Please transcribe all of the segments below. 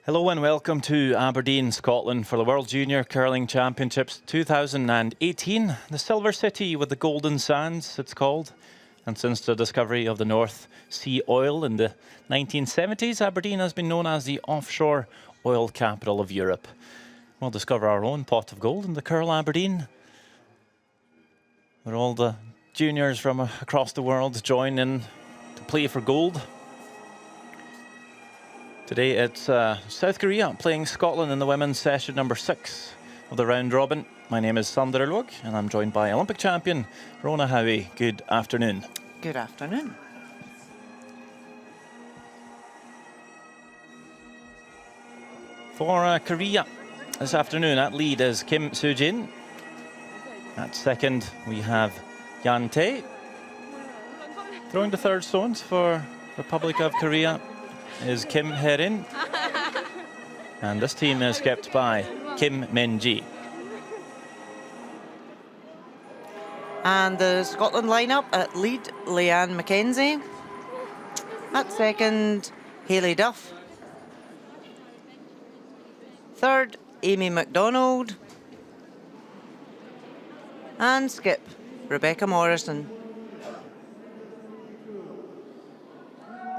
Hello and welcome to Aberdeen, Scotland for the World Junior Curling Championships 2018. The Silver City with the Golden Sands, it's called. And since the discovery of the North Sea oil in the 1970s, Aberdeen has been known as the offshore oil capital of Europe. We'll discover our own pot of gold in the Curl Aberdeen, where all the juniors from across the world join in to play for gold. Today it's South Korea playing Scotland in the women's session number 6 of the round robin. My name is Sander Log and I'm joined by Olympic champion Rona Howie. Good afternoon. Good afternoon. For Korea this afternoon at lead is Kim Soo-jin. At second we have Yan Tae. Throwing the third stones for Republic of Korea is Kim Hae-rin, and this team is kept by Kim Min-ji. And the Scotland lineup at lead, Leanne Mackenzie. At second, Hayley Duff. Third, Amy MacDonald. And skip, Rebecca Morrison.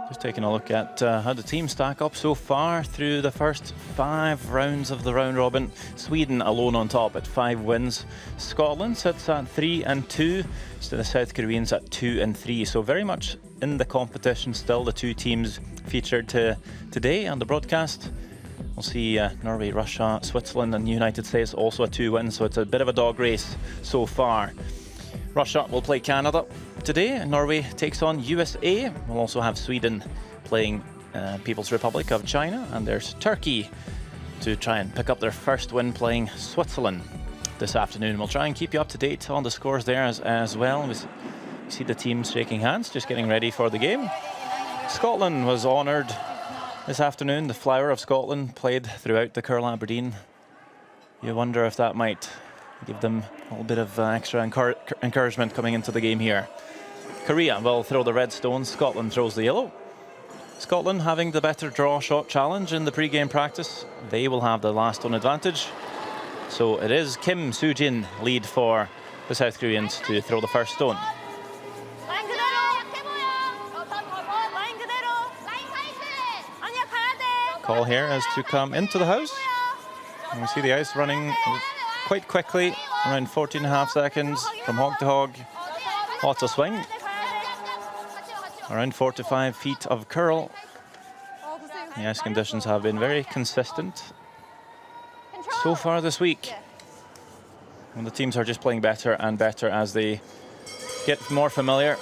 Just taking a look at how the teams stack up so far through the first 5 rounds of the round robin. Sweden alone on top at 5 wins. Scotland sits at 3 and 2, so the South Koreans at 2 and 3. So very much in the competition still, the two teams featured today on the broadcast. We'll see Norway, Russia, Switzerland and the United States also at 2 wins, so it's a bit of a dog race so far. Russia will play Canada today. Norway takes on USA. We'll also have Sweden playing People's Republic of China. And there's Turkey to try and pick up their first win playing Switzerland this afternoon. We'll try and keep you up to date on the scores there as well. We see the teams shaking hands, just getting ready for the game. Scotland was honoured this afternoon. The flower of Scotland played throughout the Curl Aberdeen. You wonder if that might give them a little bit of extra encouragement coming into the game here. Korea will throw the red stones, Scotland throws the yellow. Scotland having the better draw shot challenge in the pre-game practice. They will have the last stone advantage. So it is Kim Soo-jin lead for the South Koreans to throw the first stone. Call here is to come into the house. And we see the ice running quite quickly, around 14.5 seconds from hog to hog. Lots of swing. Around 4 to 5 feet of curl. The ice conditions have been very consistent so far this week. And the teams are just playing better and better as they get more familiar.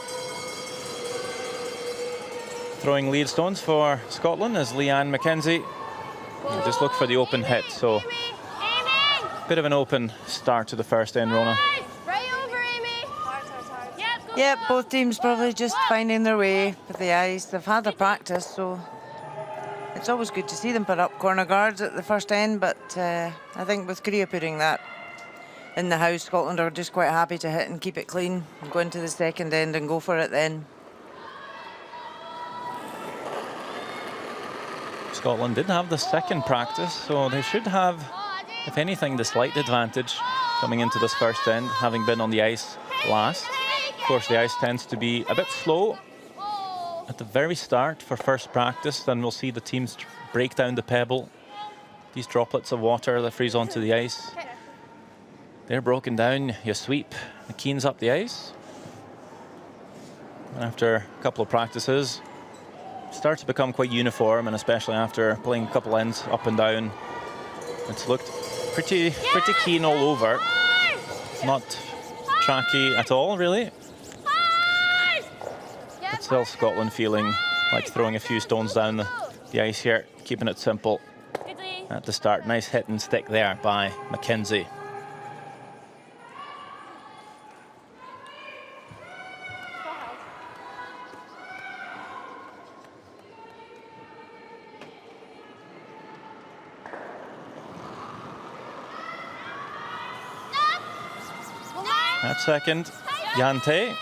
Throwing lead stones for Scotland is Leanne Mackenzie. We'll just look for the open hit, so bit of an open start to the first end, Rona. Yeah, both teams probably just finding their way with the ice. They've had their practice, so it's always good to see them put up corner guards at the first end, but I think with Korea putting that in the house, Scotland are just quite happy to hit and keep it clean and go into the second end and go for it then. Scotland did have the second practice, so they should have, if anything, the slight advantage coming into this first end, having been on the ice last. Of course, the ice tends to be a bit slow at the very start for first practice. Then we'll see the teams break down the pebble. These droplets of water that freeze onto the ice, they're broken down. You sweep the keens up the ice. And after a couple of practices, start to become quite uniform, and especially after playing a couple ends up and down, it's looked pretty keen all over. Not tracky at all, really. But still Scotland feeling like throwing a few stones down the ice here, keeping it simple at the start. Nice hit and stick there by Mackenzie. At second, Yan Tae.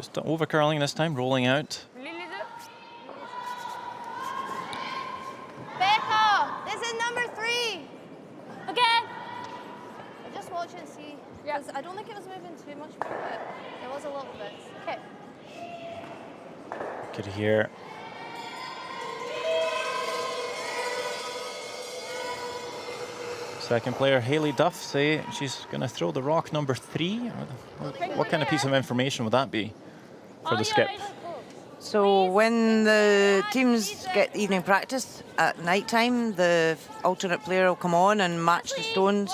Just over curling this time, rolling out. Becca, this is number 3. Okay. Just watch and see. Because I don't think it was moving too much more, but it was a little bit. Okay. Could hear. Second player, Hayley Duff, say she's going to throw the rock number 3. What kind of piece of information would that be for the skip? So when the teams get evening practice at night time, the alternate player will come on and match the stones.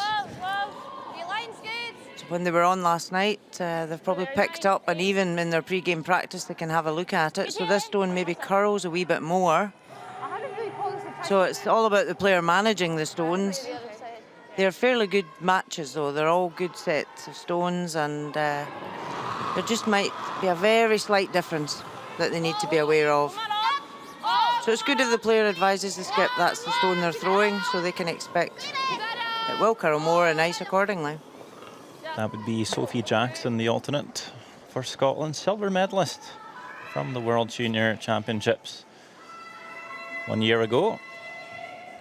So when they were on last night, they've probably picked up, and even in their pre-game practice, they can have a look at it. So this stone maybe curls a wee bit more. So it's all about the player managing the stones. They're fairly good matches, though. They're all good sets of stones, and there just might be a very slight difference that they need to be aware of. So it's good if the player advises the skip that's the stone they're throwing, so they can expect it will curl more and ice accordingly. That would be Sophie Jackson, the alternate for Scotland, silver medalist from the World Junior Championships 1 year ago.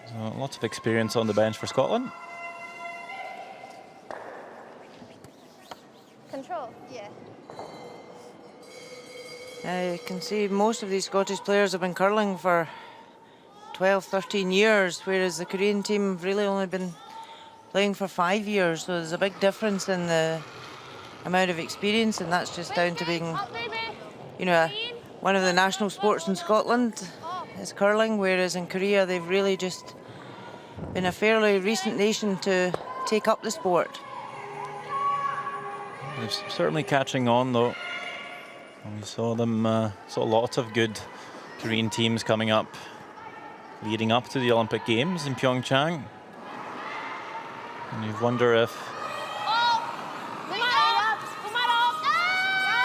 So lots of experience on the bench for Scotland. Control, yeah. You can see most of these Scottish players have been curling for 12, 13 years, whereas the Korean team have really only been playing for 5 years. So there's a big difference in the amount of experience, and that's just down to being, you know, one of the national sports in Scotland is curling, whereas in Korea they've really just been a fairly recent nation to take up the sport. They're certainly catching on, though. We saw them, saw lots of good Korean teams coming up, leading up to the Olympic Games in Pyeongchang. And you wonder if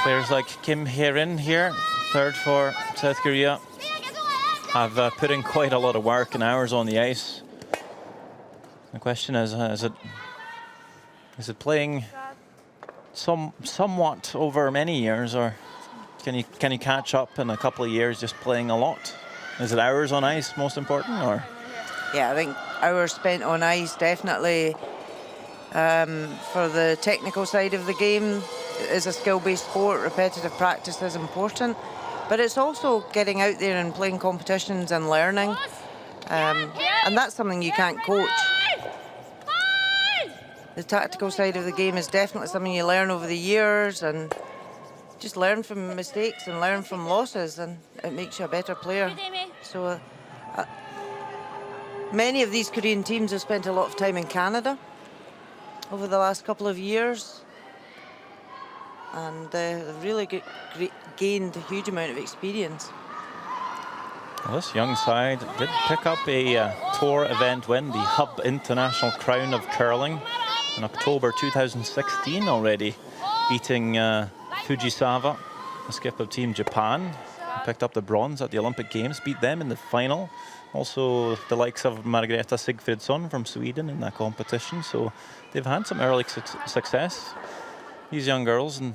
players like Kim Hae-rin here, third for South Korea, have put in quite a lot of work and hours on the ice. The question is it playing somewhat over many years, or can you catch up in a couple of years just playing a lot? Is it hours on ice most important, or? Yeah, I think hours spent on ice definitely. For the technical side of the game, it is a skill-based sport. Repetitive practice is important, but it's also getting out there and playing competitions and learning, and that's something you can't coach. The tactical side of the game is definitely something you learn over the years, and just learn from mistakes and learn from losses, and it makes you a better player. So many of these Korean teams have spent a lot of time in Canada over the last couple of years, and they've really gained a huge amount of experience. Well, this young side did pick up a tour event win, the Hub International Crown of Curling, in October 2016 already, beating Fujisawa, the skip of Team Japan. Picked up the bronze at the Olympic Games, beat them in the final. Also the likes of Margareta Sigfridsson from Sweden in that competition. So they've had some early success, these young girls, and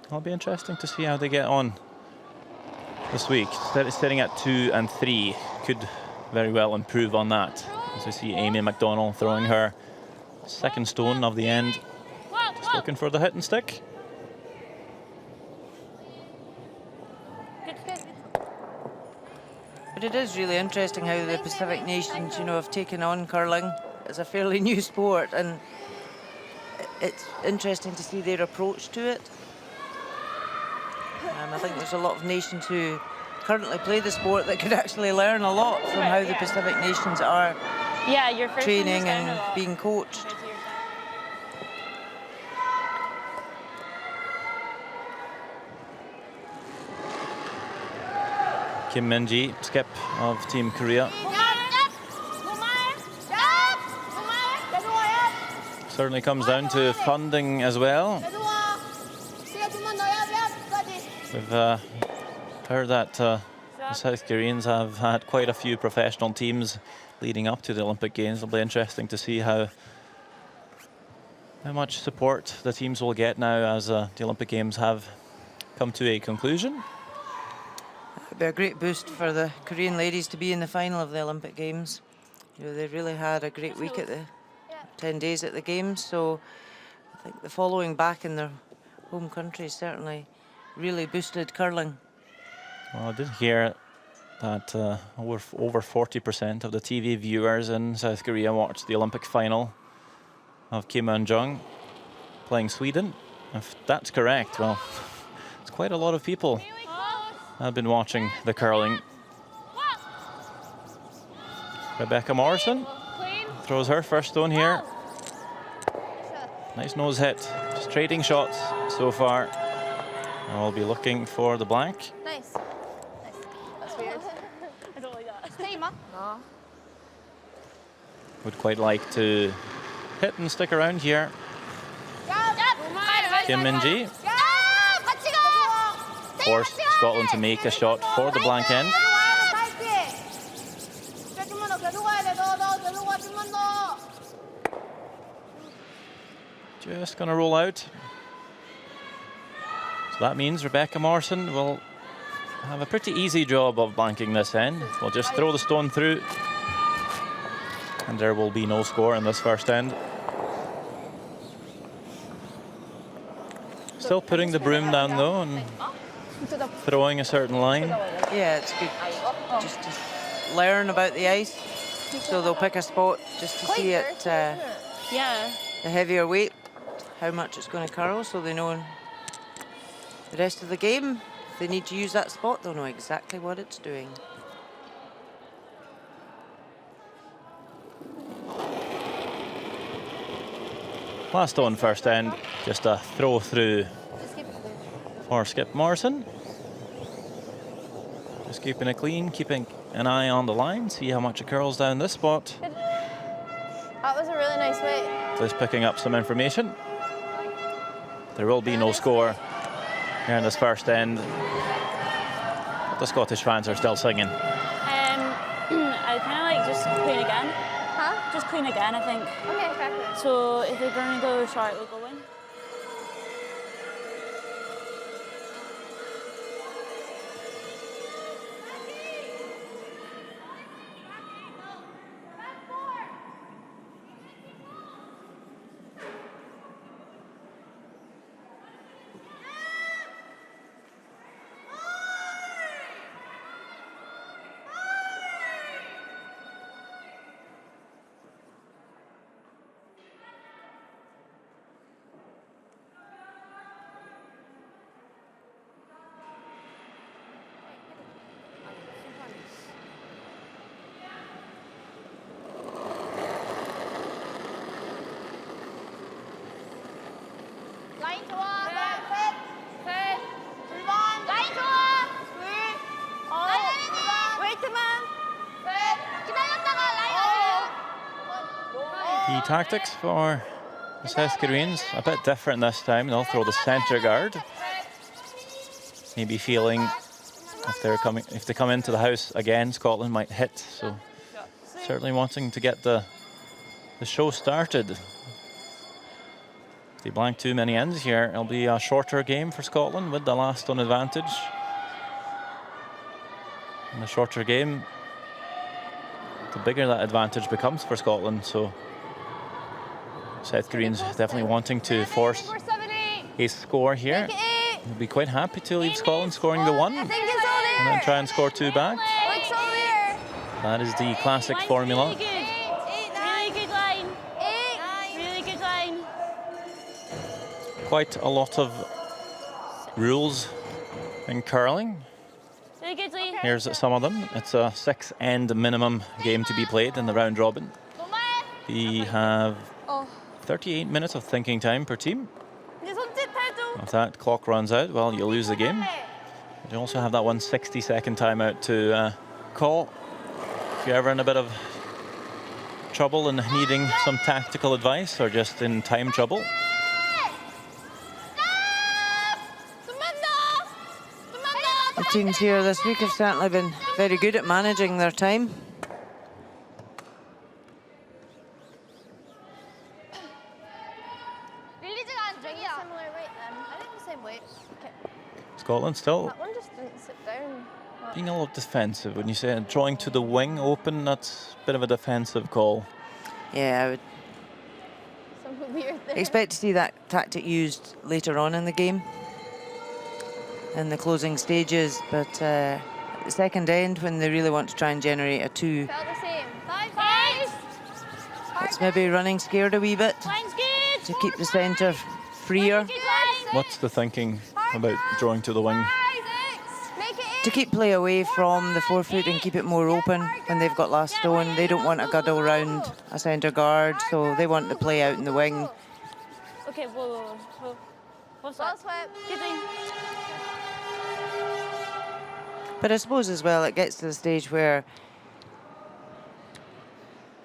it'll be interesting to see how they get on this week. Sitting at 2 and 3, could very well improve on that. As we see Amy McDonald throwing her second stone of the end, just looking for the hit and stick. But it is really interesting how the Pacific nations, have taken on curling as a fairly new sport, and it's interesting to see their approach to it. I think there's a lot of nations who currently play the sport that could actually learn a lot from how the Pacific nations are training and being coached. Kim Min-ji, skip of Team Korea. Certainly comes down to funding as well. We've heard that the South Koreans have had quite a few professional teams leading up to the Olympic Games. It'll be interesting to see how much support the teams will get now as the Olympic Games have come to a conclusion. It'd be a great boost for the Korean ladies to be in the final of the Olympic Games. You know, they really had a great week at the 10 days at the Games, so I think the following back in their home country certainly really boosted curling. Well, I did hear that over 40% of the TV viewers in South Korea watched the Olympic final of Kim Eun-jung playing Sweden. If that's correct, well, it's quite a lot of people have been watching the curling. Rebecca Morrison throws her first stone here. Nice nose hit. Just trading shots so far. I'll be looking for the blank. Nice. Nice. That's weird. I don't like that. Stay, ma. No. Would quite like to hit and stick around here. Kim Min-ji forced Scotland to make a shot for the blank end. Just going to roll out. So that means Rebecca Morrison will have a pretty easy job of blanking this end. We'll just throw the stone through, and there will be no score in this first end. Still putting the broom down though and throwing a certain line. Yeah, it's good just to learn about the ice. So they'll pick a spot just to see it, the heavier weight, how much it's going to curl, so they know in the rest of the game, if they need to use that spot, they'll know exactly what it's doing. Last on first end, just a throw through for Skip Morrison. Just keeping it clean, keeping an eye on the line, see how much it curls down this spot. That was a really nice weight. Just picking up some information. There will be no score here in this first end. But the Scottish fans are still singing. I kind of like just clean again. Huh? Just clean again, I think. Okay, fair. So if they're going to go short, we'll go in. 라인 좋아. 셋. 셋. 불번. 라인 좋아. 둘. 라인. 웨이트만. 셋. 기다렸다가 라인. The tactics for the South Koreans a bit different this time. They'll throw the centre guard. Maybe feeling if they come into the house again, Scotland might hit. So certainly wanting to get the show started. If they blank too many ends here, it'll be a shorter game for Scotland with the last on advantage. In a shorter game, the bigger that advantage becomes for Scotland. So South Koreans definitely wanting to force a score here. They'll be quite happy to leave Scotland scoring the one and then try and score two back. That is the classic formula. Really good line. Really good line. Quite a lot of rules in curling. Really good line. Here's some of them. It's a 6-end minimum game to be played in the round robin. We have 38 minutes of thinking time per team. If that clock runs out, well, you lose the game. You also have that 160-second timeout to call if you're ever in a bit of trouble and needing some tactical advice or just in time trouble. The teams here this week have certainly been very good at managing their time. Scotland still That one just didn't sit down. being a little defensive. When you say drawing to the wing open, that's a bit of a defensive call. Yeah, I would Something weird there. expect to see that tactic used later on in the game, in the closing stages, but at the second end, when they really want to try and generate a 2, Felt the same. 5-5. it's maybe running scared a wee bit Line's good. to keep the centre freer, Good line. What's the thinking about drawing to the wing? 6. Make it 8. to keep play away from the forefoot and keep it more open when they've got last stone. They don't want a guddle round a centre guard, so they want the play out in the wing. Okay, whoa. What's Well that? swept. Good line. But I suppose as well it gets to the stage where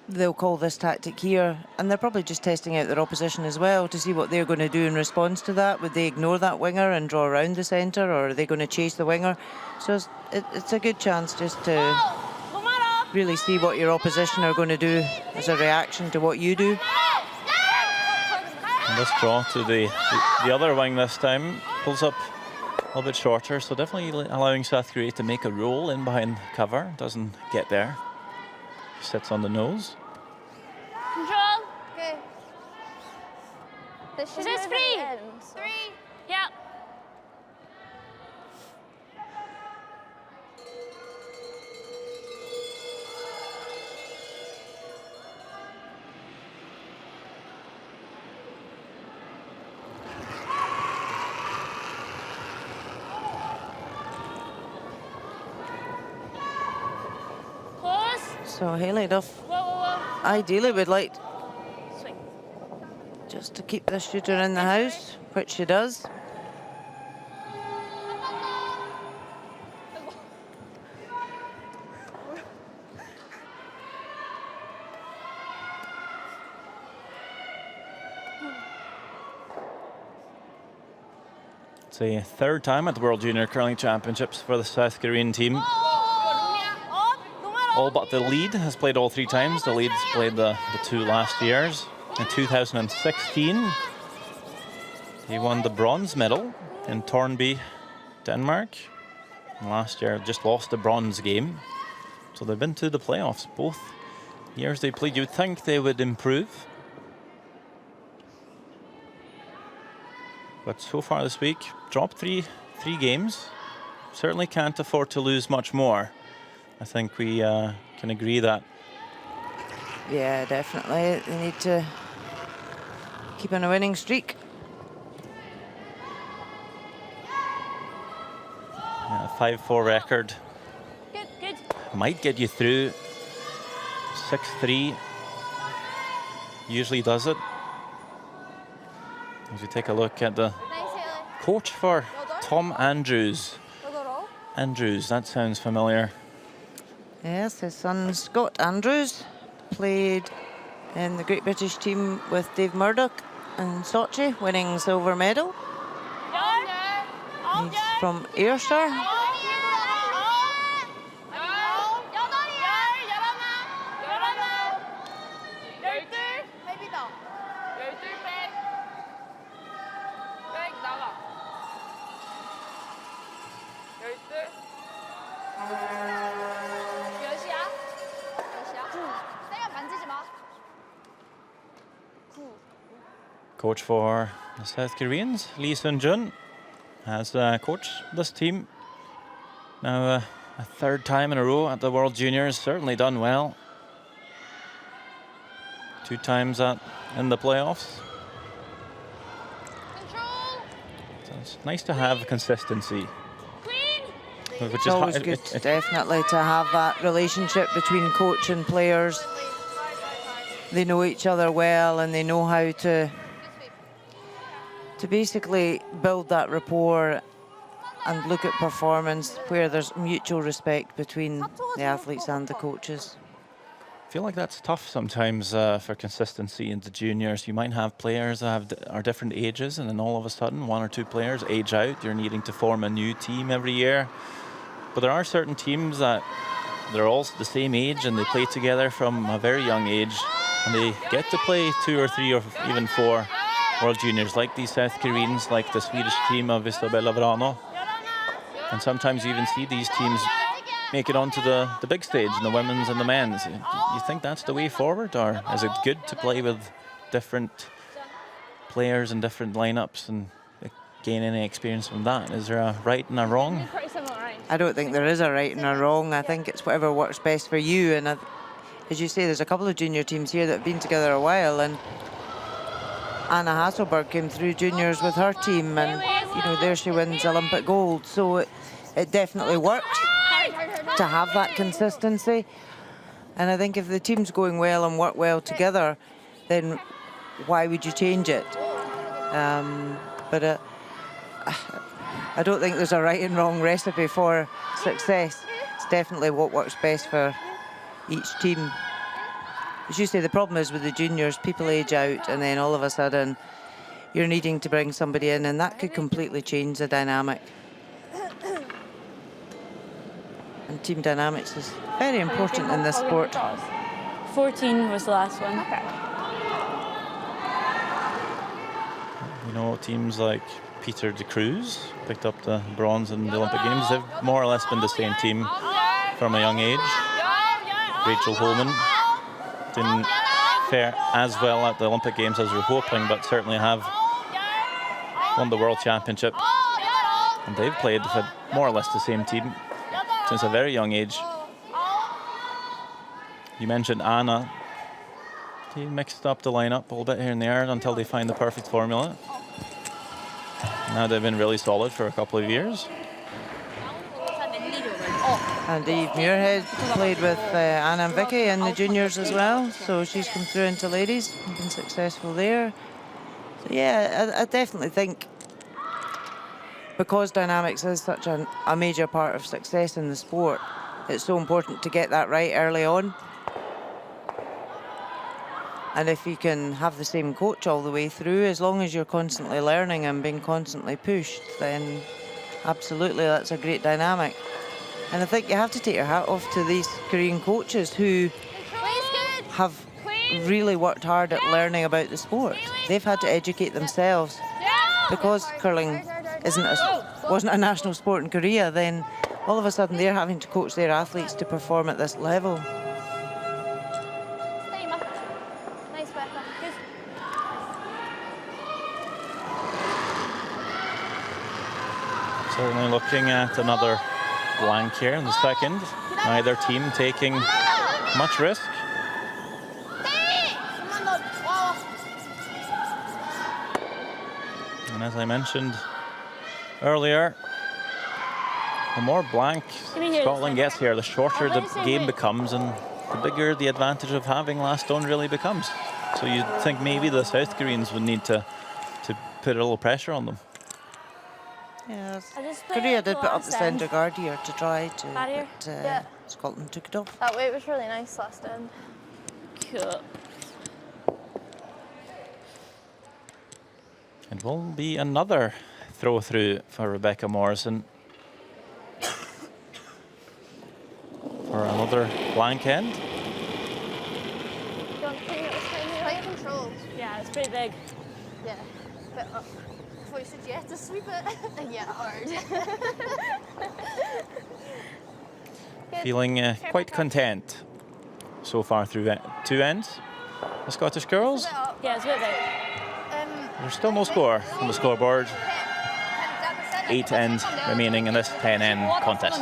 they'll call this tactic here, and they're probably just testing out their opposition as well to see what they're going to do in response to that. Would they ignore that winger and draw around the centre, or are they going to chase the winger? So it's a good chance just to No matter. really see what your opposition are going to do as a reaction to what you do. And this draw to the other wing this time pulls up a little bit shorter, so definitely allowing South Korea to make a roll in behind cover. Doesn't get there. Sits on the nose. Control. Okay. This should Is this move at free? the end, so- 3. Yeah. Pause. So Hayley Duff Whoa. ideally would like Swing. just to keep this shooter in the house, which she does. It's a third time at the World Junior Curling Championships for the South Korean team. All but the lead has played all 3 times. The lead's played the 2 last years. In 2016, he won the bronze medal in Tornby, Denmark. And last year, just lost the bronze game. So they've been to the playoffs both years they played. You'd think they would improve. But so far this week, dropped three games. Certainly can't afford to lose much more. I think we can agree that. Yeah, definitely. They need to keep on a winning streak. A 5-4 record Good. might get you through. 6-3 usually does it. As we take a look at the Nice, Hayley. coach for Tom Andrews. Well done, all. Andrews, that sounds familiar. Yes, his son Scott Andrews played in the Great British team with Dave Murdoch in Sochi, winning silver medal. He's from Ayrshire. Maybe not. Coach for the South Koreans, Lee Sun-jun, has coached this team now a 3rd time in a row at the World Juniors. Certainly done well. 2 times in the playoffs. So it's nice to have consistency. Which It's is always good, definitely, to have that relationship between coach and players. They know each other well, and they know how to basically build that rapport and look at performance where there's mutual respect between the athletes and the coaches. I feel like that's tough sometimes for consistency in the juniors. You might have players that are different ages, and then all of a sudden 1 or 2 players age out. You're needing to form a new team every year. But there are certain teams that they're all the same age and they play together from a very young age, and they get to play 2 or 3 or even 4 World Juniors, like these South Koreans, like the Swedish team of Isabella Brano. And sometimes you even see these teams make it onto the big stage in the women's and the men's. Do you think that's the way forward, or is it good to play with different players and different lineups and gain any experience from that? Is there a right and a wrong? I don't think there is a right and a wrong. I think it's whatever works best for you. And as you say, there's a couple of junior teams here that have been together a while, and Anna Hasselberg came through juniors with her team, and there she wins Olympic gold. So it definitely works to have that consistency. And I think if the team's going well and work well together, then why would you change it? But I don't think there's a right and wrong recipe for success. It's definitely what works best for each team. As you say, the problem is with the juniors, people age out, and then all of a sudden you're needing to bring somebody in, and that could completely change the dynamic. And team dynamics is very important in this sport. 14 was the last one. You know, teams like Peter de Cruz picked up the bronze in the Olympic Games. They've more or less been the same team from a young age. Rachel Holman didn't fare as well at the Olympic Games as we were hoping, but certainly have won the World Championship. And they've played with more or less the same team since a very young age. You mentioned Anna. They mixed up the lineup a little bit here and there until they find the perfect formula. Now they've been really solid for a couple of years. And Eve Muirhead played with Anna and Vicky in the juniors as well, so she's come through into ladies and been successful there. So yeah, I definitely think because dynamics is such a major part of success in the sport, it's so important to get that right early on. And if you can have the same coach all the way through, as long as you're constantly learning and being constantly pushed, then absolutely that's a great dynamic. And I think you have to take your hat off to these Korean coaches who have really worked hard at learning about the sport. They've had to educate themselves. Because curling wasn't a national sport in Korea, then all of a sudden they're having to coach their athletes to perform at this level. Certainly looking at another blank here in the second. Neither team taking much risk. And as I mentioned earlier, the more blank Scotland gets here, the shorter the game becomes and the bigger the advantage of having last stone really becomes. So you'd think maybe the South Koreans would need to put a little pressure on them. Yes, Korea did put up the centre guard here to try to, but Scotland took it off. That weight was really nice last end. Cool. It will be another throw through for Rebecca Morrison. For another blank end. It's quite controlled. Yeah, it's pretty big. Yeah, but I thought you said you had to sweep it. Yeah, hard. Feeling quite content so far through two ends. The Scottish girls. Yeah, it's a bit big. There's still no score on the scoreboard. 8 ends remaining in this 10-end contest.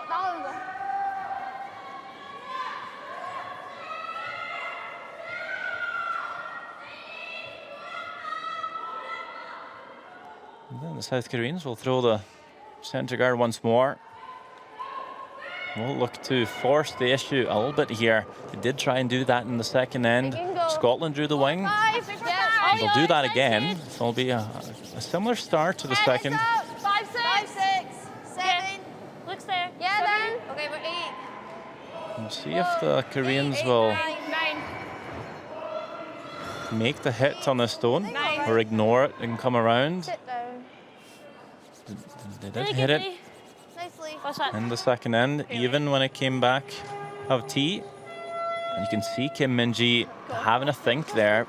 나오는 거. And then the South Koreans will throw the centre guard once more. We'll look to force the issue a little bit here. They did try and do that in the second end. Scotland drew the wing. They'll do that again. So it'll be a similar start to the second. 5, 6, 7. Looks there. Yeah, then. Okay, we're 8. We'll see if the Koreans will 9. make the hit on the stone 9. or ignore it and come around. Sit down. They did hit it Nicely. What's that? in the second end, even when it came back of tee. And you can see Kim Min-ji having a think there.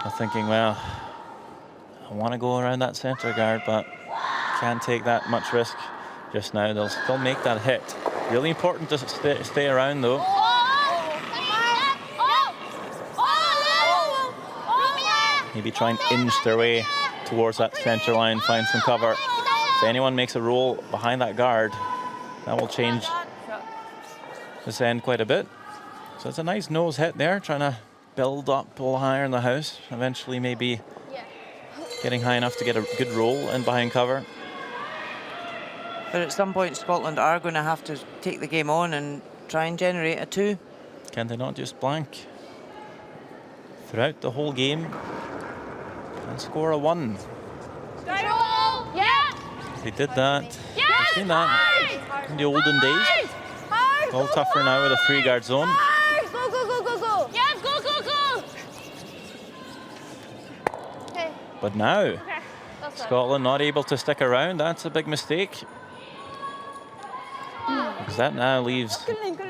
I'm thinking, well, I want to go around that centre guard, but can't take that much risk just now. They'll still make that hit. Really important to stay around, though. Maybe try and inch their way towards that centre line, find some cover. If anyone makes a roll behind that guard, that will change this end quite a bit. So it's a nice nose hit there, trying to build up a little higher in the house. Eventually maybe getting high enough to get a good roll in behind cover. But at some point, Scotland are going to have to take the game on and try and generate a 2. Can they not just blank throughout the whole game and score a 1? Yeah. They did that. I've seen that in the olden days. All tougher now with a 3-guard zone. Go, go, go, go, go. Yes, go, go, go. Okay. But now, That's it. Scotland not able to stick around. That's a big mistake. Because that now leaves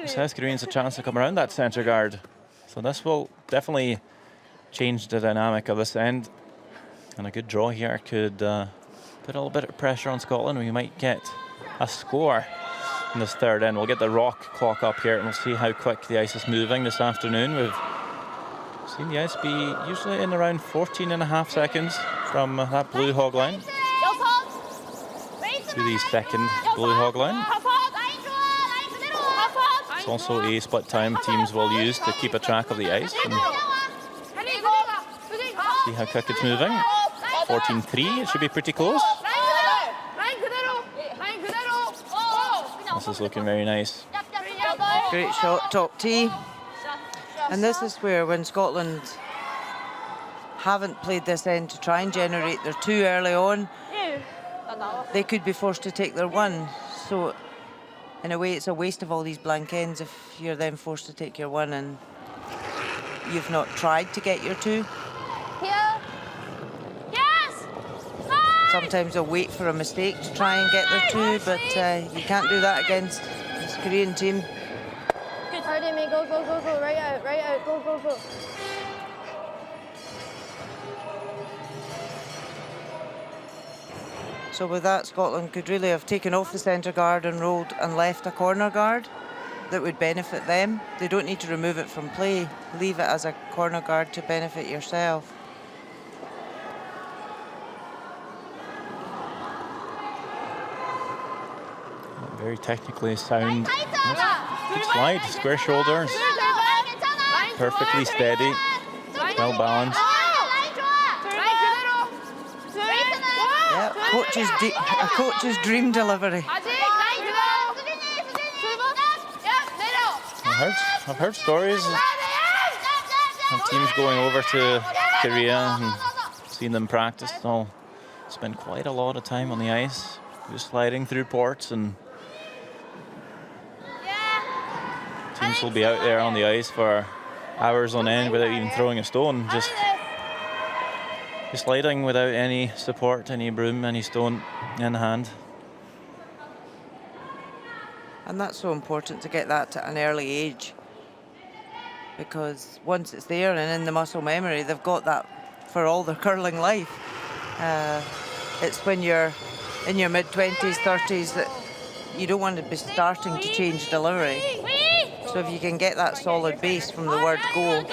South Koreans a chance to come around that centre guard. So this will definitely change the dynamic of this end. And a good draw here could put a little bit of pressure on Scotland. We might get a score in this third end. We'll get the rock clock up here and we'll see how quick the ice is moving this afternoon. We've seen the ice be usually in around 14.5 seconds from that blue hog line to the second blue hog line. It's also a split time teams will use to keep a track of the ice and see how quick it's moving. 14.3, it should be pretty close. This is looking very nice. Great shot, top tee. And this is where, when Scotland haven't played this end to try and generate their 2 early on, they could be forced to take their 1. So in a way, it's a waste of all these blank ends if you're then forced to take your 1 and you've not tried to get your 2. Here. Yes. Sometimes they'll wait for a mistake to try and get their 2, but you can't do that against this Korean team. Good. Hard, Amy. Go, go, go, go. Right out, right out. Go, go, go. So with that, Scotland could really have taken off the centre guard and rolled and left a corner guard that would benefit them. They don't need to remove it from play. Leave it as a corner guard to benefit yourself. Very technically sound. Good slide, square shoulders, perfectly steady, well balanced. Yeah, a coach's dream delivery. I've heard stories of teams going over to Korea and seen them practice. They'll spend quite a lot of time on the ice, just sliding through ports, and teams will be out there on the ice for hours on end without even throwing a stone, just sliding without any support, any broom, any stone in hand. And that's so important to get that at an early age, because once it's there and in the muscle memory, they've got that for all their curling life. It's when you're in your mid-20s, 30s that you don't want to be starting to change delivery. So if you can get that solid base from the word go,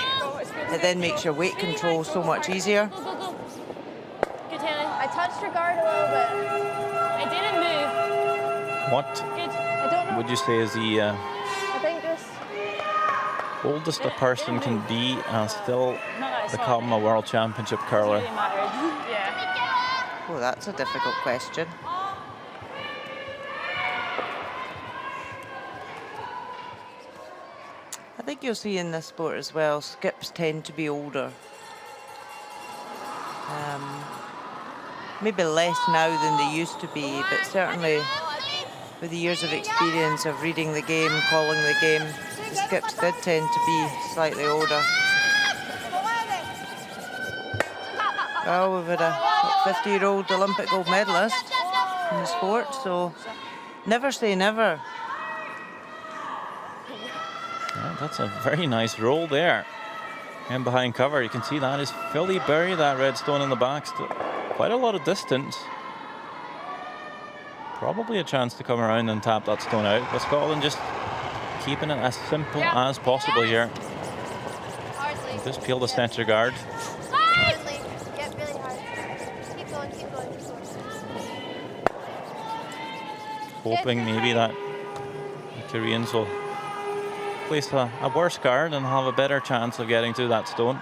it then makes your weight control so much easier. Good, Haley. I touched your guard a little bit. I didn't move. What Good. I don't know. would you say is the I think this. oldest a person can be and still Not that I saw become it. a world championship It curler? really mattered. Yeah. Oh, that's a difficult question. I think you'll see in this sport as well, skips tend to be older. Maybe less now than they used to be, but certainly with the years of experience of reading the game, calling the game, the skips did tend to be slightly older. Well, we've had a 50-year-old Olympic gold medalist in the sport, so never say never. Yeah, that's a very nice roll there. And behind cover, you can see that is fully buried, that red stone in the back. Quite a lot of distance. Probably a chance to come around and tap that stone out. But Scotland just keeping it as simple as possible here. Hardly. Just peel the centre guard. Hardly. Yeah, really hard. Keep going, keep going, keep going. Hoping maybe that the Koreans will place a worse guard and have a better chance of getting to that stone.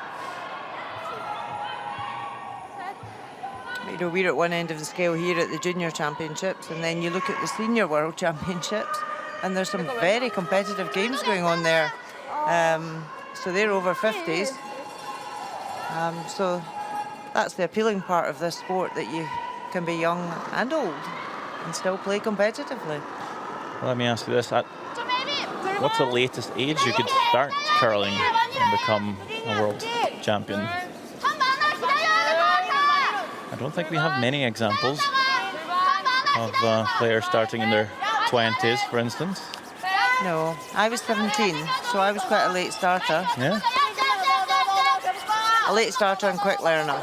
You know, we're at one end of the scale here at the junior championships, and then you look at the senior world championships, and there's some very competitive games going on there. So they're over 50s. So that's the appealing part of this sport, that you can be young and old and still play competitively. Let me ask you this. What's the latest age you could start curling and become a world champion? I don't think we have many examples of players starting in their 20s, for instance. No, I was 17, so I was quite a late starter. Yeah. A late starter and quick learner.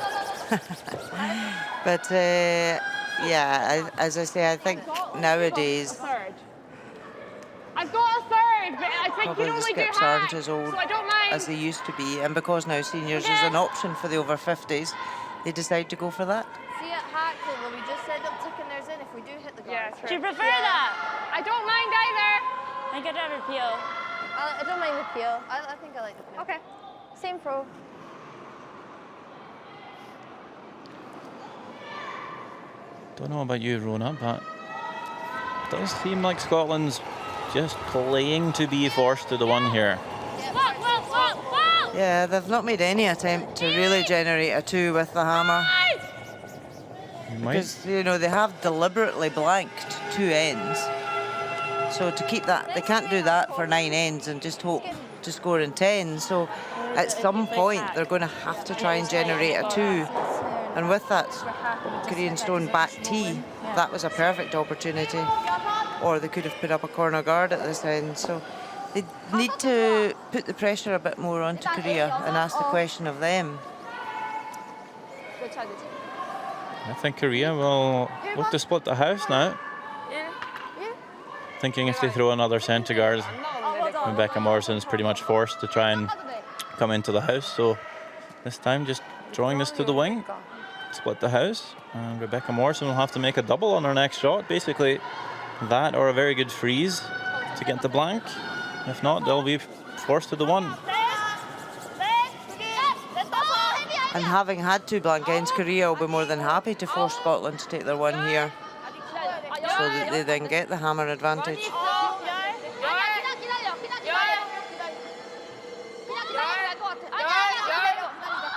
But yeah, as I say, I think nowadays Third. I've got a third, but I think probably you the only do skips half, aren't as old so I don't mind. as they used to be, and because now seniors is an option for the over 50s, they decide to go for that. See at Hackle, well, we just said up ticking theirs in if we do hit the guard. Yeah, do you prefer that? I don't mind either. I think I'd rather peel. I don't mind the peel. I think I like the peel. Okay. Same pro. Don't know about you, Rona, but it does seem like Scotland's just playing to be forced to the one here. Yeah, they've not made any attempt to really generate a 2 with the hammer. Because, you know, they have deliberately blanked 2 ends. So to keep that, they can't do that for 9 ends and just hope to score in 10. So at some point, they're going to have to try and generate a 2. And with that Korean stone back tee, that was a perfect opportunity. Or they could have put up a corner guard at this end. So they need to put the pressure a bit more onto Korea and ask the question of them. I think Korea will look to split the house now. Thinking if they throw another centre guard, Rebecca Morrison is pretty much forced to try and come into the house. So this time just drawing this to the wing, split the house, and Rebecca Morrison will have to make a double on her next shot. Basically that or a very good freeze to get the blank. If not, they'll be forced to the one. And having had 2 blank ends, Korea will be more than happy to force Scotland to take their one here, so that they then get the hammer advantage.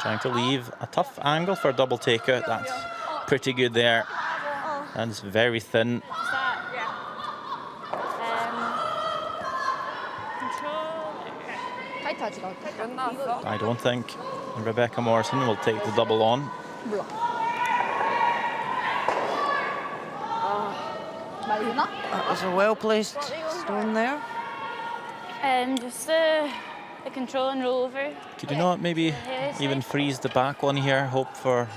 Trying to leave a tough angle for a double takeout. That's pretty good there. That's very thin. I don't think Rebecca Morrison will take the double on. That was a well-placed stone there. And just the control and roll over. Could you not maybe even freeze the back one here, hope for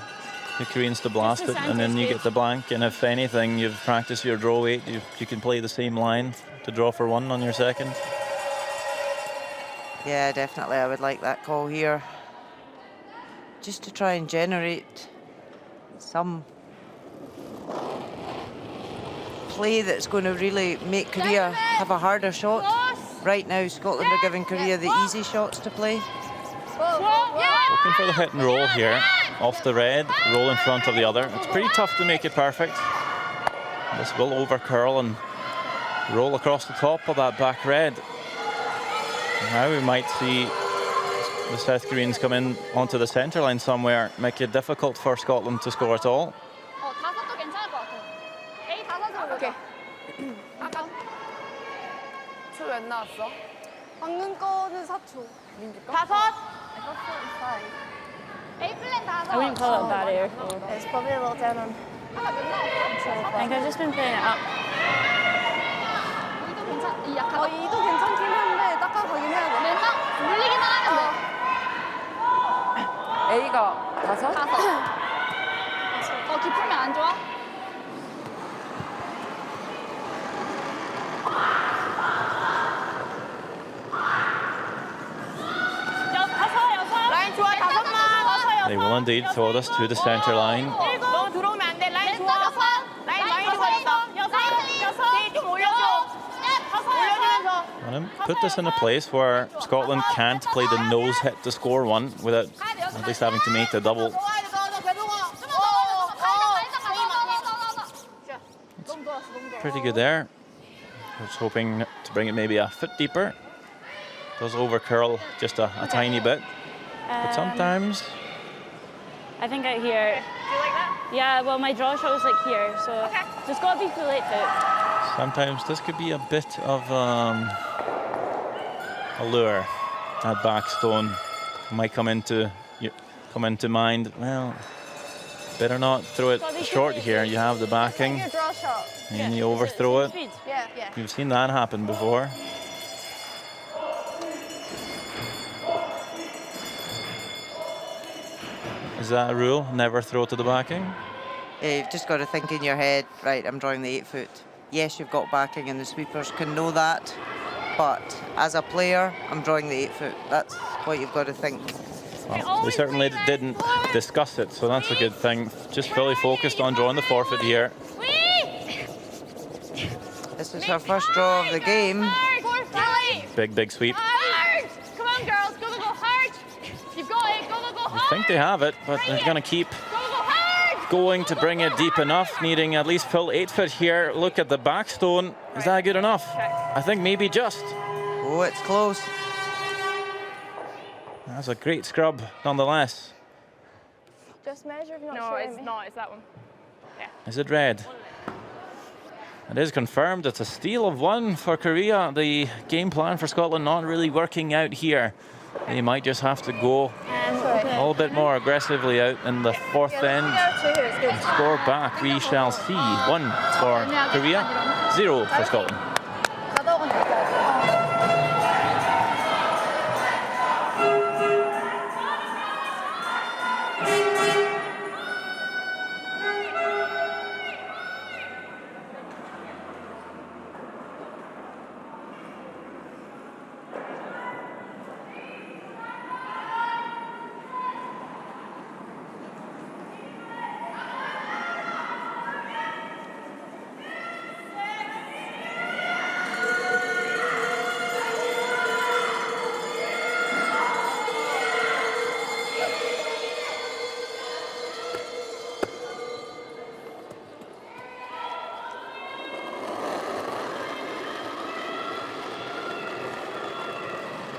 the Koreans to blast it, and then you get the blank, and if anything, you've practiced your draw weight, you can play the same line to draw for one on your second. Yeah, definitely, I would like that call here. Just to try and generate some play that's going to really make Korea have a harder shot. Right now, Scotland are giving Korea the easy shots to play. Looking for the hit and roll here. Off the red, roll in front of the other. It's pretty tough to make it perfect. This will over curl and roll across the top of that back red. Now we might see the South Koreans come in onto the centre line somewhere, make it difficult for Scotland to score at all. 오케이. 초몇 나왔어? 방금 거는 4초. 민규 거? 5. A 플랜 5. I wouldn't call it a bad air. It's probably a little down on. I think I've just been playing it up. 이도 괜찮긴 한데 닦아가긴 해야 돼. 물리기만 하면 돼. A가 5? 5. 깊으면 안 좋아? 라인 좋아, 5만. They will indeed throw this to the centre line. 너 들어오면 안 돼. 라인 좋아. 라인 많이 좋아졌다. 뒤에 좀 올려줘. 올려주면서. Want to put this in a place where Scotland can't play the nose hit to score one without at least having to make the double. Pretty good there. I was hoping to bring it maybe a foot deeper. Does over curl just a tiny bit. But sometimes I think out here. Do you like that? Yeah, well, my draw shot was like here, so just got to be full 8 foot. sometimes this could be a bit of a lure. That back stone might come into mind. Well, better not throw it short here. You have the backing Your draw shot. and you overthrow it. Speed. Yeah. You've seen that happen before. Is that a rule? Never throw to the backing? You've just got to think in your head, right, I'm drawing the 8 foot. Yes, you've got backing and the sweepers can know that, but as a player, I'm drawing the 8 foot. That's what you've got to think. Well, they certainly didn't discuss it, so that's a good thing. Just fully focused on drawing the forfeit here. This is her first draw of the game. Big sweep. Hard! Come on, girls. Go hard. You've got it. Go I hard. think they have it, but they're going to keep Go hard. going to bring it deep enough, needing at least full 8 foot here. Look at the back stone. Is that good enough? I think maybe just. Oh, it's close. That's a great scrub, nonetheless. Just measure if you're not No, sure. it's not. It's that one. Is it red? It is confirmed. It's a steal of 1 for Korea. The game plan for Scotland not really working out here. They might just have to go a little bit more aggressively out in the fourth end and score back. We shall see. 1 for Korea, 0 for Scotland.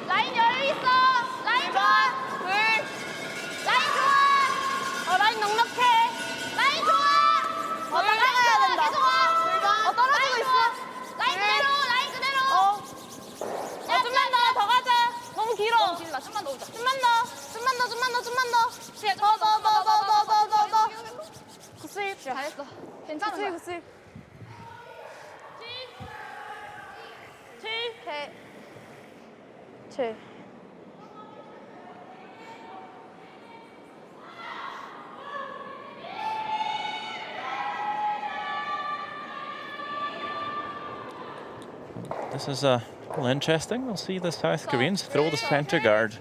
라인 열려있어. 라인 좋아. 라인 좋아. 라인 넉넉해. 라인 좋아. 따라가야 된다. 계속 와. 떨어지고 있어. 라인 그대로. 야, 좀만 더 가자. 너무 길어. 좀만 더 오자. 좀만 더. 더. 굿스윗. 잘했어. 괜찮아. 굿스윗. 오케이. 7. This is a little interesting. We'll see the South Koreans throw the centre guard.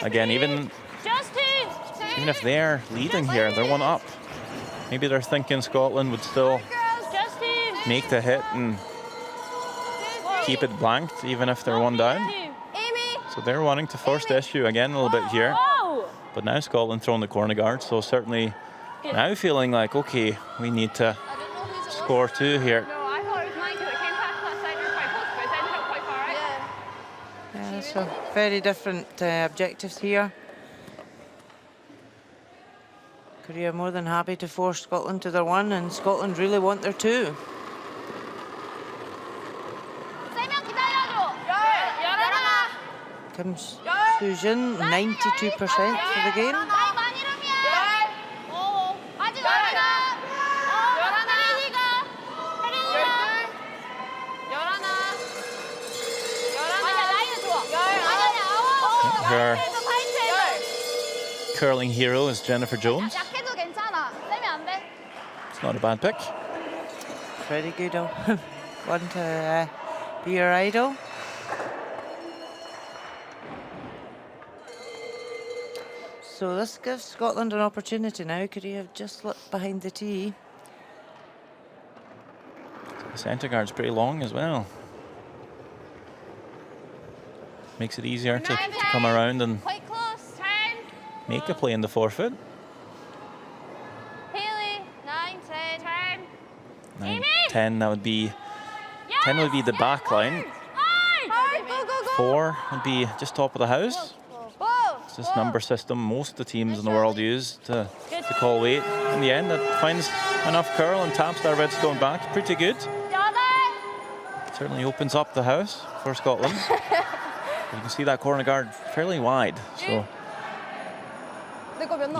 Again, even if they're leading here, they're 1 up. Maybe they're thinking Scotland would still make the hit and keep it blanked, even if they're one down. So they're wanting to force the issue again a little bit here. But now Scotland throwing the corner guard, so certainly now feeling like, okay, we need to score 2 here. No, I thought it was mine because it came past that side of my post, but it ended up quite far out. Yeah, so very different objectives here. Korea more than happy to force Scotland to their 1, and Scotland really want their 2. Kim Soo-jin, 92% for the game. Her curling hero is Jennifer Jones. It's not a bad pick. Very good. Want to be your idol. So this gives Scotland an opportunity now. Korea have just slipped behind the tee. The centre guard's pretty long as well. Makes it easier to come around and make a play in the forefeet. 9, 10, that would be 10 would be the back line. 4 would be just top of the house. It's this number system most of the teams in the world use to call weight. In the end, that finds enough curl and taps that redstone back. Pretty good. Certainly opens up the house for Scotland. You can see that corner guard fairly wide, so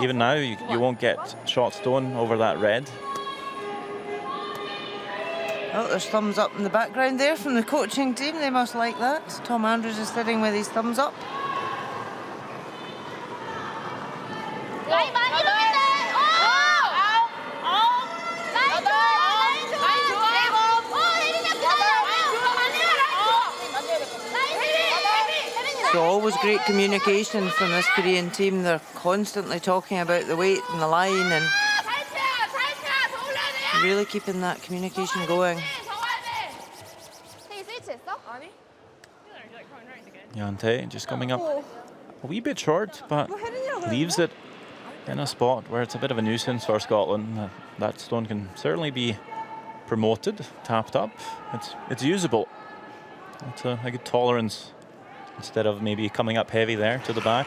even now you won't get shot stone over that red. Oh, there's thumbs up in the background there from the coaching team. They must like that. Tom Andrews is sitting with his thumbs up. So always great communication from this Korean team. They're constantly talking about the weight and the line and really keeping that communication going. Yante just coming up a wee bit short, but leaves it in a spot where it's a bit of a nuisance for Scotland. That stone can certainly be promoted, tapped up. It's usable. It's a good tolerance instead of maybe coming up heavy there to the back.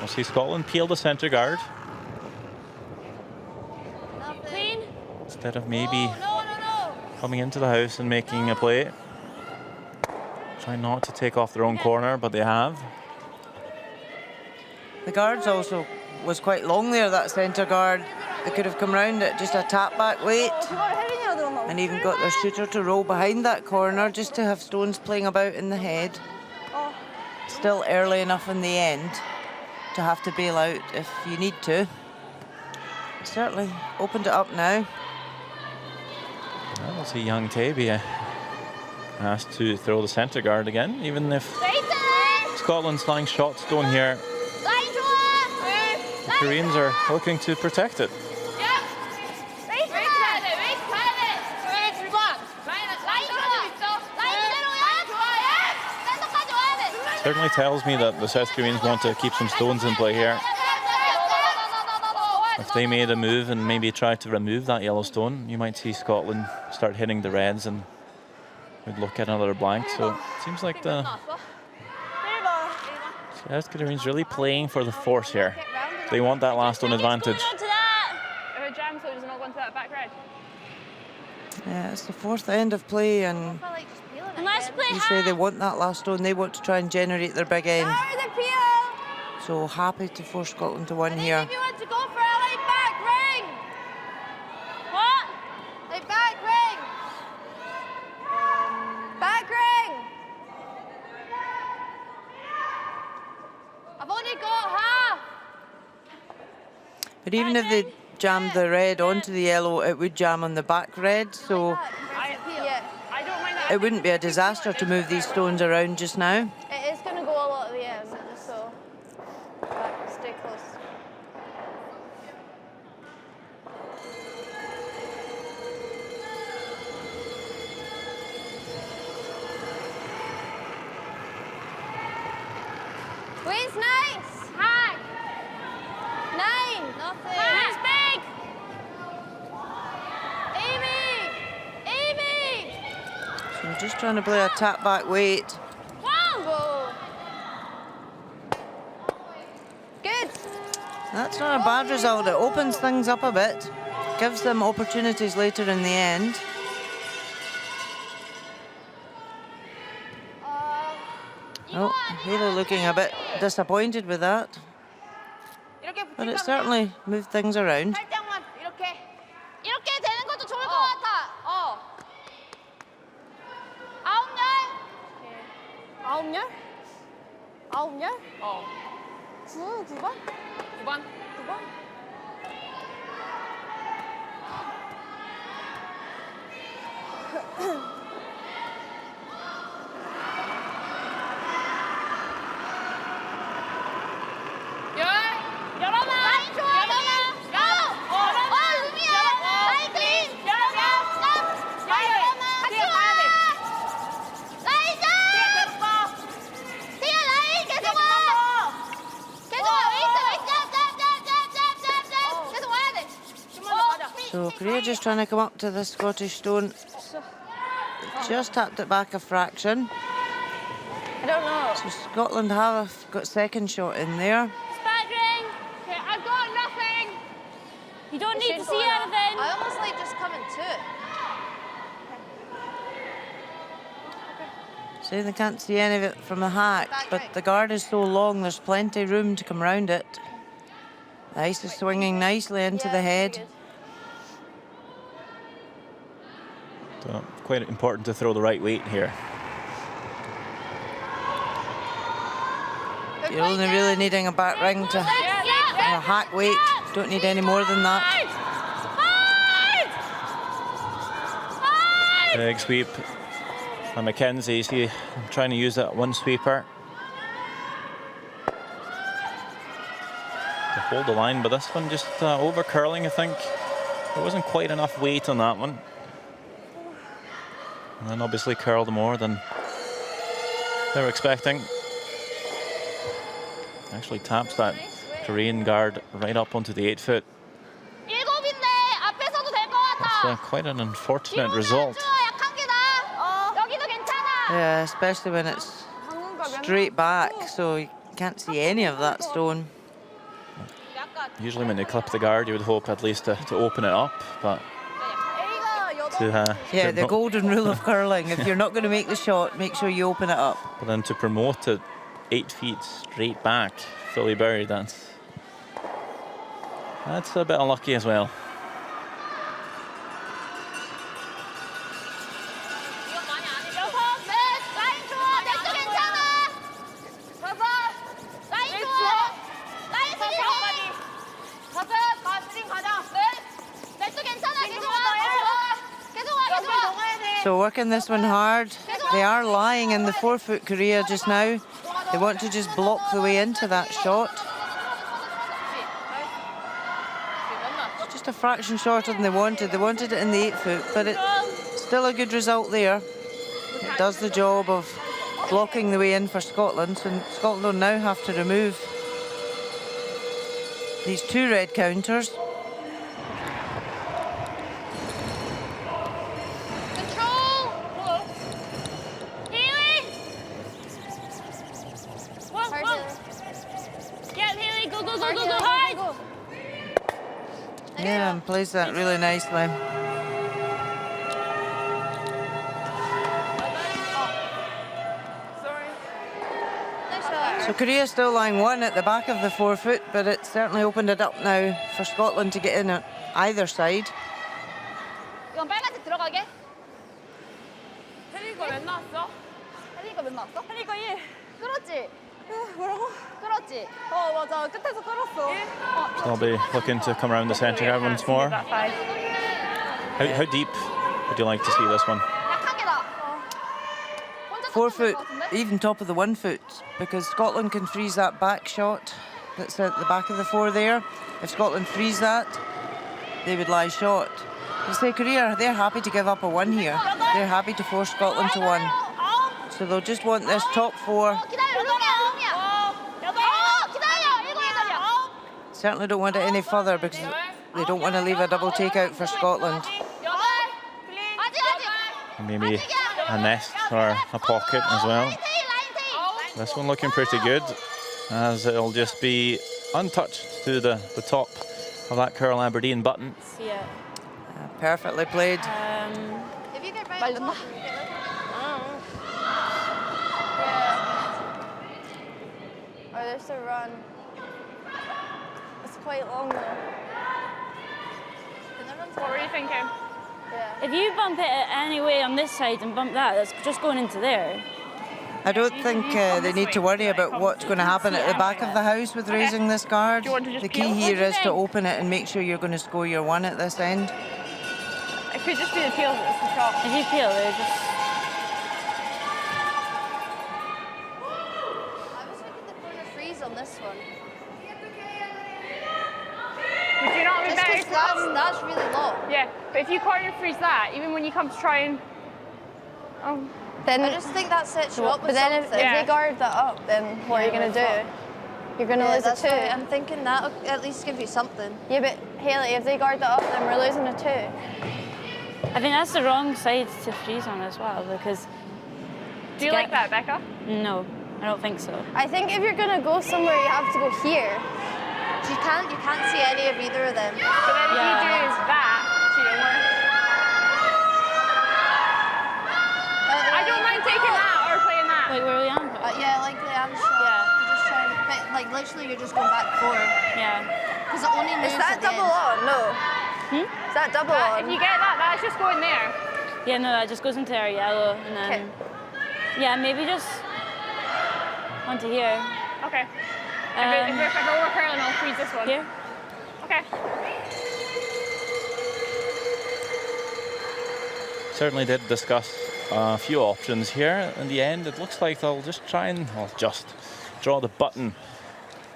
We'll see Scotland peel the centre guard. Instead of maybe coming into the house and making a play. Try not to take off their own corner, but they have. The guards also was quite long there, that centre guard. They could have come round at just a tap back weight and even got their shooter to roll behind that corner just to have stones playing about in the head. Still early enough in the end to have to bail out if you need to. Certainly opened it up now. We'll see Young Tae be asked to throw the centre guard again, even if Scotland's flying shot stone here. The Koreans are looking to protect it. Certainly tells me that the South Koreans want to keep some stones in play here. If they made a move and maybe tried to remove that yellow stone, you might see Scotland start hitting the reds and we'd look at another blank. So it seems like the South Koreans really playing for the force here. They want that last stone advantage. Yeah, it's the fourth end of play and you say they want that last stone. They want to try and generate their big end. So happy to force Scotland to 1 here. But even if they jammed the red onto the yellow, it would jam on the back red, so it wouldn't be a disaster to move these stones around just now. It is going to go a lot at the end, so stay close. Wade's nice. High. 9. Nothing. That's big. Amy. Amy. So we're just trying to play a tap back weight. Whoa. Good. That's not a bad result. It opens things up a bit, gives them opportunities later in the end. Oh, Haley looking a bit disappointed with that, 이렇게 but it 붙일까? certainly moved things around. 살짝만 이렇게. 이렇게 되는 것도 좋을 것 같아. 9열? 9열? 9번? 9번. 열어놔. 라인 좋아. 열어놔. 루미야. 라인 클린. 열어놔. 같이 와. 라인 자. 뒤에 라인 계속 와. 계속 와. 웨이트. 짭. 계속 와야 돼. So Korea just trying to come up to the Scottish stone. Just tapped it back a fraction. I don't know. So Scotland have got second shot in there. Spattering. Okay, I've got nothing. You don't need to see anything. I almost like just coming to it. See, they can't see any of it from the hack, Back but right. the guard is so long, there's plenty of room to come round it. The ice is swinging nicely into the head. So quite important to throw the right weight here. You're only really needing a back ring to a hack weight. Don't need any more than that. Big sweep. And Mackenzie, see, trying to use that one sweeper to hold the line, but this one just over curling, I think. There wasn't quite enough weight on that one. And then obviously curled more than they were expecting. Actually taps that Korean guard right up onto the 8-foot. 7인데 앞에서도 될 것 같아. That's quite an unfortunate result. 약한 게다. 여기도 괜찮아. Yeah, especially when it's straight back, so you can't see any of that stone. Usually when they clip the guard, you would hope at least to open it up, but Yeah, the golden rule of curling. If you're not going to make the shot, make sure you open it up. But then to promote it 8 feet straight back, fully buried, that's a bit unlucky as well. So working this one hard. They are lying in the 4-foot Korea just now. They want to just block the way into that shot. It's just a fraction shorter than they wanted. They wanted it in the 8-foot, but it's still a good result there. It does the job of blocking the way in for Scotland, and Scotland will now have to remove these 2 red counters. Yeah, and plays that really nicely. So Korea's still lying 1 at the back of the 4-foot, but it certainly opened it up now for Scotland to get in at either side. 이건 빨간색 들어가게. 혜리가 왜 나왔어? 혜리가 왜 나왔어? 혜리가 1. 끌었지? 뭐라고? 끌었지? 맞아. 끝에서 끌었어. So they'll be looking to come around the centre here once more. How deep would you like to see this one? 약한 게다. 4-foot, even top of the 1-foot, because Scotland can freeze that back shot that's at the back of the 4 there. If Scotland freeze that, they would lie short. You say Korea, they're happy to give up a 1 here. They're happy to force Scotland to 1. So they'll just want this top 4 기다려, 루미야. Certainly don't want it any further because they don't want to leave a double takeout for Scotland. Maybe a nest or a pocket as well. This one looking pretty good, as it'll just be untouched to the top of that curl Aberdeen button. See it. Perfectly played. If you get right on top, you get Or there's a run. It's quite long though. What were you thinking? Yeah. If you bump it anyway on this side and bump that, that's just going into there. I don't think they need to worry about what's going to happen at the back of the house with raising this guard. Do you want to just The key peel? here What do you is to think? open it and make sure you're going to score your one at this end. It could just be the peel that's the shot. If you peel, they're just. I was thinking the corner freeze on this one. Would you not be Just better because to that's really long. Yeah, but if you corner freeze that, even when you come to try and... Then, I just think that sets you up but with then if something. they guard that up, then what are you going to do? You're going to lose a that's 2. right. I'm thinking that'll at least give you something. Yeah, but Hayley, if they guard that up, then we're losing a 2. I think that's the wrong side to freeze on as well because. Do you like that, Becca? No, I don't think so. I think if you're going to go somewhere, you have to go here. You can't see any of either of them. But then if you do is that, so you know, I don't mind taking that or playing that. Like where we are. Yeah, like the am shot. Yeah. You're just trying, but like literally, you're just going back forward Yeah. because it only moves Is that at the double end. on? No. Is that double If on? you get that, that's just going there. Yeah, no, that just goes into our yellow and then. Okay. Yeah, maybe just onto here. Okay. If we're over curling, I'll freeze this one. Here. Okay. Certainly did discuss a few options here. In the end, it looks like they'll just try and just draw the button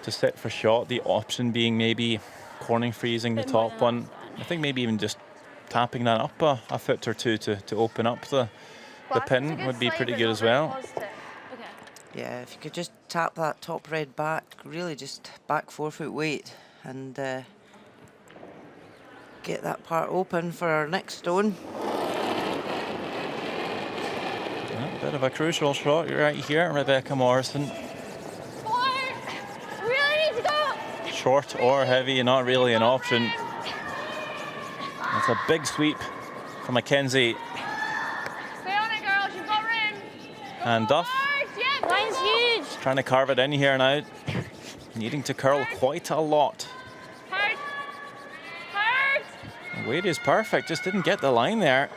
to set for shot. The option being maybe cornering freezing the Bit more top than one. I think maybe even just tapping that up a foot or two to open up the pin would be pretty good as well. Okay. Yeah, if you could just tap that top red back, really just back 4 foot weight and get that part open for our next stone. Yeah, bit of a crucial shot right here, Rebecca Morrison. Really need to go. Short or heavy, not really an option. It's a big sweep from Mackenzie Stay on it, girls. You've got room. and Duff. Yeah, Line's huge. Trying to carve it in here now. Needing to curl quite a lot. Hard. Hard. The weight is perfect, just didn't get the line there.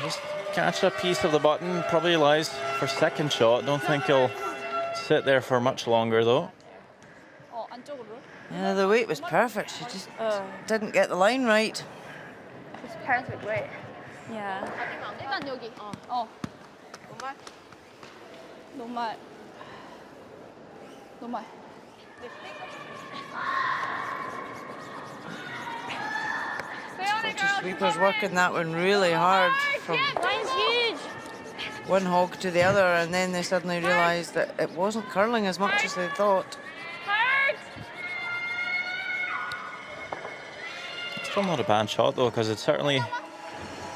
Just catch a piece of the button, probably lies for second shot. Don't think he'll sit there for much longer though. Yeah, the weight was perfect. She just didn't get the line right. It's perfect weight. Yeah. 일단 여기. 노말. 노말. Stay on it, girls. Sweeper's working that one really hard from Line's huge. one hog to the other, and then they suddenly realised that it wasn't curling as much as they thought. Hard. Still not a bad shot though, because it certainly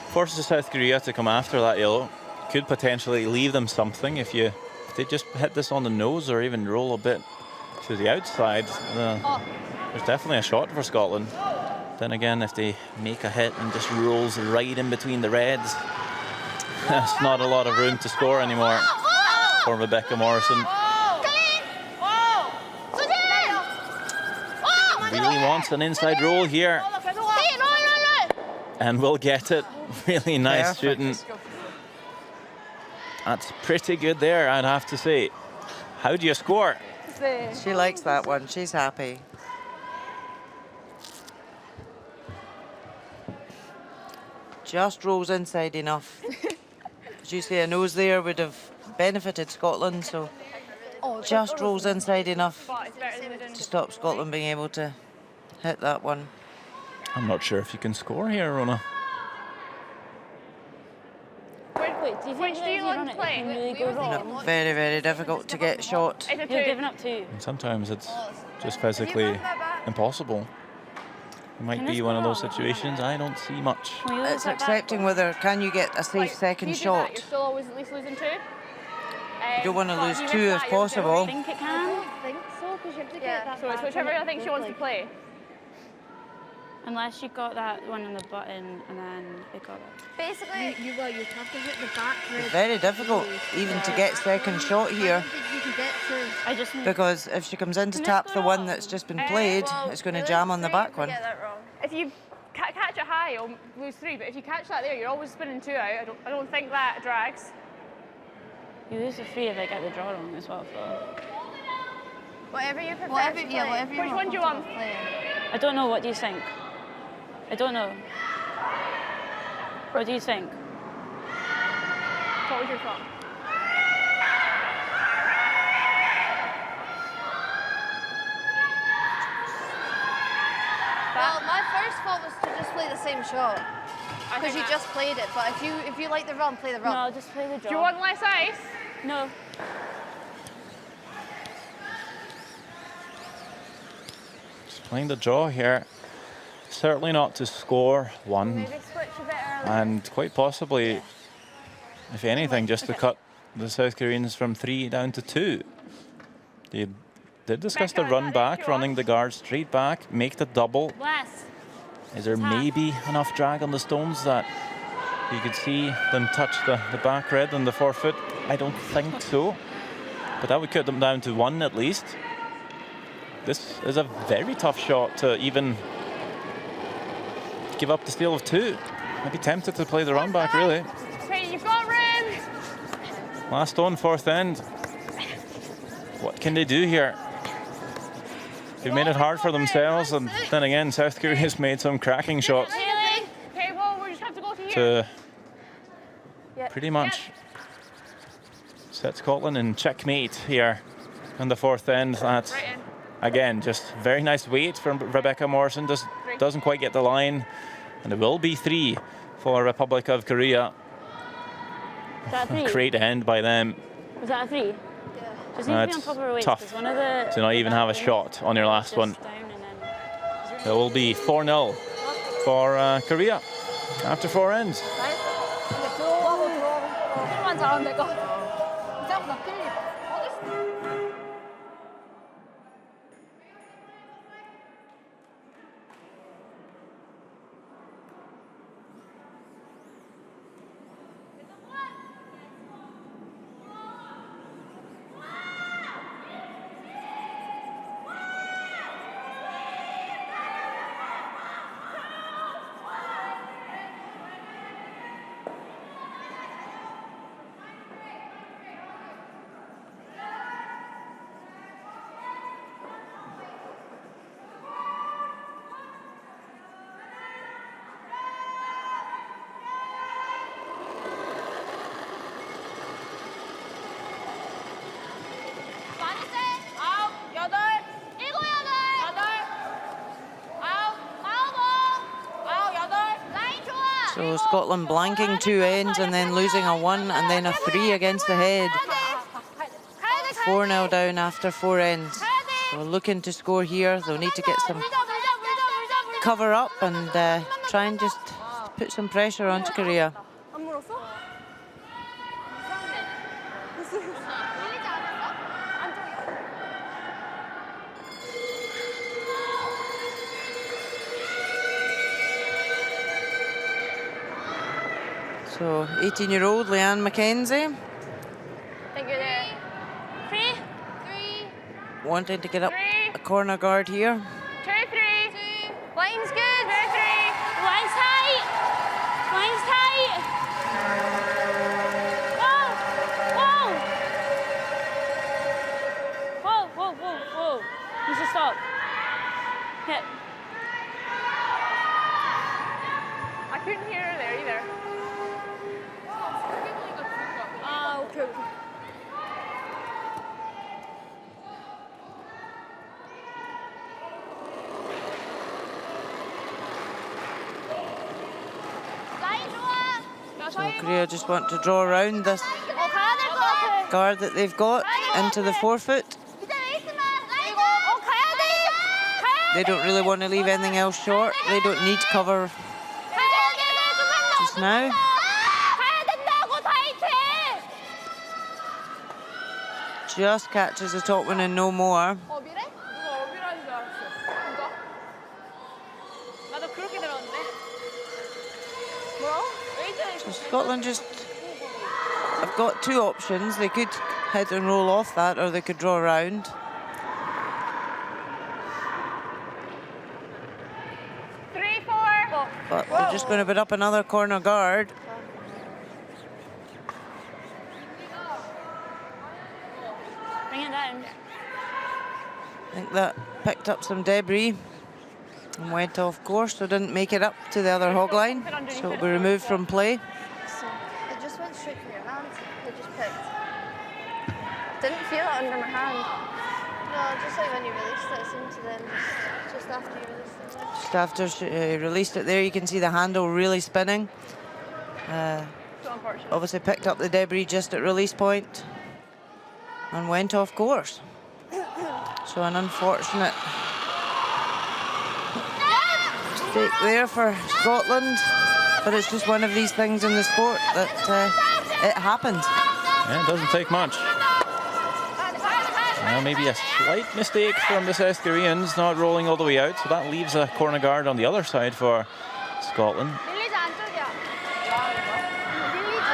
forces South Korea to come after that yellow. Could potentially leave them something if they just hit this on the nose or even roll a bit to the outside. There's definitely a shot for Scotland. Then again, if they make a hit and just rolls right in between the reds, there's not a lot of room to score anymore for Rebecca Morrison. Really wants an inside roll here. And will get it. Really nice Perfect. shooting. That's pretty good there, I'd have to say. How do you score? She likes that one. She's happy. Just rolls inside enough. As you say, a nose there would have benefited Scotland, so just rolls inside enough But it's better than we didn't. to stop Scotland being able to hit that one. I'm not sure if you can score here, Rona. Wait, do you think Which do you that want if to you run it, it can play? really go wrong? Very, very difficult to get shot. It's a You've two. given up 2. And sometimes it's just If you physically bump that back, impossible. It might Can be this one go of those wrong? situations. I don't see much. Can we lose It's it back, accepting though? whether can you get a safe Like, if second you do shot. That, you're still always at least losing 2. You don't want to but lose you 2 miss if that, you're I possible. think it I can. don't think so, because you have to get that So back it's whichever I think she wants to play. Unless you got that one on the button and then it got it. Basically, You have to hit the back red. It's very difficult even to get second shot I here, don't think you can get to. I just need because if she comes in to Can this tap go the one wrong? that's just been played, well, it's going to we jam lose on the 3 back if we one. get that wrong. If you catch it high, you'll lose 3. But if you catch that there, you're always spinning 2 out. I don't think that drags. you lose the 3 if I get the draw wrong as well. So. Whatever you prefer Whatever, to yeah, play. whatever you're Which more one do you want? comfortable playing. I don't know. What do you think? I don't know. What do you think? What was your thought? Well, my first thought was to just play the same shot. I Because think you that- just played it. But if you like the run, play the run. No, I'll just play the draw. Do you want less ice? No. Just playing the draw here. Certainly not to score 1, Maybe switch a bit earlier. and quite possibly, if anything, just to cut the South Koreans from 3 down to 2. They did discuss the Becca, run is that back, yours? running the guard straight back, make the double. Less. Is there maybe enough drag on the stones that you could see them touch the back red and the forefoot? I don't think so. But that would cut them down to 1 at least. This is a very tough shot to even give up the steal of 2. I'd be tempted to play the run back, really. Okay, you've got room. Last stone, fourth end. What can they do here? They've made it hard for themselves, and then again, South Korea's made some cracking shots Haley. Okay, well, we just have to go to here. to Yep. pretty much set Scotland in checkmate here on the fourth end. That's, Right in. again, just very nice weight from Rebecca Morrison. Just doesn't quite get the line, and it will be 3 for Republic of Korea. Was that a 3? Great end by them Was that a 3? Just need to be on That's top of our weights, tough 'cause one of the to not even have a shot on your last just one. down and then- It will be 4-0 for Korea after 4 ends. 조금만 잘하면 될 것 같아. 이제부터 필립. 많이 세. 9, 8, 7, 8, 9, 8. 라인 좋아. So Scotland blanking 2 ends and then losing a 1 and then a 3 against the head. 4-0 down after 4 ends. So looking to score here. They'll need to get some cover up and try and just put some pressure onto Korea. 안 물었어? So 18-year-old Leanne Mackenzie think you're there. 3, 3, wanting to get up 3, a corner guard here. 2, 3. Line's good. 2, 3. Line's tight! Line's tight! Whoa! Whoa! Whoa, whoa, whoa, whoa. Needs to stop. Hit. I couldn't hear her there either. 아, 오케이, 오케이. 라인 좋아. So Korea just want to draw around this 가야 될 것 같아. guard that they've got into the forefoot. 밑에 왜 있으면 라인 가야 돼. 가야. they don't really want to leave anything else short. They don't need cover just now. Just catches the top one and no more. 어비래? 누가 어비라는 줄 알았어. 누가? 나도 그렇게 들었는데. 뭐라고? So Scotland just have got two options. They could hit and roll off that, or they could draw around. But they're just going to put up another corner guard. Bring it down. I think that picked up some debris and went off course, so didn't make it up to the other hog line. So it'll be removed from play. So it just went straight from your hand. It just picked. Didn't feel it under my hand. No, just like when you released it, it seemed to then just after you released it. Just after she released it there, you can see the handle really spinning. Obviously picked up the debris just at release point and went off course. So an unfortunate mistake there for Scotland, but it's just one of these things in the sport that it happens. Yeah, it doesn't take much. Well, maybe a slight mistake from the South Koreans, not rolling all the way out, so that leaves a corner guard on the other side for Scotland. 밀리지 안쪽이야. 밀리지.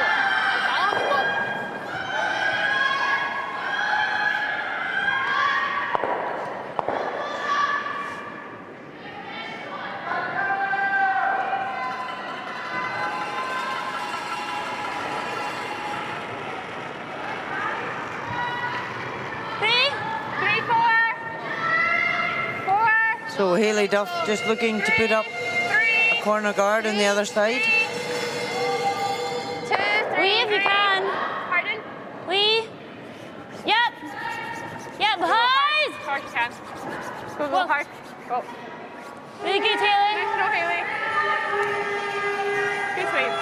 So Hayley Duff just looking to put up a corner guard on the other side. 2, 3. Lee, if you can. Pardon? Lee. Yep. Yep, behind. Hard you can. Go, Well- hard. Go. Really good, Taylor. Nice to know, Haley. Good sweep.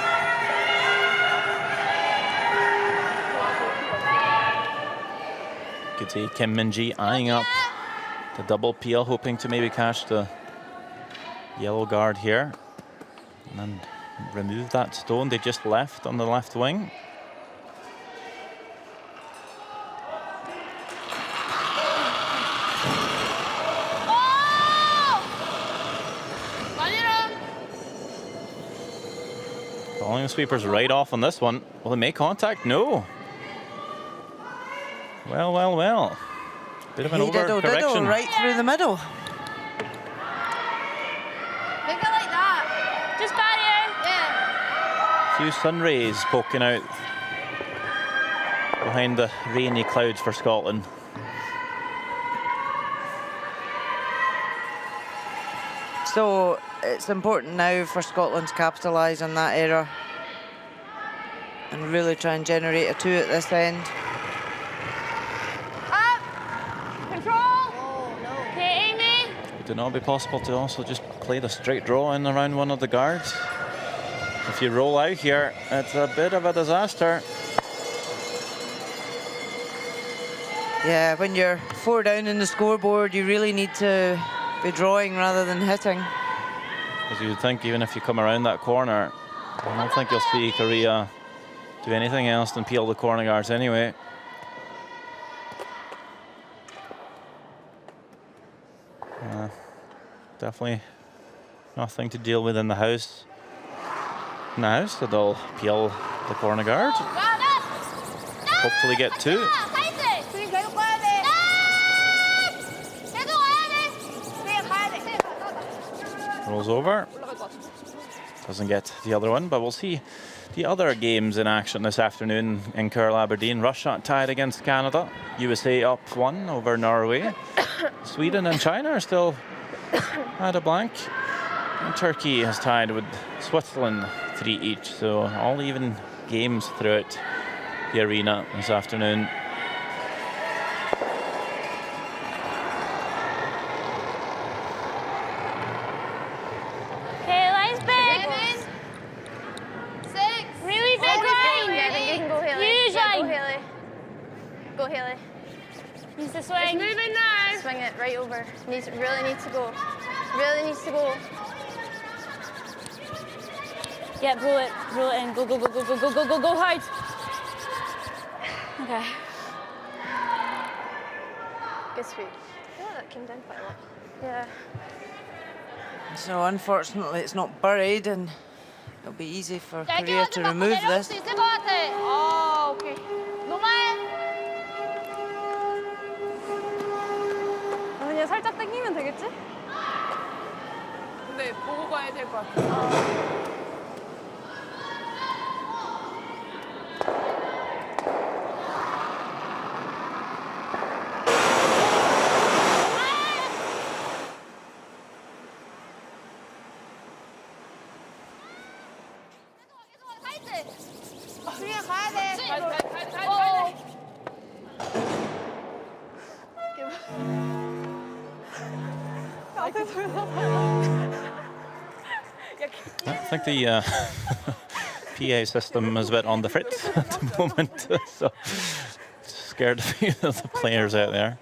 Could see Kim Min-ji eyeing up the double peel, hoping to maybe catch the yellow guard here. And then remove that stone they just left on the left wing. Calling the sweepers right off on this one. Will they make contact? No. Well, well, well. Bit of an Diddle overcorrection. right through the middle. Make it like that. Just barrier. Yeah. Few sun rays poking out behind the rainy clouds for Scotland. So it's important now for Scotland to capitalise on that error and really try and generate a 2 at this end. Okay, Amy. Would it not be possible to also just play the straight draw in around one of the guards? If you roll out here, it's a bit of a disaster. Yeah, when you're 4 down in the scoreboard, you really need to be drawing rather than hitting. Because you would think even if you come around that corner, I don't think you'll see Korea do anything else than peel the corner guards anyway. Definitely nothing to deal with in the house now, so they'll peel the corner guard. Hopefully get 2. 스윙 계속 가야 돼. 계속 와야 돼. 스윙 가야 돼. Rolls over. Doesn't get the other one, but we'll see the other games in action this afternoon in Curl Aberdeen. Russia tied against Canada. USA up 1 over Norway. Sweden and China are still at a blank. And Turkey has tied with Switzerland 3 each. So all even games throughout the arena this afternoon. Okay, line's big. 6. Really big line. Yeah, I think you can go Haley. Huge Yeah, line. go Haley. Go Haley. Needs to It's swing. moving now. Swing it right over. Really needs to go. Really needs to go. Yeah, roll it in. Go, go, go, go, go, go, go, go, go hard. Okay. Good sweep. Yeah, that came down quite a lot. Yeah. So unfortunately it's not buried and it'll be easy for Korea to remove this. 수 있을 것 같아. 오케이. 노말. 그냥 살짝 당기면 되겠지? 근데 보고 가야 될 것 같아. 수리에 가야 돼. I think the PA system is a bit on the fritz at the moment, so scared a few of the players out there.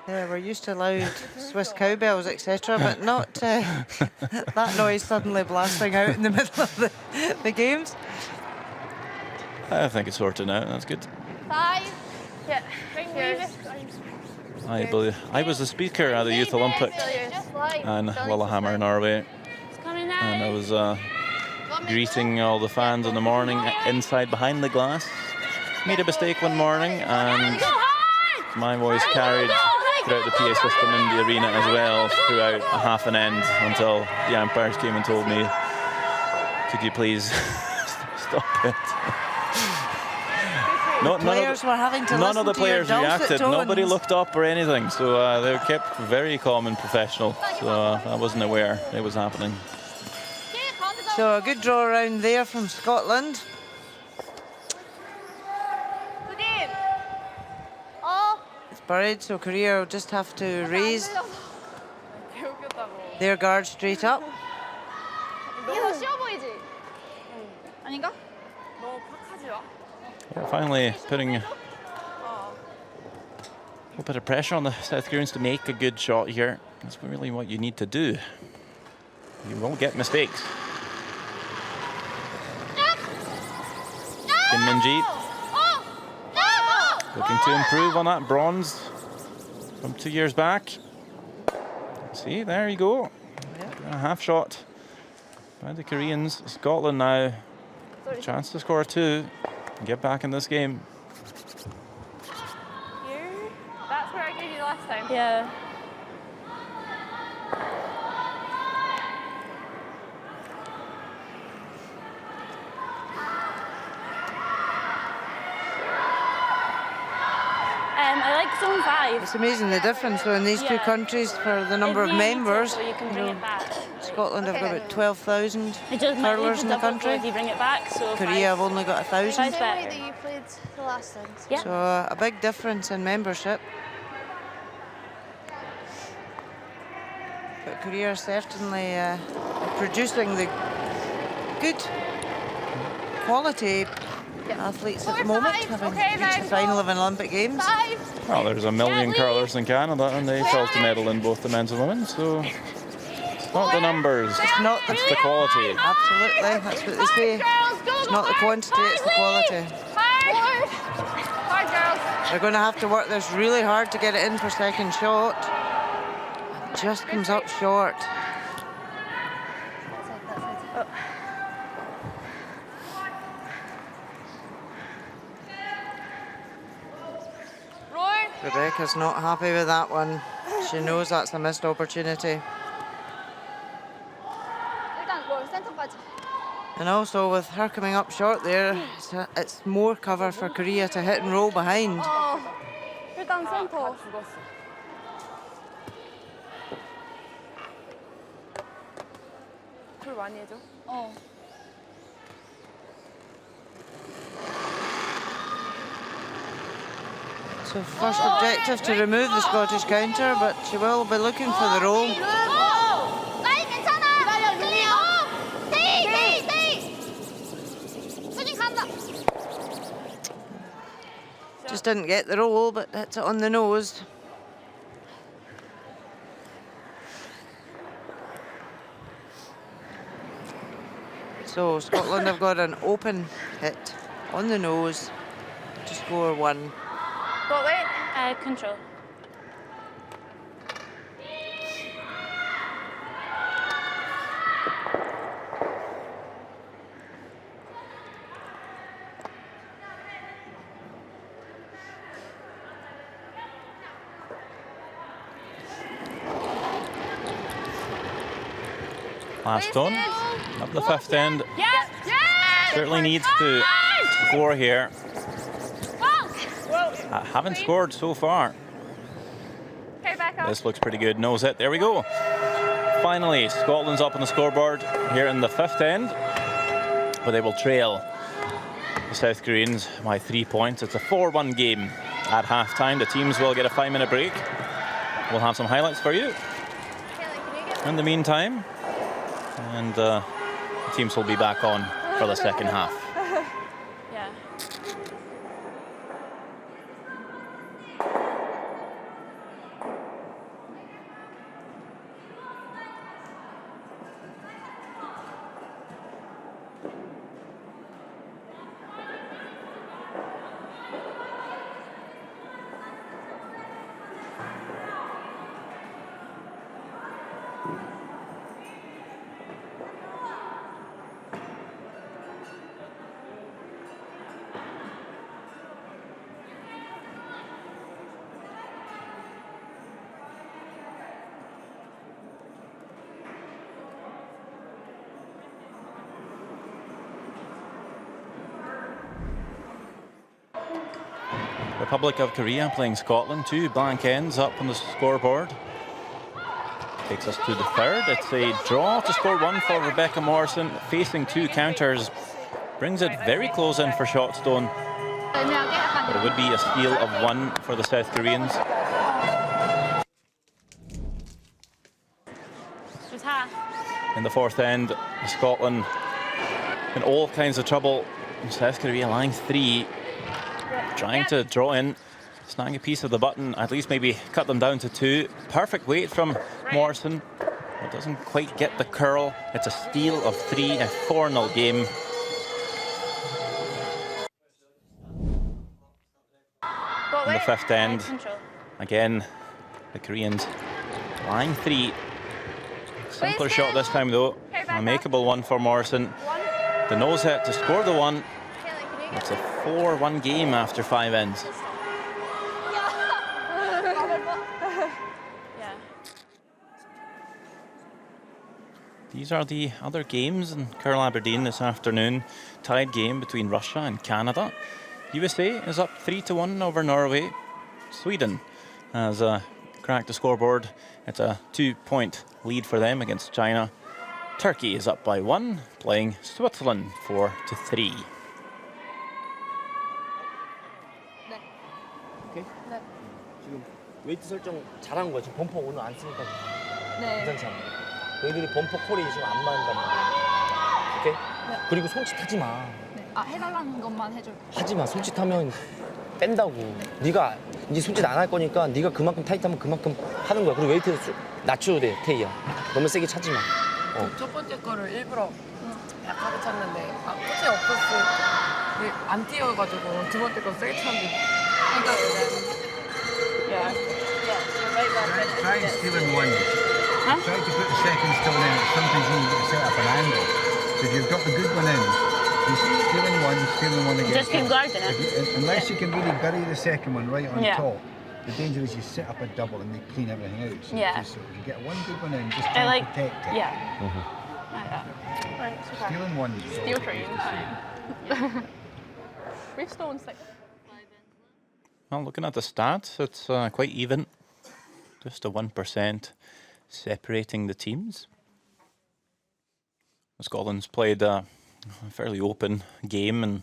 Yeah, we're used to loud Swiss cowbells, etc., but not that noise suddenly blasting out in the middle of the games. I think it's sorted out. That's good. 5. Yeah. Yours. I believe I was the speaker at the Youth Olympics Just like. in Lillehammer, Norway, It's coming now. and I was greeting all the fans in the morning inside behind the glass. Made a mistake one morning, and my voice carried throughout the PA system in the arena as well throughout a half an end until the umpires came and told me, "Could you please stop it?" Players were having to none listen of the to your players dulcet reacted. tones. Nobody looked up or anything, so they were kept very calm and professional. So I wasn't aware it was happening. So a good draw around there from Scotland. It's buried, so Korea will just have to raise their guard straight up. 이거 쉬워 보이지? 아닌가? 너무 팍하지 마. Yeah, finally putting a little bit of pressure on the South Koreans to make a good shot here. That's really what you need to do. You will get mistakes. Kim Min-ji looking to improve on that bronze from 2 years back. See, there you go. A half shot by the Koreans. Scotland now a chance to score 2 and get back in this game. Here. That's where I gave you the last time. Yeah. I like zone 5. It's amazing the difference though in these two countries for the number of members. So you can bring it back. Scotland have got about 12,000 It just might hurlers in the country. if you bring it back. So Korea have only got 1,000. Same way better. that you played the last time. Yeah. So a big difference in membership. But Korea are certainly producing the good quality athletes at the moment, having reached the final of an Olympic Games. 5. Well, there's a million curlers in Canada and they failed to medal in both the men's and women's, so it's not the numbers, It's not the it's the quality. Absolutely, that's what they say. It's not the quantity, it's the quality. Hard. Hard, girls. They're going to have to work this really hard to get it in for second shot. Just comes up short. Rebecca's not happy with that one. She knows that's a missed opportunity. 일단 롤 센터까지. And also with her coming up short there, it's more cover for Korea to hit and roll behind. 일단 센터. 죽었어. 콜 많이 해줘. So first objective to remove the Scottish counter, but she will be looking for the roll. 라인 괜찮아. 기다려, 루미야. 테이. 수진 간다. Just didn't get the roll, but hits it on the nose. So Scotland have got an open hit on the nose to score 1. What weight? Control. Last stone, up the 5th end. Yes! Yes! Certainly needs to score here. Haven't scored so far. Okay, back up. This looks pretty good. Nose hit. There we go. Finally, Scotland's up on the scoreboard here in the 5th end, but they will trail the South Koreans by 3 points. It's a 4-1 game at halftime. The teams will get a 5-minute break. We'll have some highlights for you in the meantime, and the teams will be back on for the second half. Yeah. Republic of Korea playing Scotland. 2 blank ends up on the scoreboard. Takes us to the 3rd. It's a draw to score 1 for Rebecca Morrison, facing 2 counters. Brings it very close in for Shotstone, but it would be a steal of 1 for the South Koreans. In the 4th end, Scotland in all kinds of trouble. South Korea lying 3. Trying to draw in, snag a piece of the button, at least maybe cut them down to 2. Perfect weight from Morrison, but doesn't quite get the curl. It's a steal of 3, a 4-0 game. In the 5th end, again, the Koreans lying 3. Simpler shot this time though, a makeable one for Morrison. The nose hit to score the 1. It's a 4-1 game after 5 ends. These are the other games in Curl Aberdeen this afternoon. Tied game between Russia and Canada. USA is up 3-1 over Norway. Sweden has cracked the scoreboard. It's a 2-point lead for them against China. Turkey is up by 1, playing Switzerland 4-3. 지금 웨이트 설정 잘한 거야. 지금 범퍼 오늘 안 쓰니까 네. 괜찮지 않아? 너희들이 범퍼 콜이 지금 안 맞는단 말이야. 오케이? 네. 그리고 손짓하지 마. 네. 아, 해달라는 것만 해줄. 하지 마. 손짓하면 뺀다고. 네가 이제 손짓 안 할 거니까 네가 그만큼 타이트하면 그만큼 하는 거야. 그리고 웨이트 낮춰도 돼, 테이야. 너무 세게 차지 마. 첫 번째 거를 일부러 약하게 쳤는데 코치 없었을 안 뛰어가지고 두 번째 거 세게 쳤는데 Try stealing 1. Try to put the second still in. Sometimes you need to set up an angle. So if you've got the good one in, you stealing 1 again. Just keep guarding it. Unless you can really bury the second one right on Yeah. top. The danger is you set up a double and they clean everything out. So Yeah. if you get one good one in, just I try like, and protect it. yeah. Like that. Right, it's okay. Stealing 1. Steel train. We've stolen 6. Well, looking at the stats, it's quite even. Just a 1% separating the teams. Scotland's played a fairly open game and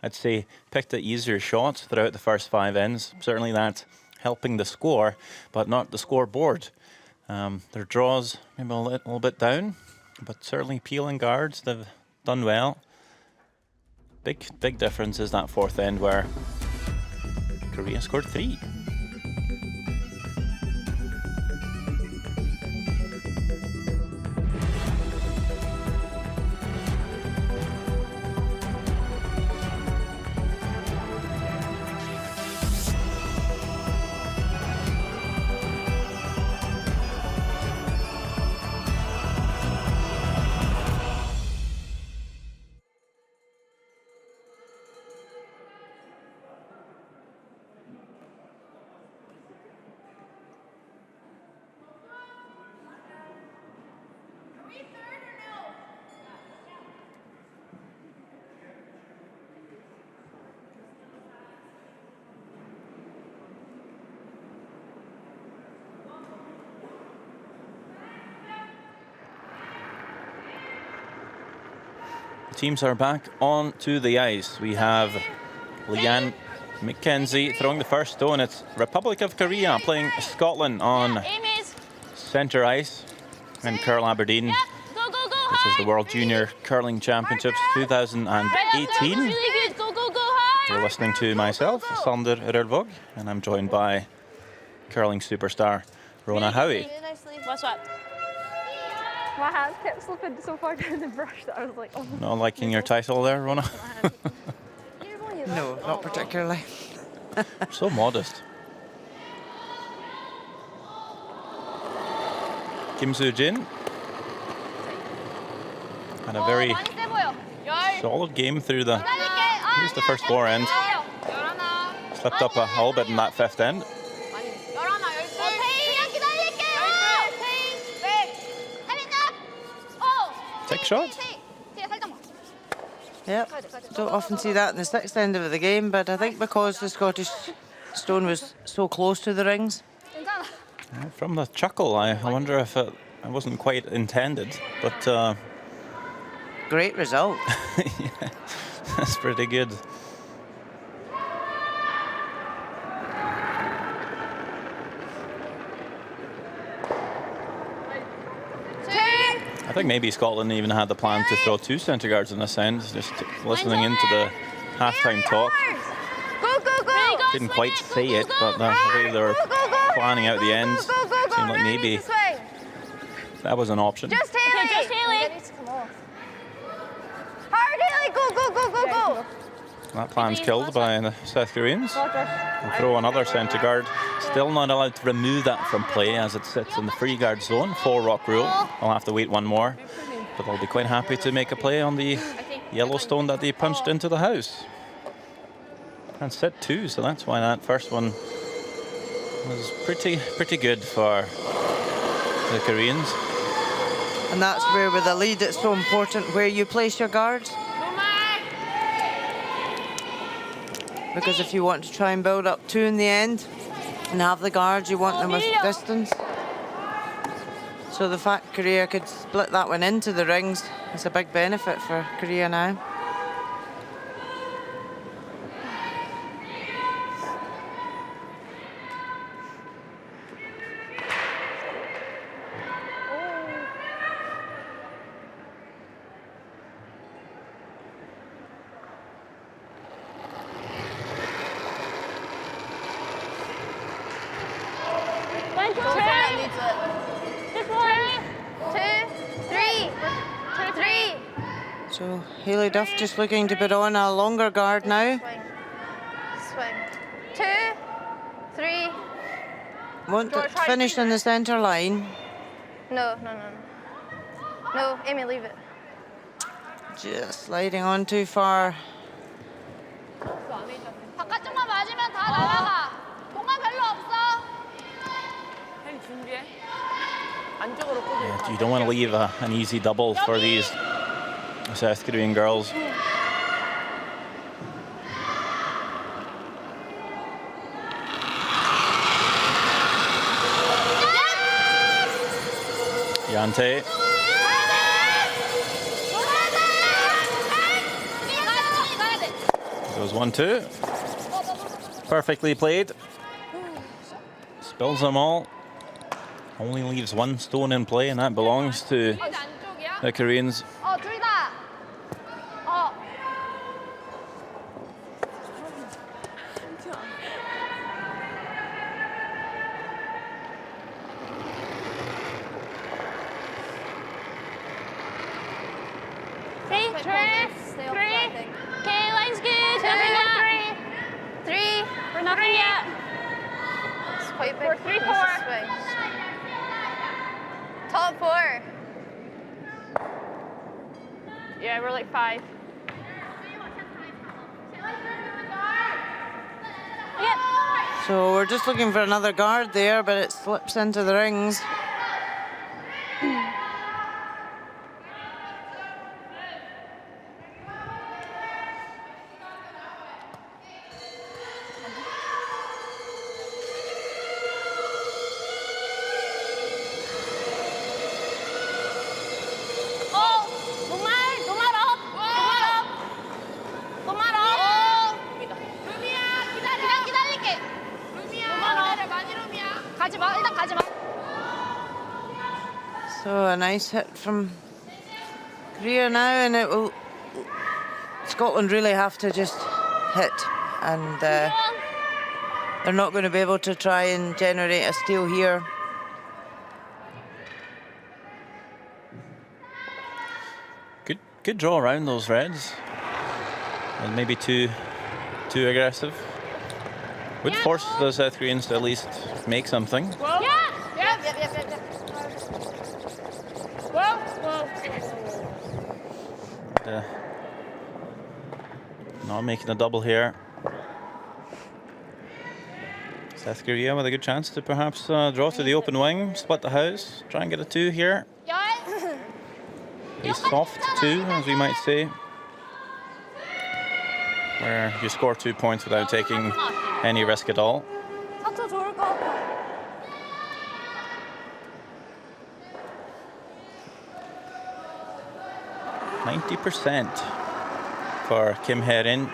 I'd say picked the easier shots throughout the first 5 ends. Certainly that helping the score, but not the scoreboard. Their draws maybe a little bit down, but certainly peeling guards, they've done well. Big difference is that 4th end where Korea scored 3. The teams are back onto the ice. We have Leanne McKenzie throwing the first stone. It's Republic of Korea playing Scotland on centre ice in Curl Aberdeen. Go, go, go, This is the high. World Junior Curling Championships 2018. Really good. Go, go, go, high. You're listening to myself, Sander Rølvåg, and I'm joined by curling superstar Rona Howie. What's up? My hand kept slipping so far down the brush that I was like, oh. Not liking your title there, Rona? No, not particularly. So modest. Kim Soo-jin had a very 많이 세 보여. 열. solid game through the 기다릴게. here's the first 4 ends. 열하나. Slipped up a little bit in that 5th end. 열하나, 열둘. 태희야 기다릴게. 열둘. 태희. 백. 혜린아. Take shots. 태희 살짝만. Yep. Don't often see that in the 6th end of the game, but I think because the Scottish stone was so close to the rings. 괜찮아. From the chuckle, I wonder if it wasn't quite intended, but Great result. yeah, that's pretty good. I think maybe Scotland even had the plan to throw 2 centre guards in this end, just listening into the halftime talk. Go, go, go. Didn't quite say it, but the way they were planning out the ends seemed like maybe that was an option. Just Haley. Okay, just Haley. That needs to come off. Hard, Haley. Go, go, go, go, go. That plan's killed by the South Koreans. They'll throw another centre guard. Still not allowed to remove that from play as it sits in the free guard zone. 4 rock rule. I'll have to wait one more. But they'll be quite happy to make a play on the yellow stone that they punched into the house. And set 2, so that's why that first one was pretty good for the Koreans. And that's where with the lead it's so important where you place your guards. Because if you want to try and build up 2 in the end and have the guards, you want them with distance. So the fact Korea could split that one into the rings is a big benefit for Korea now. So Hayley Duff just looking to put on a longer guard now. Swing. 2, 3. Want to finish in the centre line. No, no, no. No, Amy, leave it. Just sliding on too far. 바깥쪽만 맞으면 다 나가. 공간 별로 없어. 혜린 준비해. 안쪽으로 꽂아. Yeah, you don't want to leave an easy double for these South Korean girls. Yante. Goes 1-2. Perfectly played. Spills them all. Only leaves 1 stone in play, and that belongs to the Koreans. 둘 다. Stay three. I think. Okay, line's good. Two, Nothing yet. Three. We're nothing yet. It's quite big. We're 3, It's 4. a swing. Top 4. Yeah, we're like 5. Yep. So we're just looking for another guard there, but it slips into the rings. Oh, Gumar up. Gumar up. 기다릴게. 가지 마. 일단 가지 마. So a nice hit from Korea now, and it will. Scotland really have to just hit, and they're not going to be able to try and generate a steal here. Good draw around those Reds. And maybe too aggressive. Would force the South Koreans to at least make something. Yep. Whoa. Not making a double here. South Korea with a good chance to perhaps draw to the open wing, split the house, try and get a 2 here. A soft 2, as we might say, where you score 2 points without taking any risk at all. 4초 좋을 것 같아. 90% for Kim Hae-rin.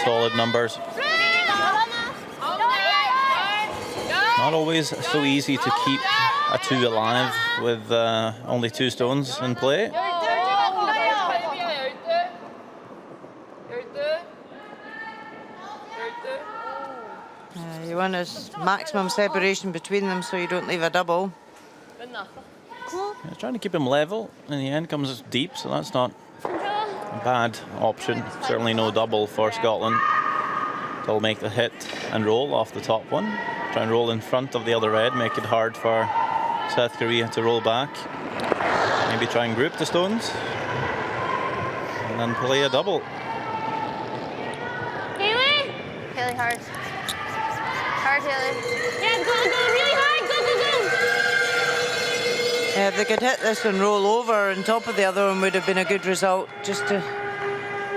Solid numbers. Not always so easy to keep a 2 alive with only 2 stones in play. You want a maximum separation between them so you don't leave a double. Yeah, trying to keep him level. In the end, comes deep, so that's not a bad option. Certainly no double for Scotland. They'll make the hit and roll off the top one. Try and roll in front of the other red, make it hard for South Korea to roll back. Maybe try and group the stones. And then play a double. Haley? Haley, hard. Hard, Haley. Yeah, go, really hard, go. Yeah, if they could hit this and roll over on top of the other one would have been a good result, just to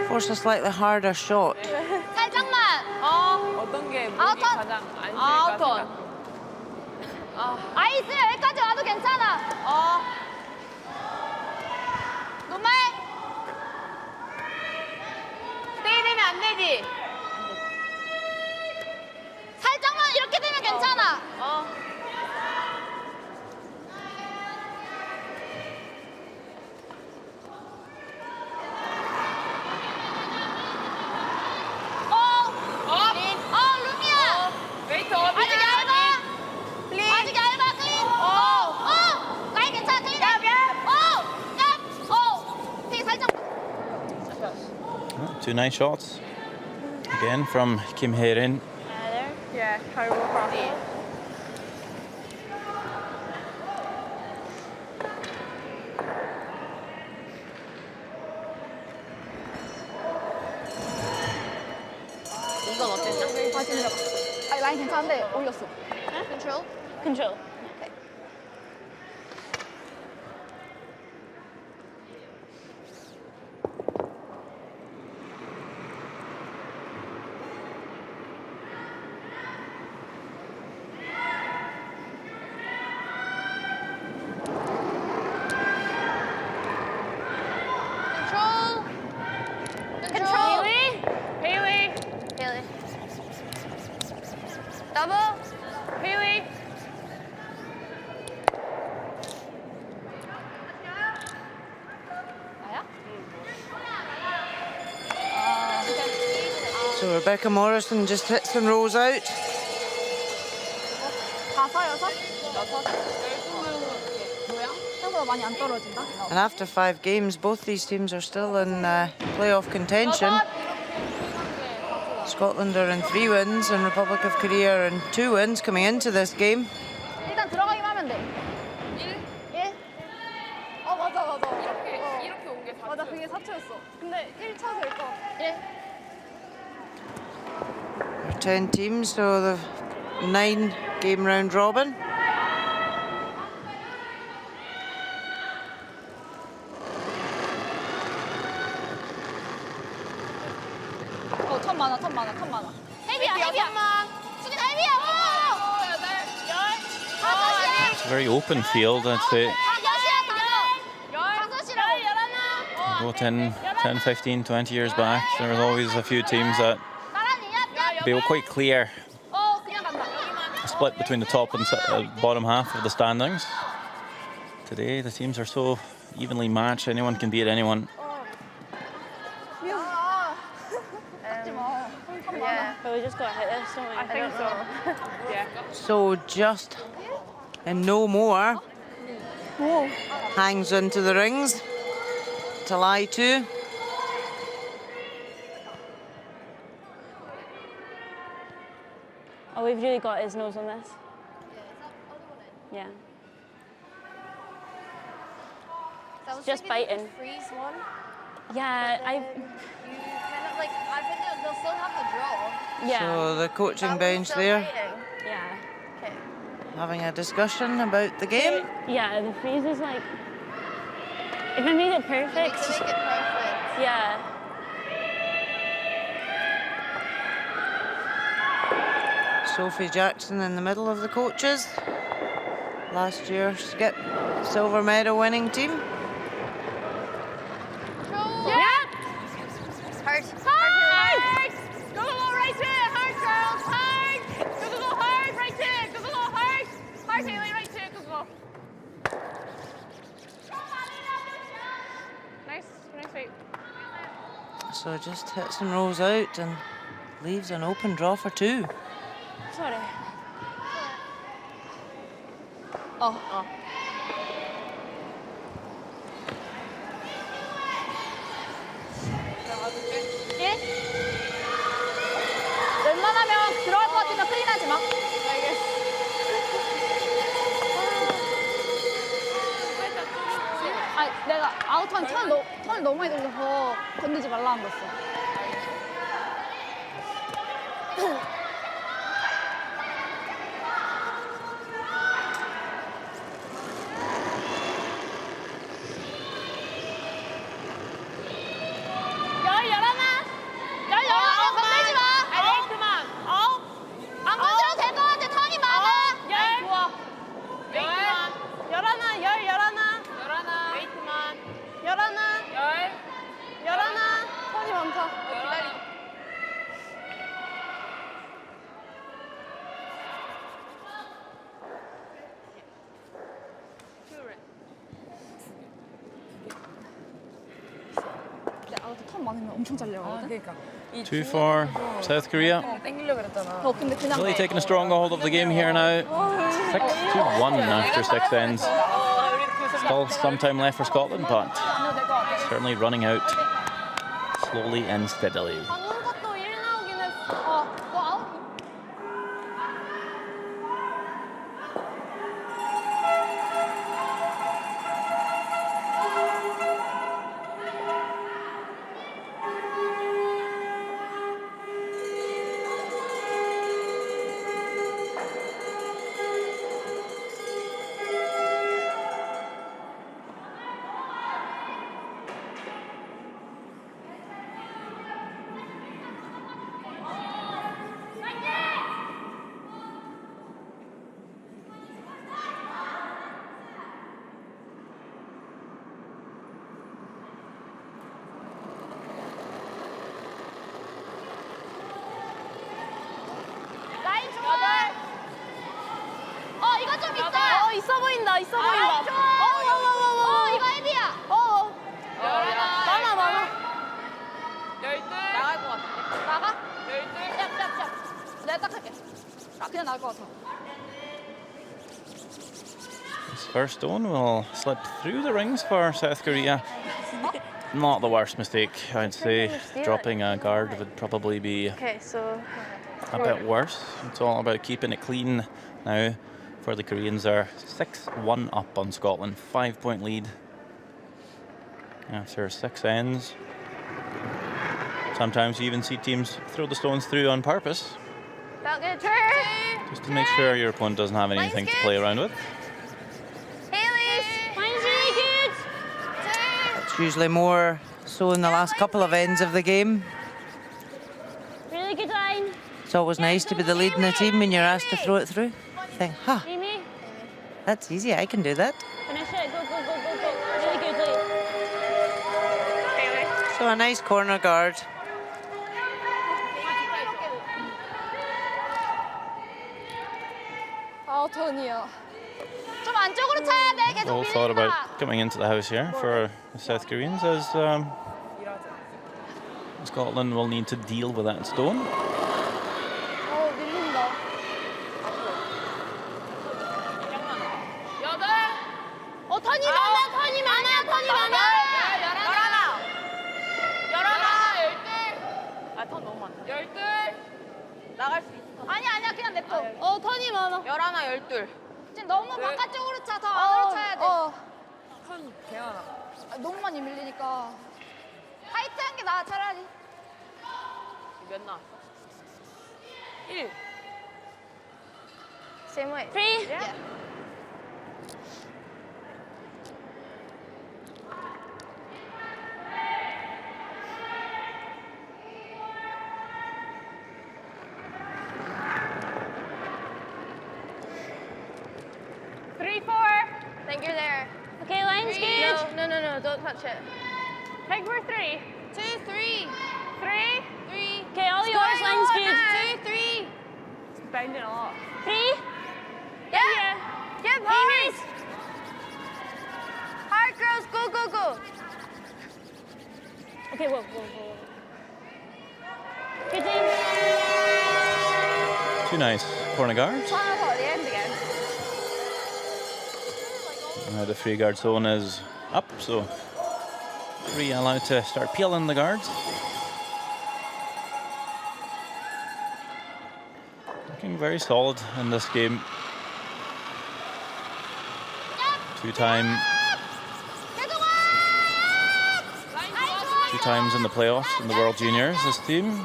force a slightly harder shot. 살짝만. 어떤 게 무기 아웃턴. 가장 안 좋을까 아웃턴. 아이스 여기까지 와도 괜찮아. 노말. 스테이 되면 안 되지. 살짝만 이렇게 되면 괜찮아. 루미야. 웨이트 아직 얇아. 아직 얇아. 클린. 라인 괜찮아. 클린. 되게 살짝. 2 nice shots. Again from Kim Hae-rin. Yeah, try roll across it. 이건 어땠냐? 다시 내려가. 아니 라인 괜찮은데 올렸어. Control? Control. Control. Haley? Haley. Double. Haley? So Rebecca Morrison just hits and rolls out. 4, 6? 12명 뭐야? 형 생각보다 많이 안 떨어진다. And after 5 games, both these teams are still in playoff contention. Scotland are in 3 wins and Republic of Korea are in 2 wins coming into this game. 일단 들어가기만 하면 돼. 1? 맞아. 이렇게 온 게 4초. 맞아, 그게 4초였어. 근데 1차 될 거. 1. There are 10 teams, so the 9 game round robin. 턴 많아. 헤비야. 수빈 헤비야. It's a very open field, I'd say. Go 10, 15, 20 years back, there was always a few teams that they were quite clear. Split between the top and bottom half of the standings. Today, the teams are so evenly matched, anyone can beat anyone. But we just got to hit this, don't we? I think so. Yeah. So just and no more hangs into the rings to lie to. Oh, we've really got his nose on this. Yeah. It's just biting. Freeze one. Yeah, You kind of like, I think they'll still have the draw. yeah, So the coaching bench there yeah. Okay. having a discussion about the game. Yeah, the freeze is like, if I made it To perfect, make it perfect. yeah. Sophie Jackson in the middle of the coaches. Last year's skip silver medal winning team. Hard. Go right to it. Hard, girls. Hard. Go hard. Right to it. Go hard. Hard, Haley. Right to it. Go. Nice weight. So just hits and rolls out and leaves an open draw for 2. Sorry. 웬만하면 들어갈 것 같으면 클린하지 마. 내가 아웃한 턴을 너무 많이 돌려서 건드지 말라는 거였어. 건들지 마. 안 건드려도 될 것 같아. 턴이 많아. 턴이 많다. 턴 많으면 엄청 잘 내려가거든. 그러니까. 2 for South Korea. 땡기려고 그랬잖아. 근데 그냥 Really taking a strong hold of the game here now. 6-1 after 6 ends. Still some time left for Scotland, but certainly running out slowly and steadily. 방금 것도 1 나오긴 했어. 너 아웃? 라인 좋아. 이거 좀 있다. 있어 보인다. 있어 보인다. 좋아. 이거 헤비야. 많아. 12 나갈 것 같아. 나가? 12 내가 딱 할게. 그냥 나갈 것 같아. first stone will slip through the rings for South Korea. Not the worst mistake, I'd say. Dropping a guard would probably be Okay, so a bit worse. It's all about keeping it clean now for the Koreans. Are 6-1 up on Scotland, 5-point lead after 6 ends. Sometimes you even see teams throw the stones through on purpose, felt good. just to make sure your opponent doesn't have anything to play around with. Haley's. Mine's really good. It's usually more so in the last couple of ends of the game. Really good line. It's always nice to be the lead in the team when you're asked to throw it through. Think, huh, Amy, that's easy, I can do that. finish it. Go, go, go, go, go. Really good, Lee. So a nice corner guard. 턴이요. 좀 안쪽으로 차야 돼. 계속 All thought about 밀리니까. coming into the house here for the South Koreans, as Scotland will need to deal with that stone. 밀린다. 여덟. 턴이 많아, 턴이 많아, 턴이 많아. 열하나, 열둘. 턴 너무 많다. 열둘. 나갈 수 있어. 아니야, 그냥 냅둬. 턴이 많아. 열하나, 열둘. 지금 너무 바깥쪽으로 차, 더 안으로 차야 돼. 턴 개많아. 너무 많이 밀리니까. 타이트한 게 나아, 차라리. 몇 나왔어? 1. Same way. 3. Yeah. I think you're there. Okay, line's good. No, don't touch it. Peg for 3. 2, 3. 3. 3. Okay, all yours. Line's good. 2, 3. It's banging a lot. 3. Yeah. Give hard. Hard, girls. Go, go, go. Okay, whoa, whoa, whoa. Good team. 2 nice corner guards. Final at the end again. Now the free guard zone is up, so 3 allowed to start peeling the guards. Looking very solid in this game. 2 times in the playoffs in the World Juniors, this team.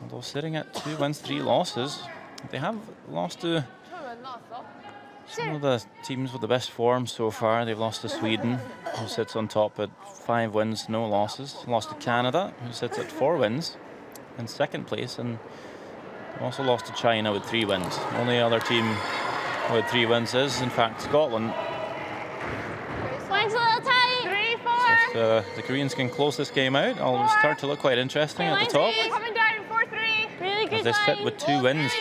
Although sitting at 2 wins, 3 losses, they have lost to some of the teams with the best form so far. They've lost to Sweden, who sits on top at 5 wins, no losses. Lost to Canada, who sits at 4 wins in second place, and also lost to China with 3 wins. Only other team with 3 wins is, in fact, Scotland. Line's a little tight. 3, 4. If the Koreans can close this game out, it'll start to look quite interesting at the top, Coming down 4, 3. Really good as they sit line. with 2 wins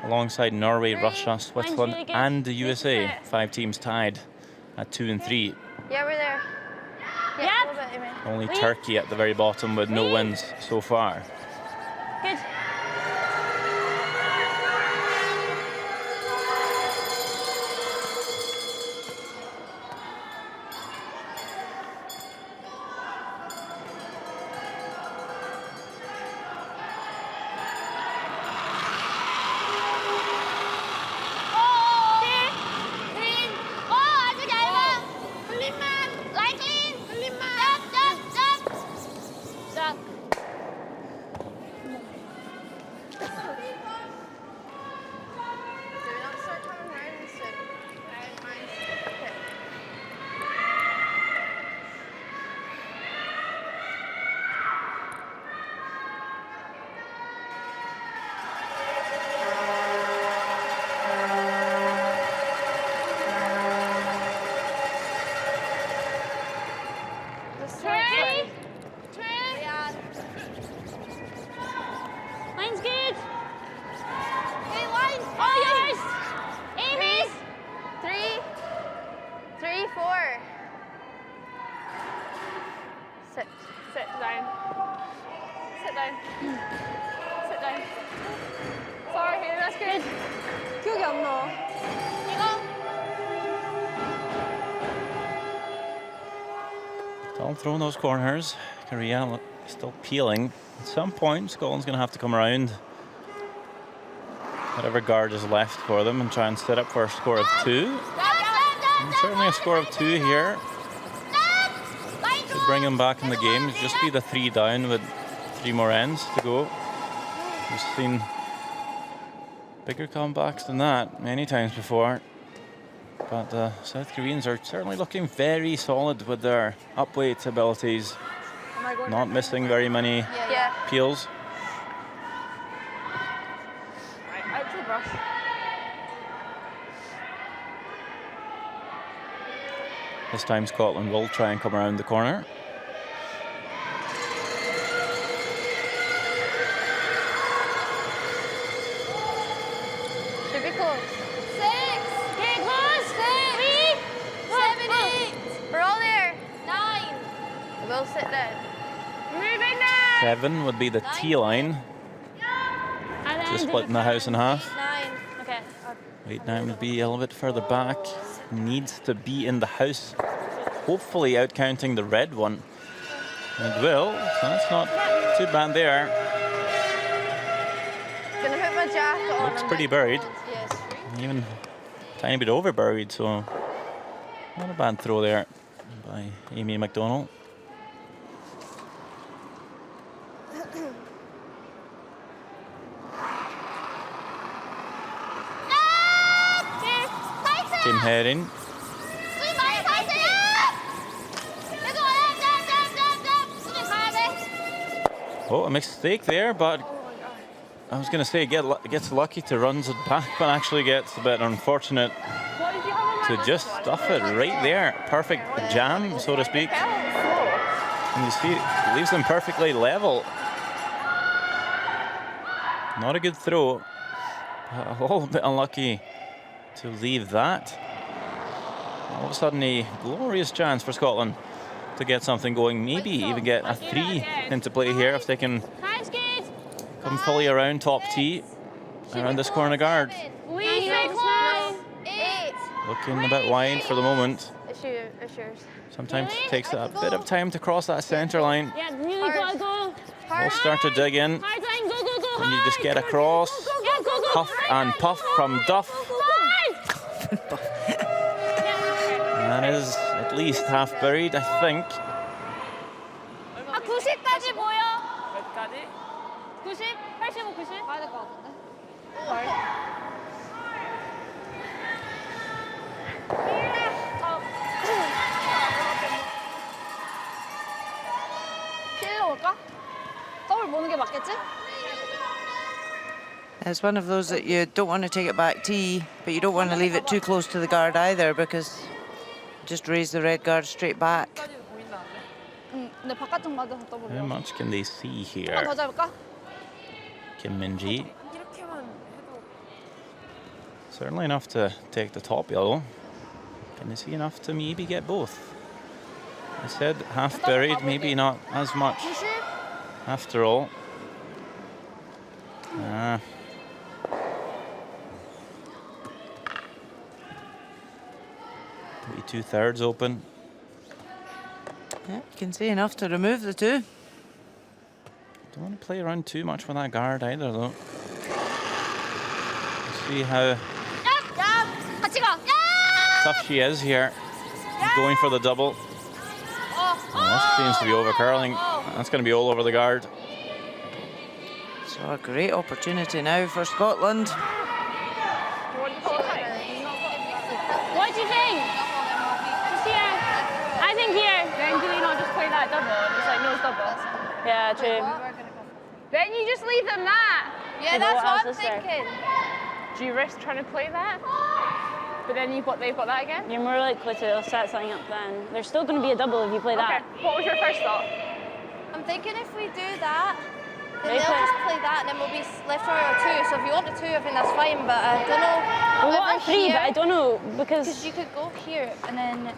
alongside Norway, Russia, Switzerland, really good. and the USA. 5 teams tied at 2 and 3. Yeah, we're there. Yeah, Yep. a little bit, Amy. Only Turkey at the very bottom with no wins so far. Good. 아직 얇아. 흘림만. 라인 클린. 흘림만. 짝. Do we not start coming around soon? Okay. Line's good. Hey, line. All yours. Amy's. 3, 3, 4. Sit. Sit down. Sit down. Sit down. Sorry, that's good. 기억이 안 나. Still throwing those corners. Korea still peeling. At some point, Scotland's going to have to come around whatever guard is left for them and try and set up for a score of 2. And certainly a score of 2 here to bring them back in the game. It'd just be the 3 down with 3 more ends to go. We've seen bigger comebacks than that many times before. But the South Koreans are certainly looking very solid with their upweight abilities. Not missing very many peels. This time Scotland will try and come around the corner. Should be close. 6. Get close. 6. 7, 8. We're all there. 9. We'll sit down. Moving now. 7 would be the T line. Just splitting the house in half. 9. Okay. 8, 9 would be a little bit further back. Needs to be in the house. Hopefully out counting the red one. It will, so that's not too bad there. Gonna put my jacket on. Looks pretty buried. Yes. Even a tiny bit over buried, so not a bad throw there by Amy McDonald. Kim Herring. Oh, a mistake there, but I was going to say gets lucky to runs it back, but actually gets a bit unfortunate to just stuff it right there. Perfect jam, so to speak. And you see, it leaves them perfectly level. Not a good throw, but a little bit unlucky to leave that. All of a sudden, a glorious chance for Scotland to get something going, maybe even get a 3 into play here if they can come fully around top tee, around this corner guard. 8. Looking a bit wide for the moment. It's yours. Sometimes it takes a bit of time to cross that center line. Yeah, really gotta go. We'll start to dig in. Hard line, go, go, go. And you just get across. Yeah, go, go. Huff and puff from Duff. That is at least half buried, I think. 90까지 보여. 몇까지? 90? 85, 90? 가야 될것 같은데. 필로 올까? 더블 보는 게 맞겠지? It's one of those that you don't want to take it back tee, but you don't want to leave it too close to the guard either, because just raise the red guard straight back. 근데 바깥쪽 가도 더블. How much can they see 한번 here? 더 잡을까? Kim Min-ji. 이렇게만 해도 Certainly enough to take the top yellow. Can they see enough to maybe get both? I said half buried, maybe not as much after all. Maybe 2/3 open. Yeah, you can see enough to remove the 2. Don't want to play around too much with that guard either, though. See how 같이 가. tough she is here. Going for the double. And this seems to be over curling. That's going to be all over the guard. So a great opportunity now for Scotland. What do you think? Just here. I think here. Then do you not just play that double? Just like no double. Yeah, true. Then you just leave them that. Yeah, But that's what what else I'm is there? thinking. Do you risk trying to play that? But then they've got that again? You're more likely to set something up then. There's still going to be a double if you play that. Okay. What was your first thought? I'm thinking if we do that, then They they'll play- just play that, and then we'll be left with a 2. So if you want the 2, I think that's fine. But I don't know. We want a over 3, here, but I don't know because you could go here. And then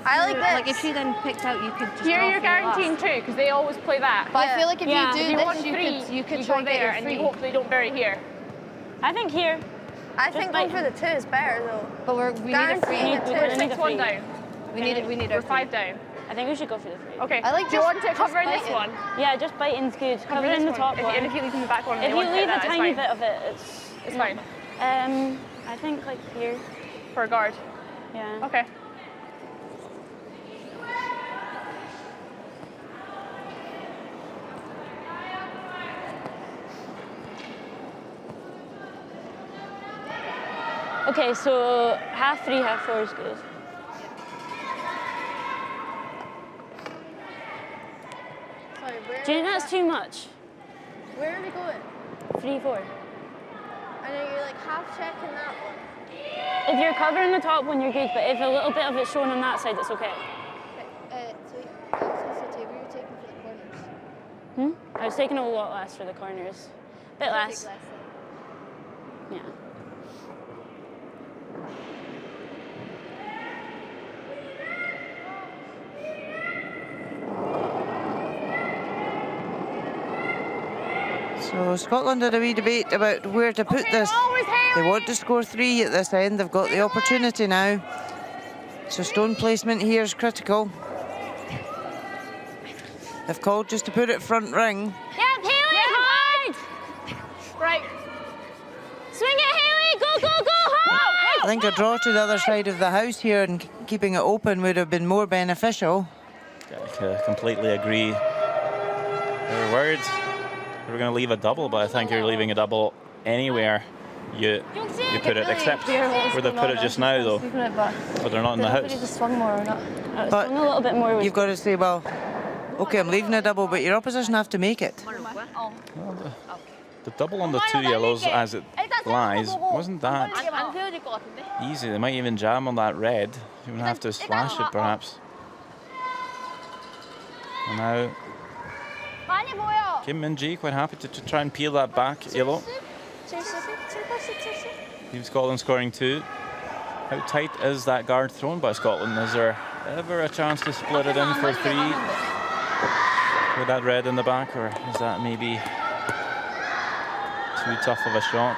I like this. Like if she then picked out, you could just Here draw you're for your last. guaranteeing 2 because they always play that. But I feel like if Yeah. you do If you this, want 3, you could you try go and get there your and 3. you hopefully don't bury here. I think here. I think going for the 2 is better though. But we need a free. Guaranteeing We the need 2. a 6-1 free. down. We need We're our 5 down. I think we should go for the 3. Okay. I like Do you want to just cover in this biting. one? Yeah, just biting's good. Cover Cover in the this top one. one. And if you leave in the back one, If they you want to leave hit a that, tiny it's fine. bit of it, It's fine. I think like here. For a guard. Yeah. Okay. Okay, so half 3, half 4 is good. Sorry, Do you think that's too much? where are we going? 3, 4. And then you're like half checking that one. If you're covering the top one, you're good, but if a little bit of it's shown on that side, it's okay. So were you taking for the corners? I was taking a lot less for the corners. Bit Take less. less then. Yeah. So Scotland had a wee debate about where to put this. They want to score 3 at this end. They've got the opportunity now. So stone placement here is critical. They've called just to put it front ring. Yeah, Haley, hard! Right. Swing it, Haley! Go, go, go, hard! I think a draw to the other side of the house here and keeping it open would have been more beneficial. I completely agree. They were worried they were going to leave a double, but I think you're leaving a double anywhere you put it, except where they put it just now, though. But they're not in the house. Just swung more or not. But Swung a little bit more. you've got to say, well, okay, I'm leaving a double, but your opposition have to make it. Well, the double on the 2 yellows as it lies wasn't that 안 세워질 것 같은데? easy. They might even jam on that red. You would have to slash it, perhaps. And now 많이 보여. Kim Min-ji quite happy to try and peel that back yellow. 70. Leave Scotland scoring 2. How tight is that guard thrown by Scotland? Is there ever a chance to split it in for 3 with that red in the back, or is that maybe too tough of a shot?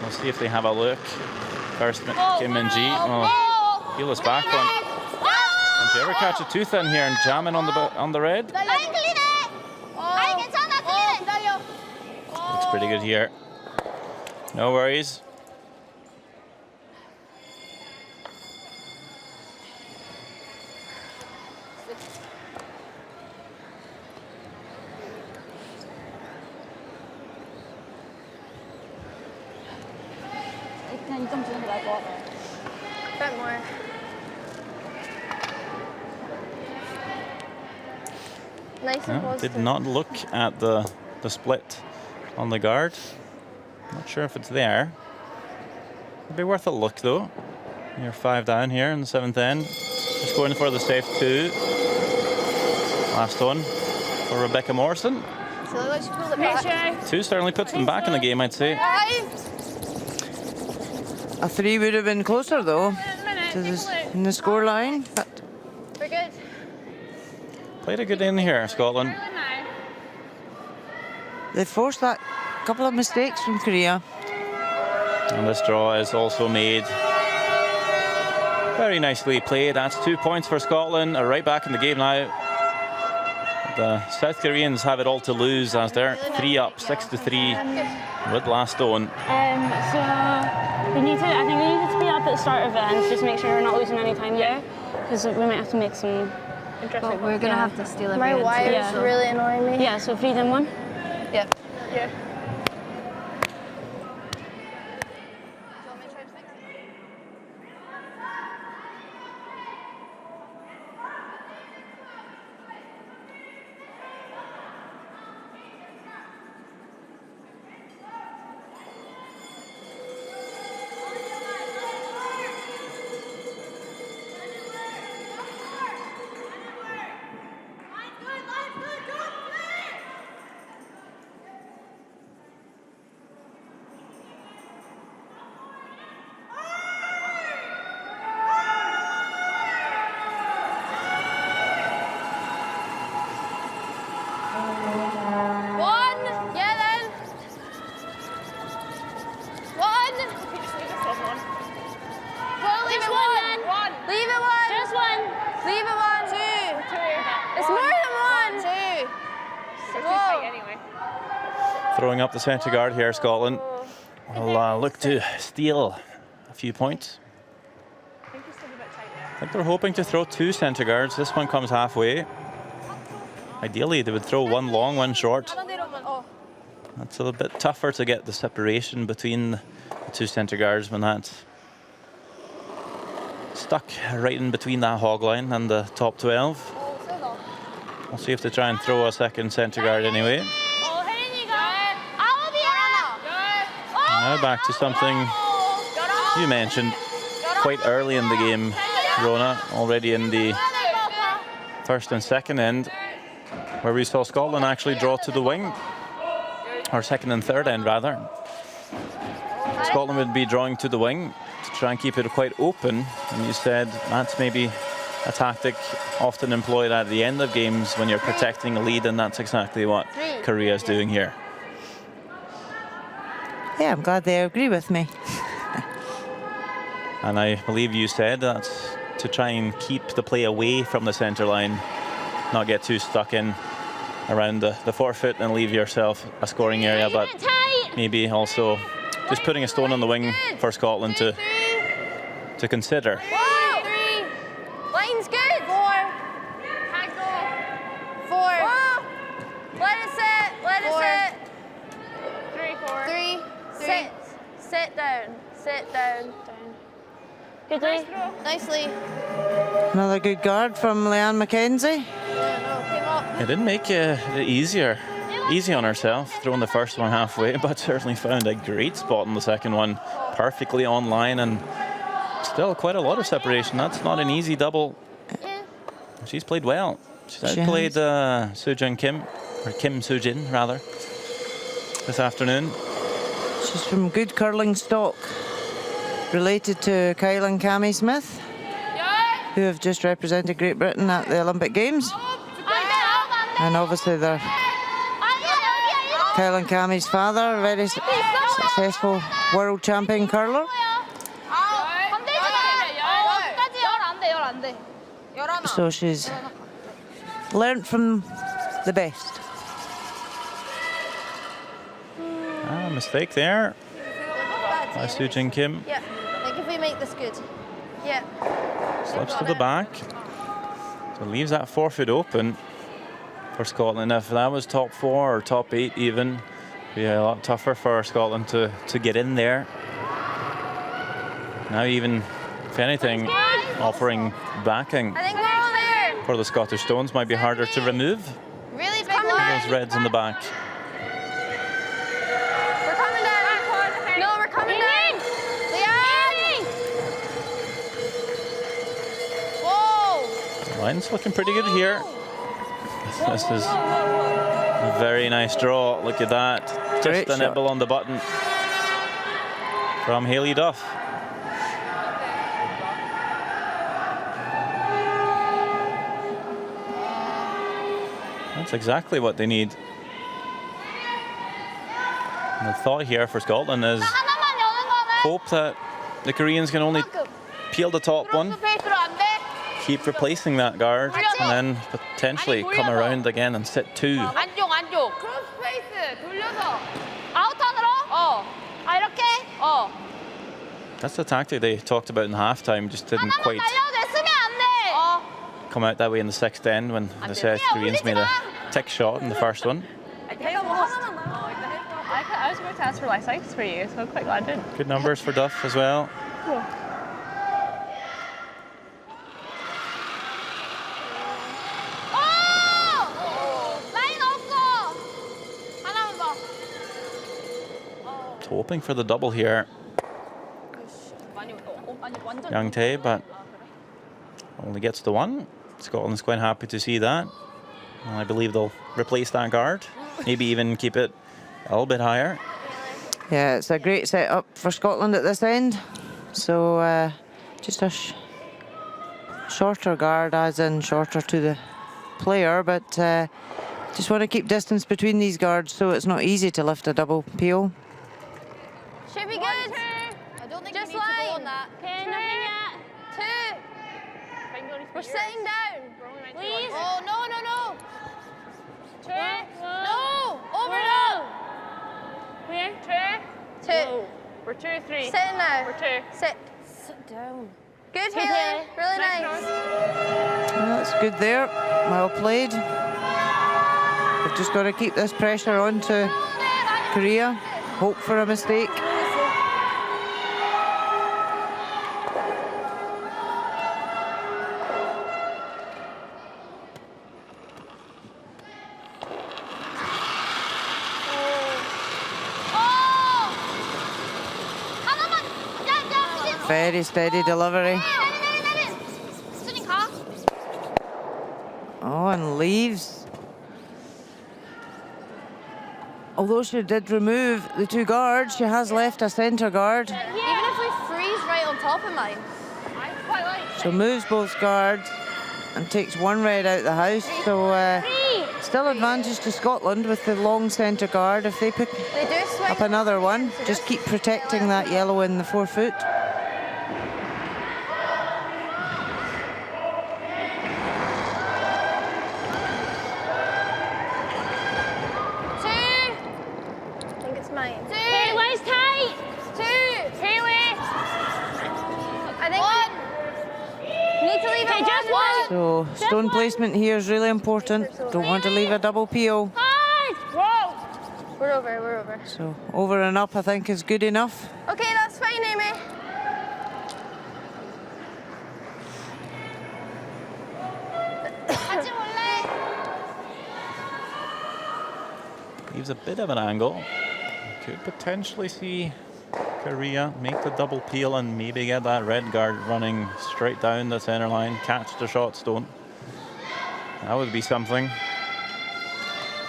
We'll see if they have a look. First, Kim Min-ji. Oh, peel this back one. Can she ever catch a tooth in here and jam in on the red? Looks pretty good here. No worries. A bit more. Nice and No, positive. did not look at the split on the guard. Not sure if it's there. It'd be worth a look though. You're 5 down here in the 7th end. Just going for the safe 2. Last one for Rebecca Morrison. So it looks like she pulled it back. 2 certainly puts them back in the game, I'd say. A 3 would have been closer though to in the score line. But We're good. Played a good in here, Scotland. they forced that couple of mistakes from Korea. And this draw is also made. Very nicely played. That's 2 points for Scotland. Are right back in the game now. The South Koreans have it all to lose as they're 3 up, 6-3 with last stone. So I think we need to be up at the start of it and just make sure we're not losing any time there, because we might have to make some. But we're gonna have to steal My every wire's Yeah. really annoying me. Yeah, so 3 then 1. Yep. Yeah. Throwing up the centre guard here, Scotland. Will look to steal a few points. I think they're hoping to throw 2 centre guards. This one comes halfway. Ideally, they would throw one long, one short. That's a little bit tougher to get the separation between the 2 centre guards when that's stuck right in between that hog line and the top 12. We'll see if they try and throw a second centre guard anyway. Now back to something you mentioned quite early in the game, Rona, already in the first and second end, where we saw Scotland actually draw to the wing, or second and third end rather. Scotland would be drawing to the wing to try and keep it quite open, and you said that's maybe a tactic often employed at the end of games when you're protecting a lead, and that's exactly what Korea is doing here. Yeah, I'm glad they agree with me. And I believe you said that's to try and keep the play away from the centre line, not get too stuck in around the forefoot and leave yourself a scoring area, but maybe also just putting a stone on the wing for Scotland to consider. Line's good. 4. 4. Let it sit. Let it sit. 3, 4. 3. Sit. Sit down. Sit down. Good day. Nicely. Another good guard from Leanne McKenzie. It didn't make it easy on herself, throwing the first one halfway, but certainly found a great spot in the second one, perfectly on line, and still quite a lot of separation. That's not an easy double. She's played well. She's outplayed Soo-Jin Kim, or Kim Soo-Jin rather, this afternoon. She's from good curling stock, related to Kyle and Cammy Smith, who have just represented Great Britain at the Olympic Games. And obviously they're Kyle and Cammy's father, a very successful world champion curler. So she's learnt from the best. Mistake there by Soo-Jin Kim. Yeah. I think if we make this good. Yeah. Slips to the back. So leaves that forefoot open for Scotland. If that was top 4 or top 8 even, it'd be a lot tougher for Scotland to get in there. Now even, if anything, offering backing I think we're all there. for the Scottish Stones might be harder to remove. Really big line. Those reds in the back. We're coming down. No, we're coming down. Leanne. Whoa. Line's looking pretty good here. This is a very nice draw. Look at that. Just a nibble on the button from Hayley Duff. That's exactly what they need. And the thought here for Scotland is hope that the Koreans can only peel the top one, keep replacing that guard, and then potentially come around again and sit 2. 안쪽 안쪽. 크로스 페이스 돌려서. 아웃턴으로? 이렇게? That's the tactic they talked about in halftime, just didn't quite come out that way in the 6th end when the South Koreans made a tick shot in the first one. I was about to ask for lysitis for you, so I'm quite glad I did. Good numbers for Duff as well. Hoping for the double here, Young Tae, but only gets the 1. Scotland's quite happy to see that. And I believe they'll replace that guard, maybe even keep it a little bit higher. Yeah, it's a great setup for Scotland at this end. So just a shorter guard, as in shorter to the player, but just want to keep distance between these guards so it's not easy to lift a double peel. Should be good. I don't think just we need to go on that. 2. We're sitting down. Please. Oh, no. No, over now. Where? 2. 2. We're 2, 3. Sit now. We're 2. Sit. Sit down. Good, Haley. Really nice. Well, that's good there. Well played. We've just got to keep this pressure on to Korea. Hope for a mistake. Very steady delivery. Oh, and leaves. Although she did remove the 2 guards, she has left a centre guard. Even if we freeze right on top of mine. So moves both guards and takes 1 red out the house. So still advantage to Scotland with the long centre guard. If they pick They do swing. up another one, just keep protecting that yellow in the 4-foot. So stone placement here is really important. Don't want to leave a double PO. We're over. So over and up, I think, is good enough. Okay, that's fine, Amy. Leaves a bit of an angle. Could potentially see Korea make the double peel and maybe get that red guard running straight down the centre line, catch the shot stone. That would be something.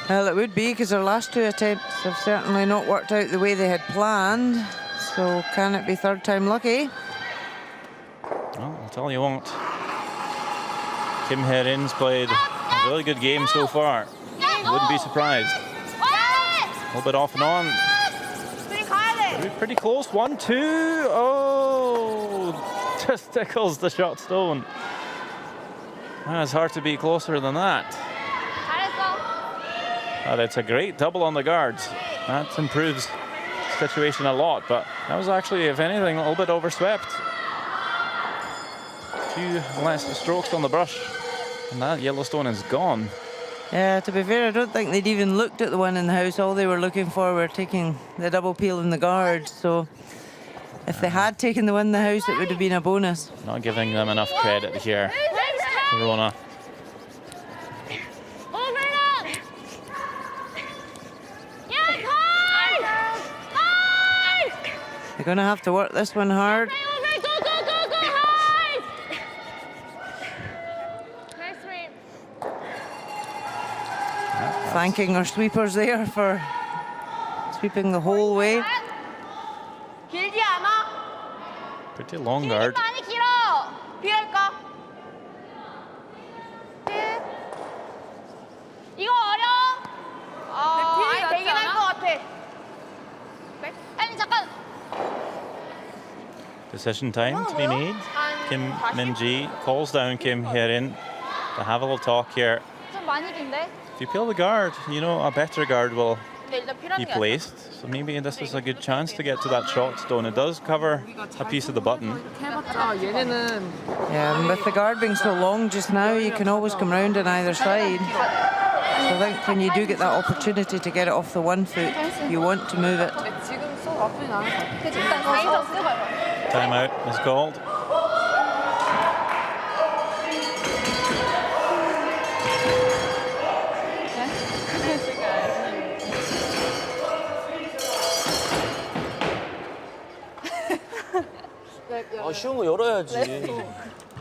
Well, it would be, because their last 2 attempts have certainly not worked out the way they had planned. So can it be third time lucky? Well, I'll tell you what. Kim Hye-rin's played a really good game so far. Wouldn't be surprised. A little bit off and on. Pretty close. 1, 2. Oh, just tickles the shot stone. It's hard to be closer than that. But it's a great double on the guards. That improves the situation a lot, but that was actually, if anything, a little bit overswept. A few less strokes on the brush, and that yellow stone is gone. Yeah, to be fair, I don't think they'd even looked at the one in the house. All they were looking for were taking the double peel in the guards. So if they had taken the one in the house, it would have been a bonus. Not giving them enough credit here, Rona. They're going to have to work this one hard. Thanking our sweepers there for sweeping the whole way. Pretty long guard. 이거 어려워. 아니 되긴 할 것 같아. 아니 잠깐. Decision time to be made. Kim Min-ji calls down Kim Hye-rin to have a little talk here. 좀 많이 긴데. If you peel the guard, you know a better guard will 근데 일단 필요한 be 게 placed. So maybe this is a good chance to get to that shot stone. It does cover a piece of the button. 해봤자 얘네는 Yeah, and with the guard being so long just now, you can always come round on either side. So I think when you do get that opportunity to get it off the 1 foot, you want to move it. 지금 쏙 앞에 나올 것 같아. 일단 다이저 쓰고 해봐. Timeout is called. 쉬운 거 열어야지.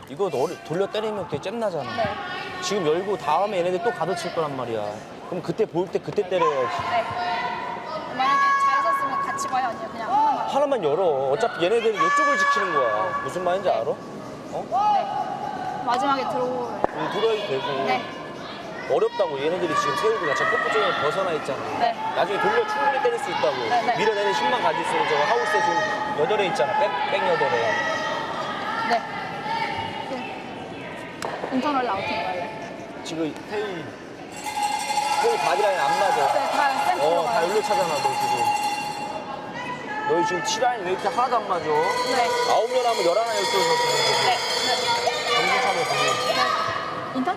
이거 돌려 때리면 되게 잼나잖아. 지금 열고 다음에 얘네들 또 가둬칠 거란 말이야. 그럼 그때 볼 때 그때 때려야지. 만약에 잘 샀으면 같이 봐요, 아니면 그냥 하나만? 하나만 열어. 어차피 얘네들은 이쪽을 지키는 거야. 무슨 말인지 알아? 어? 마지막에 들어오고. 들어야도 되고. 네. 어렵다고 얘네들이 지금 세우고 저 끝부분에 벗어나 있잖아. 네. 나중에 돌려 충분히 때릴 수 있다고. 네. 밀어내는 힘만 가질수록 저거 하우스에 지금 8에 있잖아. 백 8에. 네. 인터널 아웃인 거예요. 지금 테이 바디라인 안 맞아. 네, 다 쌤 들어가요. 다 열로 차잖아, 너 지금. 너희 지금 T라인 웨이트 하나도 안 맞아. 네. 9명 하면 11, 12명. 네. 정신 차려, 인턴?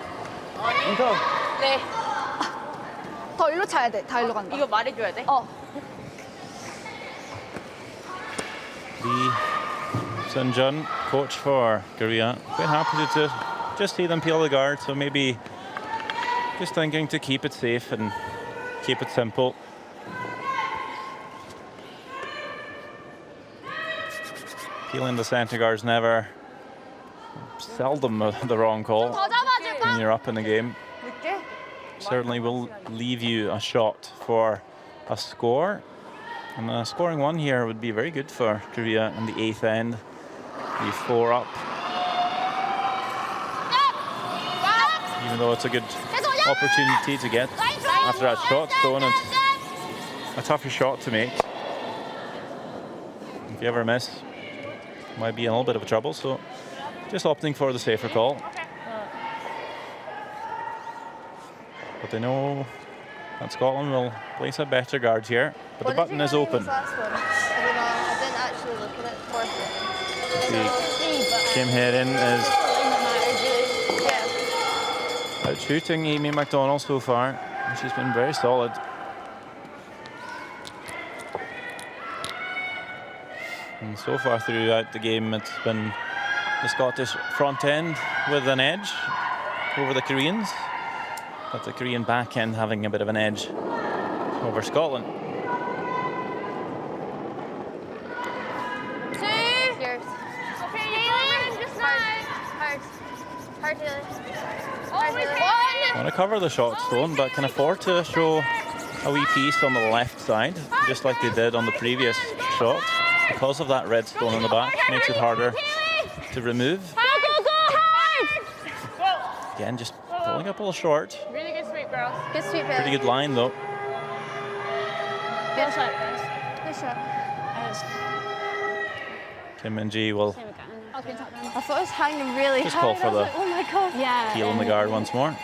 인턴. 네. 더 일로 차야 돼. 다 일로 간다. 이거 말해줘야 돼? Lee Sun-jun, coach for Korea, quite happy to just see them peel the guard, so maybe just thinking to keep it safe and keep it simple. Peeling the centre guard's seldom the wrong call 더 잡아줄까? when you're up in the game. 늦게? Certainly will leave you a shot for a score. And scoring one here would be very good for Korea in the 8th end. Be 4 up. Even though it's a good opportunity to get after that shot stolen, it's a tougher shot to make. If you ever miss, might be in a little bit of trouble. So just opting for the safer call. But they know that Scotland will place a better guard here. But the button is open. Last one. I don't know. I didn't actually look at it first. See, Kim Herin is Yeah. out shooting Amy McDonald so far. She's been very solid. And so far throughout the game, it's been the Scottish front end with an edge over the Koreans, but the Korean back end having a bit of an edge over Scotland. Yours. Okay, just hard. Hard, Haley. Want to cover the shot stone, but can afford to show a wee piece on the left side, just like they did on the previous shot. Because of that red stone in the back, makes it harder to remove. Again, just pulling up a little short. Really good sweep, girls. Good sweep, Haley. Pretty good line though. Good shot. Good shot. Kim Min-ji will I thought it was hanging really just high. call for I was the like, oh my god. Yeah. heel in the guard once more.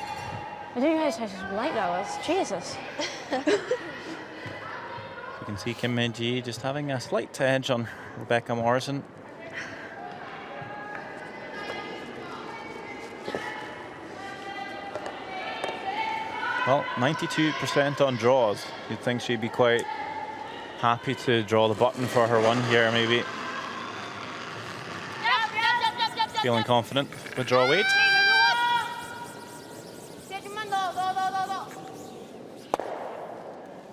I didn't realise how light that was. Jesus. You can see Kim Min-ji just having a slight edge on Rebecca Morrison. Well, 92% on draws. You'd think she'd be quite happy to draw the button for her one here, maybe. Feeling confident with draw weight.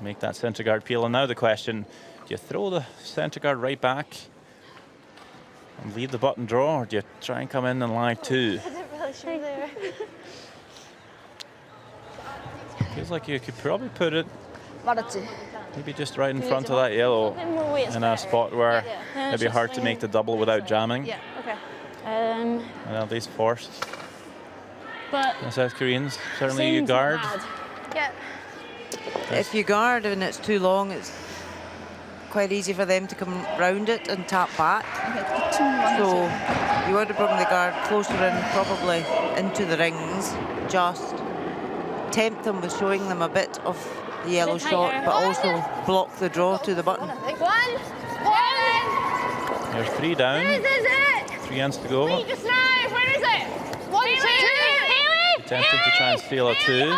Make that centre guard peel. And now the question, do you throw the centre guard right back and leave the button draw, or do you try and come in and lie two? I didn't really show there. Feels like you could probably put it 말았지. maybe just right in front of that yellow in a spot where it'd be hard to make the double without jamming. Yeah. Okay. And at least forced. But The South Koreans, certainly you seems guard. bad. Yeah. If you guard and it's too long, it's quite easy for them to come round it and tap back. So you want to bring the guard closer in, probably into the rings, just tempt them with showing them a bit of the yellow shot, but also block the draw to the button. One. There's 3 down, This is it. 3 ends to go. Just nice. Where is it? 1, 2. Attempting to try and steal a 2.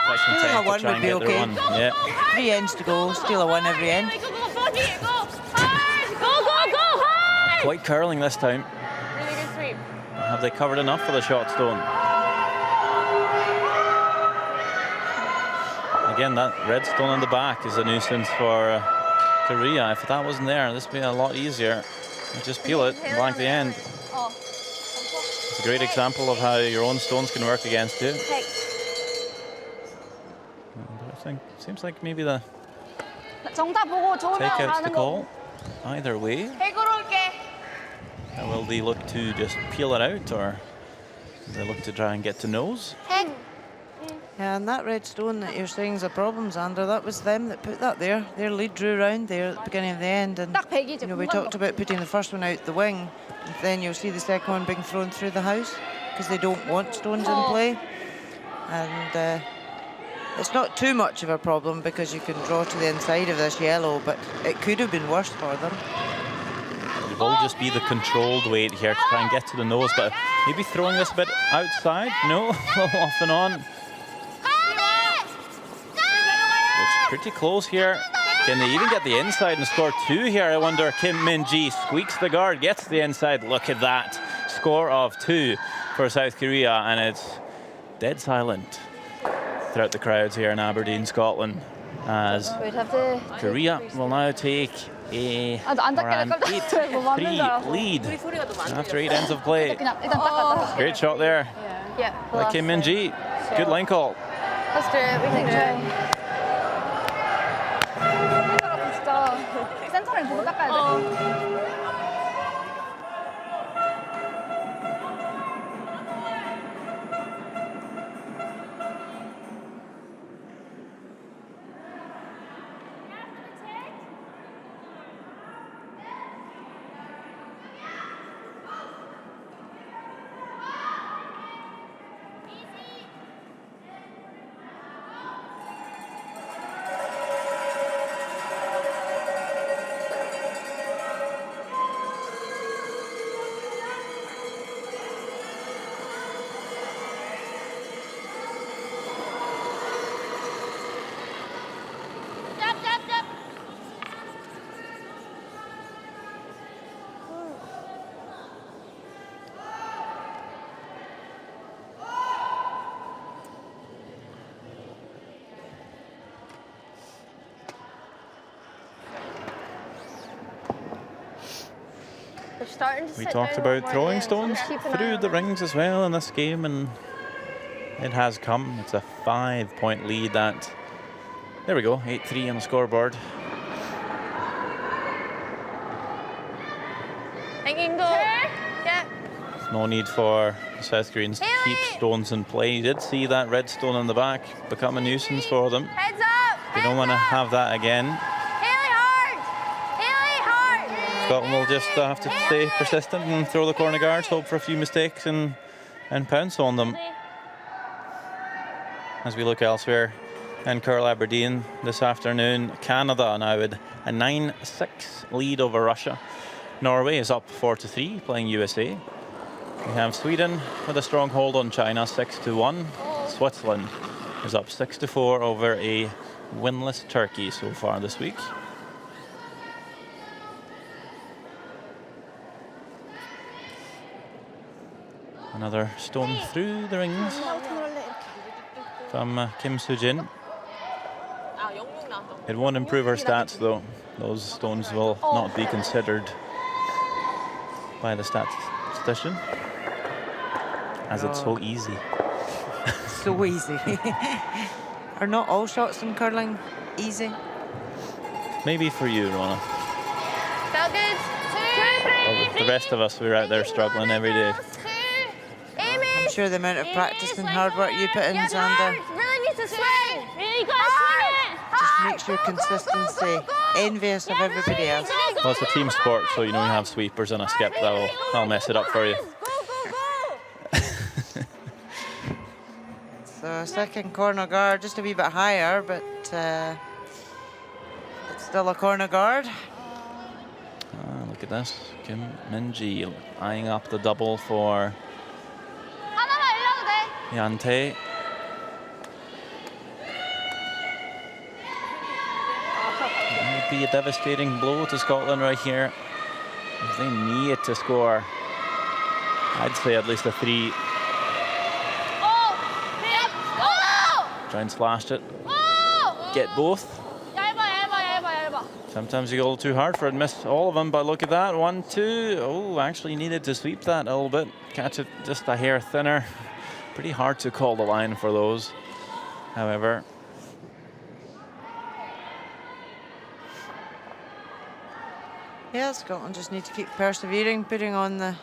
Quite content A to one try would and be get their okay. 1. Yeah. 3 ends to go, steal a 1 every end. Quite curling this time. Really good sweep. Have they covered enough for the shot stone? Again, that red stone in the back is a nuisance for Korea. If that wasn't there, this would be a lot easier. You just peel it and blank the end. It's a great example of how your own stones can work against you. But I think seems like maybe the 정답 보고 좋으면 takeout's the 가는 call. 거. Either way, 해구로 올게. will they look to just peel it out, or do they look to try and get to nose? Yeah, and that red stone that you're saying is a problem, Xander, that was them that put that there. Their lead drew round there at the beginning of the end. And 딱 100이죠. you know, we talked about putting the first one out the wing. And then you'll see the second one being thrown through the house because they don't want stones in play. And It's not too much of a problem because you can draw to the inside of this yellow, but it could have been worse for them. It will just be the controlled weight here to try and get to the nose, but maybe throwing this a bit outside. No, off and on. It's pretty close here. Can they even get the inside and score 2 here? I wonder. Kim Min-ji squeaks the guard, gets the inside. Look at that. Score of 2 for South Korea, and it's dead silent throughout the crowds here in Aberdeen, Scotland, as Korea will now take a around 8-3 lead after 8 ends of play. Great shot there by Kim Min-ji. Good line call. Let's do it. We can do it. 센터를 보고 닦아야 돼. We talked about throwing stones through the rings as well in this game, and it has come. It's a 5-point lead. That, there we go, 8-3 on the scoreboard. No need for the South Koreans to keep stones in play. You did see that red stone in the back become a nuisance for them. They don't want to have that again. Scotland will just have to stay persistent and throw the corner guards, hope for a few mistakes and pounce on them. As we look elsewhere in Curl Aberdeen this afternoon, Canada now with a 9-6 lead over Russia. Norway is up 4-3, playing USA. We have Sweden with a strong hold on China, 6-1. Switzerland is up 6-4 over a winless Turkey so far this week. Another stone through the rings from Kim Soo-jin. It won't improve her stats though. Those stones will not be considered by the statistician, as it's so easy. So easy. Are not all shots in curling easy? Maybe for you, Rona. Felt good. Well, the rest of us, we're out there struggling every day. I'm sure the amount of practice and hard work you put in, Xander, Really need to swing. Really gotta swing it. just makes your consistency envious of everybody else. Well, it's a team sport, so you know you have sweepers and a skip that'll mess it up for you. So second corner guard, just a wee bit higher, but it's still a corner guard. Look at this, Kim Min-ji eyeing up the double for Yante. It would be a devastating blow to Scotland right here. If they need to score, I'd say at least a 3. Try and slash it. Get both. Sometimes you go a little too hard for it, miss all of them, but look at that. 1, 2. Oh, actually needed to sweep that a little bit. Catch it just a hair thinner. Pretty hard to call the line for those, however. Yeah, Scotland just need to keep persevering, putting on the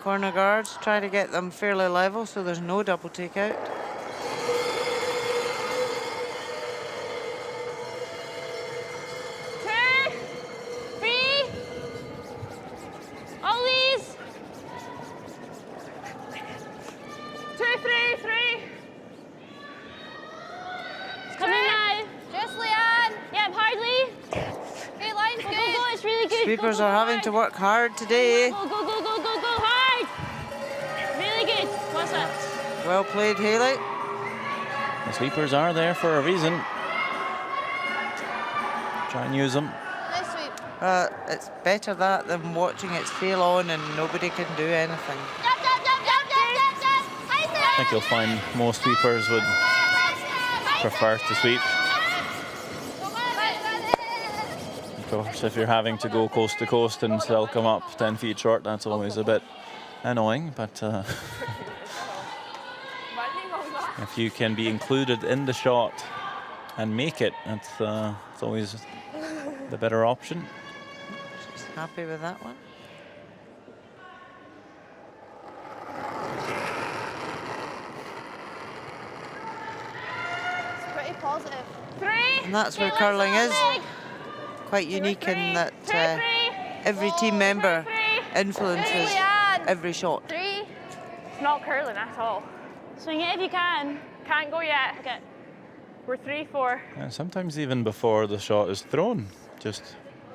corner guards, try to get them fairly level so there's no double take out. sweepers go, are go having to hard. work hard today. Go, go, go, go, go, go hard. Really good. What's that? Well played, Haley. The sweepers are there for a reason. Try and use them. Nice sweep. It's better that than watching it sail on and nobody can do anything. I think you'll find most sweepers would prefer to sweep. Of course, if you're having to go coast to coast and still come up 10 feet short, that's always a bit annoying. But if you can be included in the shot and make it, it's always the better option. She's happy with that one. It's pretty positive. And that's where curling is. Quite unique in that every team member influences every shot. It's not curling at all. Swing it if you can. Can't go yet. Okay. We're 3-4. And sometimes even before the shot is thrown, just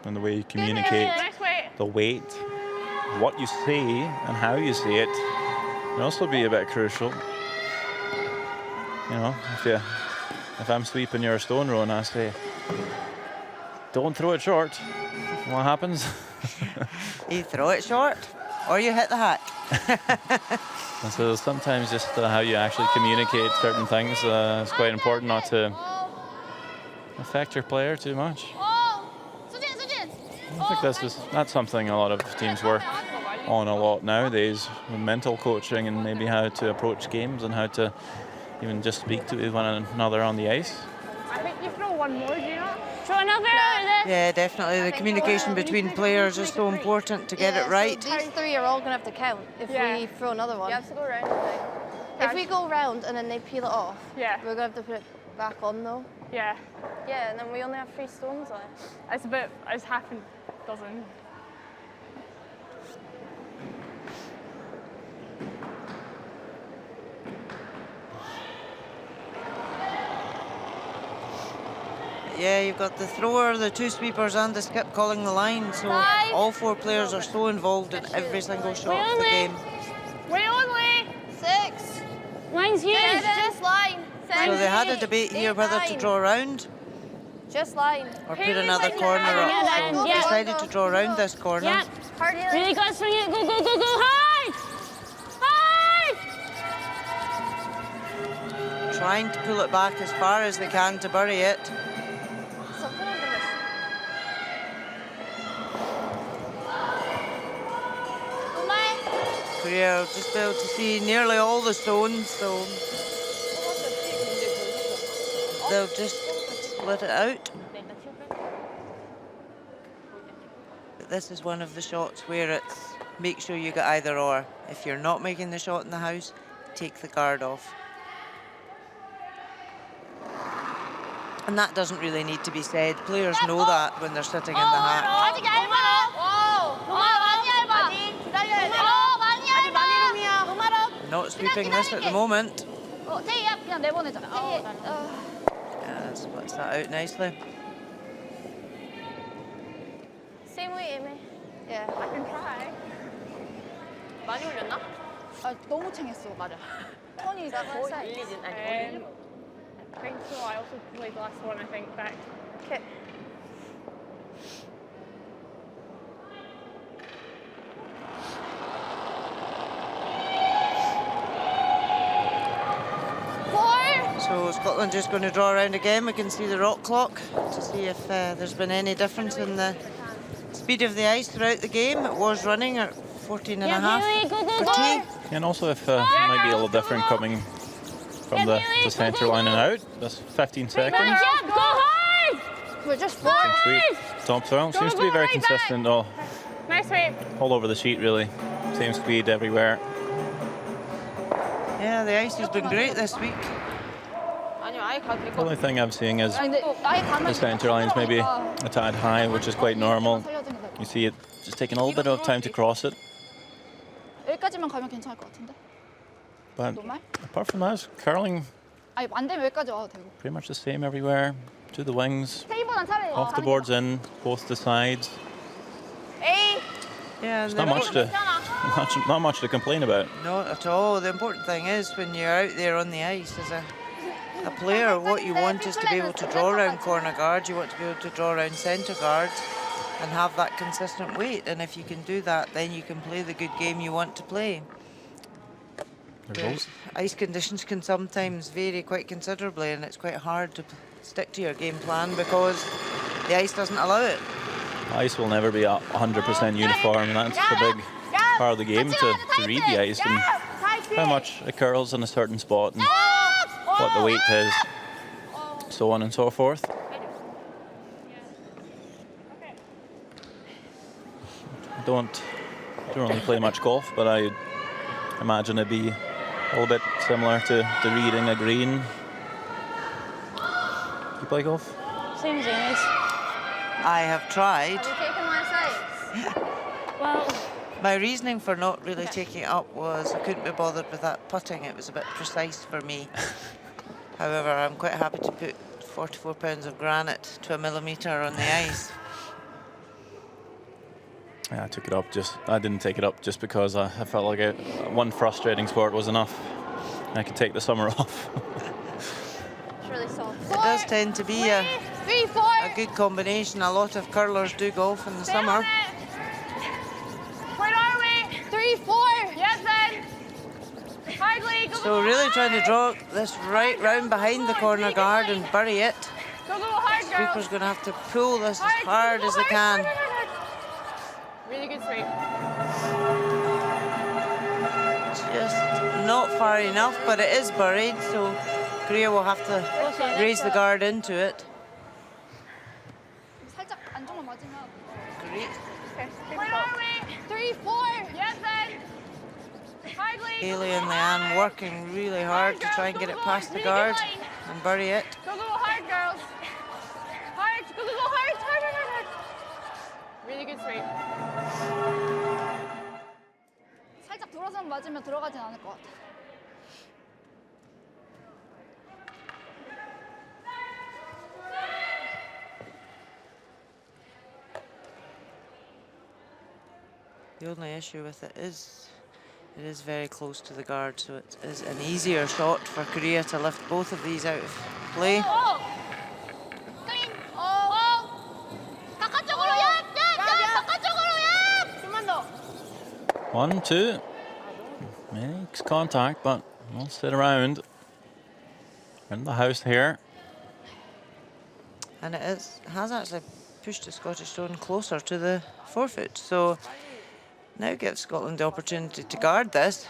in the way you communicate, Nice weight. the weight, what you say and how you say it can also be a bit crucial. You know, if I'm sweeping your stone row and I say, don't throw it short, what happens? You throw it short or you hit the hack. And so sometimes just how you actually communicate certain things is quite important, not to affect your player too much. I think that's something a lot of teams work on a lot nowadays, with mental coaching and maybe how to approach games and how to even just speak to one another on the ice. I think you throw one more, do you not? Throw another out of this. Yeah, definitely. The communication between players is so important to get it right. So these three are all going to have to count if we throw another one. You have to go around. If we go round and then they peel it off, Yeah. we're going to have to put it back on though. Yeah. Yeah, and then we only have 3 stones left. It's half a dozen. Yeah, you've got the thrower, the 2 sweepers and the skip calling the line, so all 4 players are so involved in every single shot of the game. Wait only! 6. Line's huge. Just line. So they had a debate here whether to draw around Just line. or put another corner up. So they decided to draw around this corner. Yeah. Really got to swing it. Go, go, go, go hard! Hard! Trying to pull it back as far as they can to bury it. Something under this. Korea will just be able to see nearly all the stones, so they'll just split it out. But this is one of the shots where it's make sure you get either or. If you're not making the shot in the house, take the guard off. And that doesn't really need to be said. Players know that when they're sitting in the hack. Not sweeping this at the moment. Yeah, splits that out nicely. Same weight, Amy. Yeah. I can try. 많이 올렸나? 아, 너무 챙했어, 맞아. 턴이 거의 size? I think so. I also played the last one, I think, back. Okay. So Scotland just going to draw around again. We can see the rock clock to see if there's been any difference in the speed of the ice throughout the game. It was running at 14 and a half for tea. And also if it might be a little different coming from the centre line and out. That's 15 seconds. Go hard! We're just Sweet. Top throw. Seems to be very consistent all Nice sweep. all over the sheet really. Same speed everywhere. Yeah, the ice has been great this week. 아니요, 아예 가도 될 The 것 only thing I'm seeing is 근데 아예 가면 the centre line's maybe a tad high, which is quite normal. You see it just taking a little bit of time to cross it. 여기까지만 가면 괜찮을 것 같은데. But 노말? apart from that, curling 아니 안 되면 여기까지 와도 되고. pretty much the same everywhere. To the wings, 테이블은 차라리 off the boards in, both the sides. Yeah, There's and not much to complain about. not at all. The important thing is when you're out there on the ice as a player, what you want is to be able to draw around corner guards, you want to be able to draw around centre guards and have that consistent weight. And if you can do that, then you can play the good game you want to play. Whereas ice conditions can sometimes vary quite considerably, and it's quite hard to stick to your game plan because the ice doesn't allow it. Ice will never be 100% uniform, and that's a big part of the game to read the ice and how much it curls in a certain spot and what the weight is, so on and so forth. I don't really play much golf, but I imagine it'd be a little bit similar to reading a green. You play golf? Same as Amy's. I have tried. Have you taken my sides? Well, My reasoning for not really taking it up was I couldn't be bothered with that putting. It was a bit precise for me. However, I'm quite happy to put 44 pounds of granite to a millimetre on the ice. Yeah, I didn't take it up just because I felt like one frustrating sport was enough. I could take the summer off. It's really soft. It does tend to be a good combination. A lot of curlers do golf in the summer. Where are we? 3-4. Yes, then. Hardly. So really trying to draw this right round behind the corner guard and bury it. Go hard, girls. Sweeper's going to have to pull this as hard as they can. Really good sweep. Just not far enough, but it is buried, so Korea will have to raise the guard into it. 살짝 안쪽만 맞으면. Great. Where are we? 3-4. Yes, then. Hardly. Haley and Leanne working really hard to try and get it past the guard and bury it. Go hard, girls. Hard. Go hard. Hard. Really good sweep. 살짝 돌아서 맞으면 들어가진 않을 것 같아. The only issue with it is very close to the guard, so it is an easier shot for Korea to lift both of these out of play. 클린. 바깥쪽으로 바깥쪽으로 좀만 더. 1-2. Makes contact, but we'll sit around in the house here. And it has actually pushed the Scottish Stone closer to the forefoot, so now gives Scotland the opportunity to guard this.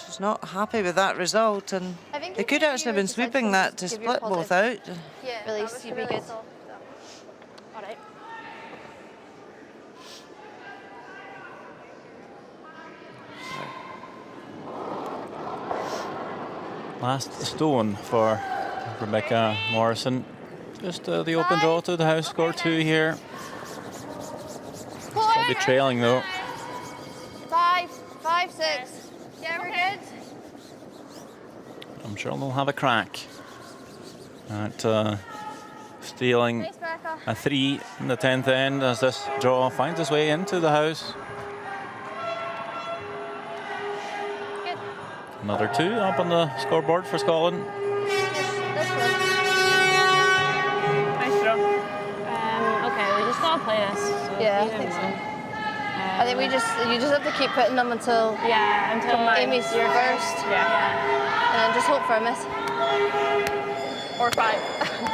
She's not happy with that result, and they could actually have been sweeping that to split both out. Yeah, release, you'd be good. All right. Last stone for Rebecca Morrison. Just the open draw to the house, score 2 here. Still be trailing though. 5, 6. Yeah, we're good. I'm sure they'll have a crack at stealing Nice, Becca. a 3 in the 10th end as this draw finds its way into the house. Good. Another 2 up on the scoreboard for Scotland. This one. nice throw. Okay, we just gotta play this. So Yeah, I either think so. one. I think you just have to keep hitting them until until Amy's your first. Yeah. And then just hope for a miss. Or 5.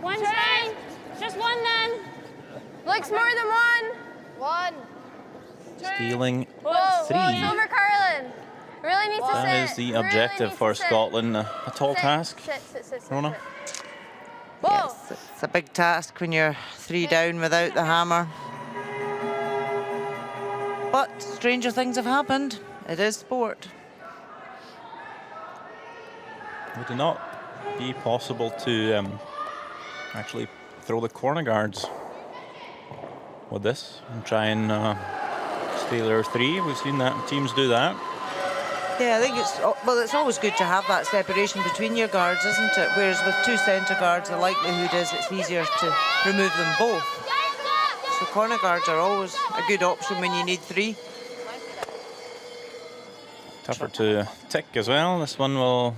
One's fine. Just one then. Likes more than one. One. Stealing Whoa, three. whoa, it's over, Carlin. Really needs to sit. That is the Really objective needs for to sit. Scotland. A tall Sit, task. sit, Rona? sit. Whoa. Yes, it's a big task when you're 3 down without the hammer. But stranger things have happened. It is sport. Would it not be possible to actually throw the corner guards with this and try and steal their three? We've seen that teams do that. Yeah, I think it's always good to have that separation between your guards, isn't it? Whereas with 2 centre guards, the likelihood is it's easier to remove them both. So corner guards are always a good option when you need 3. Tougher to tick as well. This one will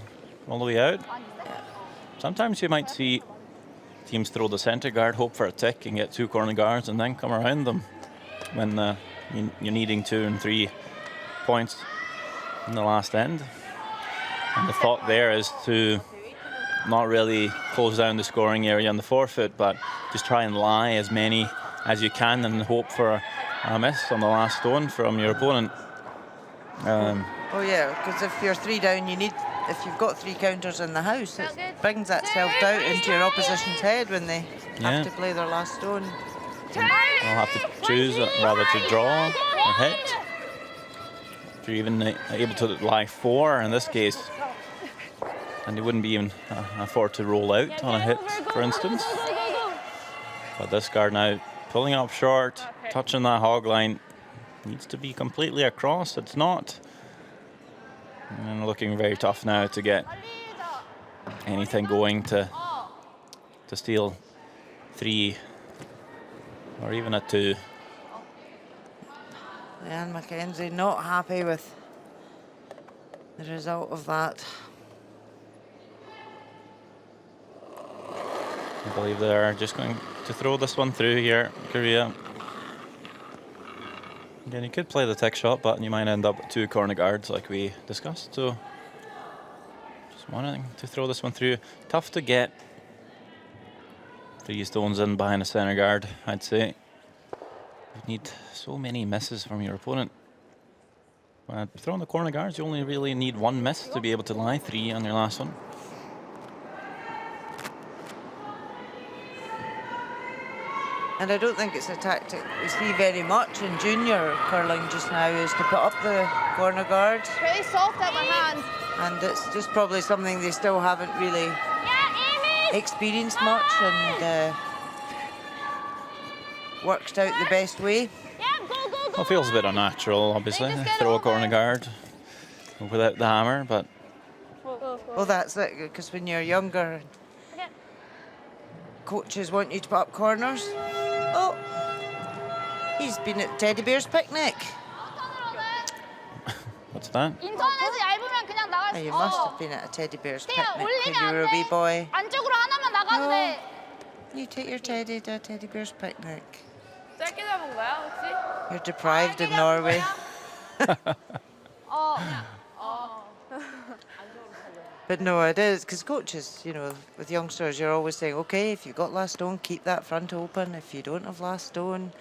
all the way out. Sometimes you might see teams throw the centre guard, hope for a tick and get 2 corner guards and then come around them when you're needing 2 and 3 points in the last end. And the thought there is to not really close down the scoring area on the forefoot, but just try and lie as many as you can and hope for a miss on the last stone from your opponent. Oh yeah, because if you're 3 down, if you've got 3 counters in the house, it brings that self-doubt into your opposition's head when they have to play their last stone. They'll have to choose rather to draw or hit. If you're even able to lie 4 in this case, and they wouldn't be even afford to roll out on a hit, for instance. But this guard now pulling up short, touching that hog line, needs to be completely across. It's not. And looking very tough now to get anything going to steal 3 or even a 2. Leanne Mackenzie not happy with the result of that. I believe they're just going to throw this one through here, Korea. Again, you could play the tick shot, but you might end up with 2 corner guards like we discussed. So just wanting to throw this one through. Tough to get 3 stones in behind a centre guard, I'd say. You need so many misses from your opponent. Throwing the corner guards, you only really need 1 miss to be able to lie 3 on your last one. And I don't think it's a tactic we see very much in junior curling just now, is to put up the corner guards. Pretty soft at my hand. And it's just probably something they still haven't really experienced much and worked out the best way. Well, it feels a bit unnatural, obviously. Throw a corner guard without the hammer, but... Well, that's it, because when you're younger, coaches want you to put up corners. Oh, he's been at Teddy Bear's picnic. What's that? 인터넷이 얇으면 그냥 나갈 Oh, 수. you must have been at a Teddy Bear's 그냥 picnic when 올리면 you were a wee 안 boy. 돼. 안쪽으로 하나만 나가도 돼. You take your teddy to a Teddy Bear's picnic. 짧게 잡은 거야 혹시? You're deprived in Norway. But no, it is, because coaches, you know, with youngsters, you're always saying, okay, if you've got last stone, keep that front open. If you don't have last stone,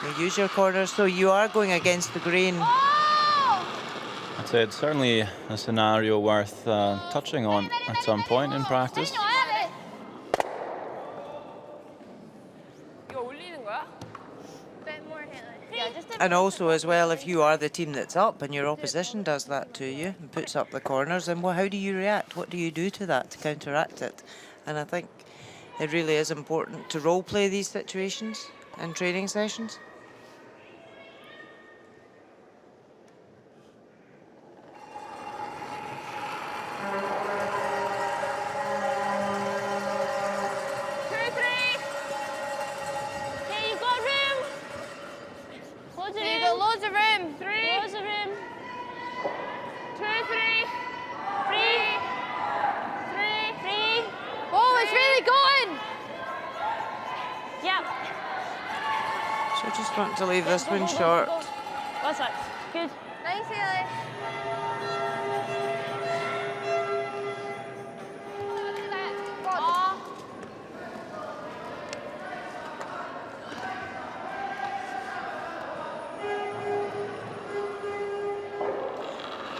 you use your corners. So you are going against the grain. I'd say it's certainly a scenario worth touching on at some point in practice. 이거 올리는 거야? And also as well, if you are the team that's up and your opposition does that to you and puts up the corners, then how do you react? What do you do to that to counteract it? And I think it really is important to role play these situations in training sessions. Loads of room. 3. Loads of room. 2, 3. 3. 3. Oh, it's really going. Yep. So just want to leave this one short. What's that? Good. Nice, Haley.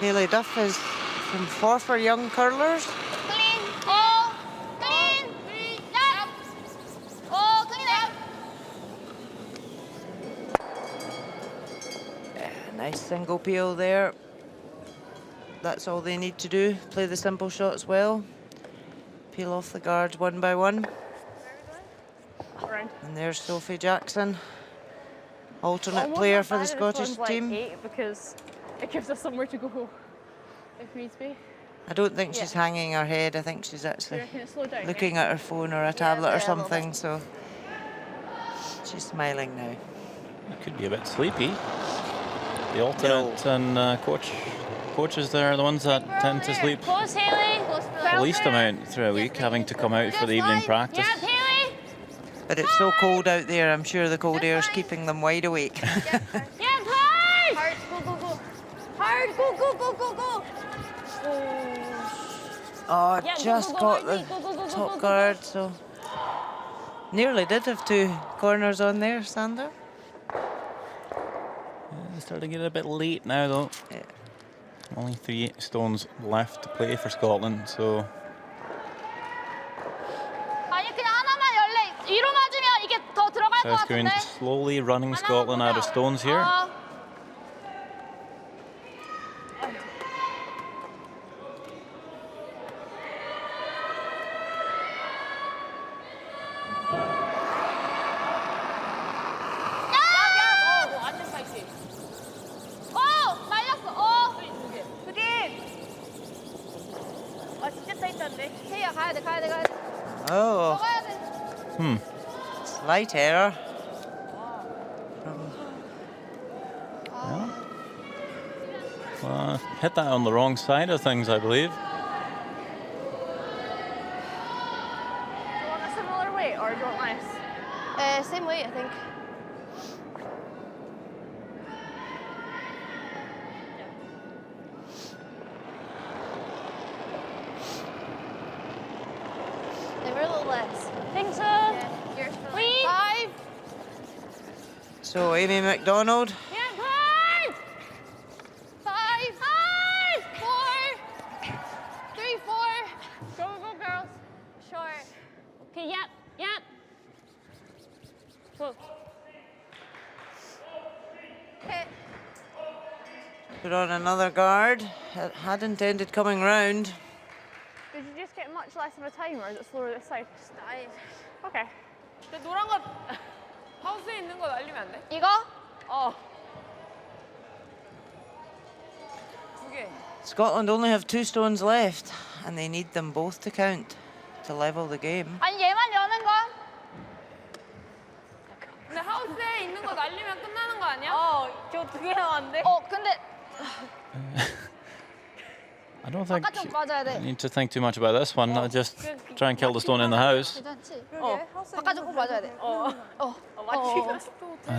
Hayley Duff is from Forfar Young Curlers. Clean. Oh, clean. Yep. Oh, clean it. Nice single peel there. That's all they need to do. Play the simple shots well. Peel off the guards one by one. And there's Sophie Jackson, alternate player for the Scottish team. Like 8 because it gives us somewhere to go if needs be. I don't think she's hanging her head. I think she's actually looking at her phone or a tablet or something. So she's smiling now. It could be a bit sleepy. The alternate and coaches there are the ones that tend to sleep Close, Hayley. the least amount through a week, having to come out for the evening practice. Yep, Hayley. But it's so cold out there. I'm sure the cold air's keeping them wide awake. Yep, hard. Hard. Go, go, go. Hard. Go, go, go, go, go. Oh, Yeah, just go, got Hardy. the Go, go, go, top go, go, guard, so nearly did have 2 corners on there, Sander. It's starting to get a bit late now, though. Yeah. Only 3 stones left to play for Scotland, so 아니 그냥 하나만 열래. 위로 맞으면 이게 더 들어갈 것 South Koreans 같은데. slowly running Scotland out of stones here. Oh, Hmm. slight error. Hit that on the wrong side of things, I believe. Do you want a similar weight or do you want less? Same weight, I think. They were a little less. Think so. Yeah, yours for Please. 5. So Amy McDonald, Yep, hard. 5. 4. 3, 4. Go, go, girls. Short. Okay, yep, yep. Whoa. Hit. put on another guard. Had intended coming round. Did you just get much less of a time or is it slower this side? 나이. Okay. 근데 노란 거 하우스에 있는 거 날리면 안 돼? 이거? 어. 2개. Scotland only have 2 stones left, and they need them both to count to level the game. 아니 얘만 여는 거? 근데 하우스에 있는 거 날리면 끝나는 거 아니야? 어, 저 2개 남았는데. 근데 I don't think 바깥쪽 맞아야 돼. you need to think too much about this one. I'll just try and kill the stone in the house. 괜찮지? 바깥쪽 꼭 맞아야 돼. 맞추기가 I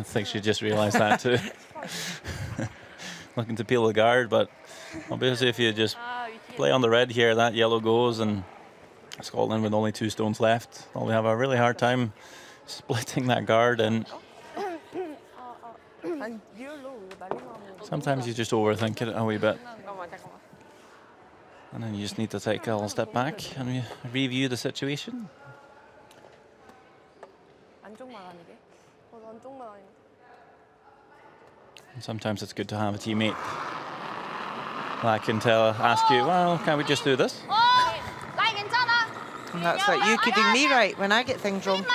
think she just realised that too. Looking to peel the guard, but obviously if you just play on the red here, that yellow goes, and Scotland with only 2 stones left, they'll have a really hard time splitting that guard, and 아니, 리얼로 이거 날리면 sometimes you just overthink it a wee bit. 잠깐만. And then you just need to take a little step back and review the situation. 안쪽만 아니게. 안쪽만 아니면. And sometimes it's good to have a teammate that can ask you, well, can we just do this? 나이 괜찮아. And that's like you kidding me right when I get things wrong.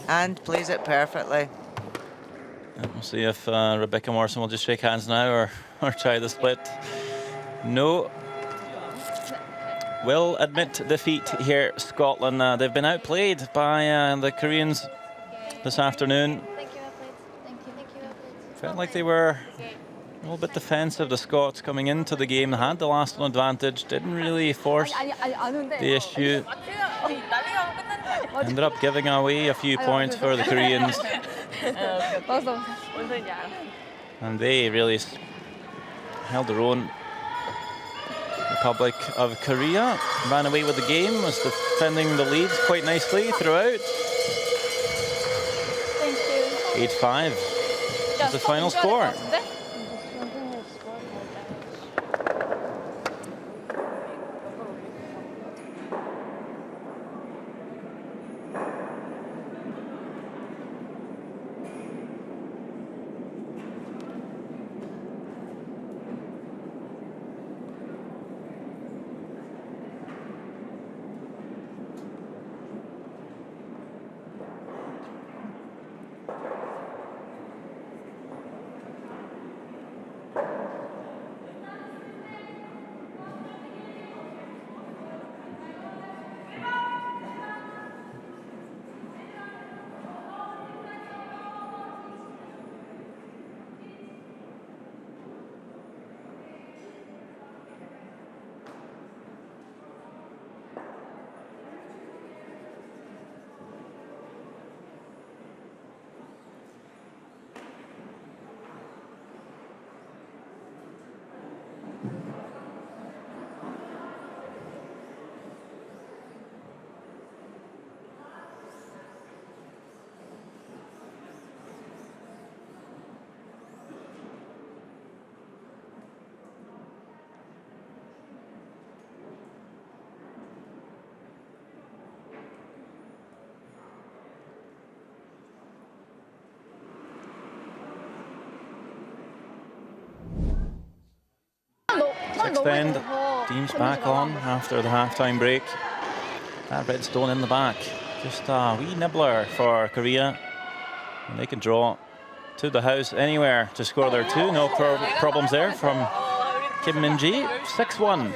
And plays it perfectly. And we'll see if Rebecca Morrison will just shake hands now or try the split. No. Will admit defeat here, Scotland. They've been outplayed by the Koreans this afternoon. Thank you, athletes. Thank you, athletes. Felt like they were a little bit defensive, the Scots, coming into the game. They had the last one advantage, didn't really force the issue. Ended up giving away a few points for the Koreans. And they really held their own. Republic of Korea ran away with the game, was defending the lead quite nicely throughout. 8-5 is the final score. sixth end. Teams back on after the half-time break. That Redstone in the back. Just a wee nibbler for Korea. And they can draw to the house anywhere to score their two. No problems there from Kim Min-ji. 6-1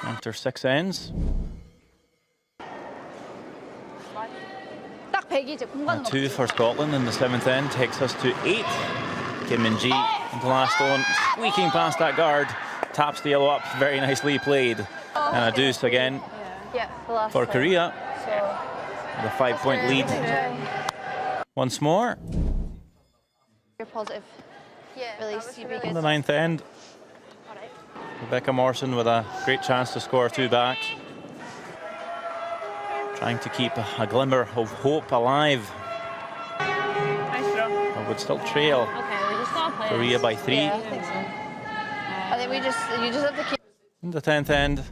after 6 ends. And 2 for Scotland in the 7th end takes us to 8. Kim Min-ji into last stone, squeaking past that guard, taps the yellow up, very nicely played. And a deuce again for Korea. The 5-point lead. Once more. Positive release. In the 9th end, Rebecca Morrison with a great chance to score 2 back. Trying to keep a glimmer of hope alive. But would still trail Korea by 3. Yeah, I think so. I think you just have to keep. In the 10th end,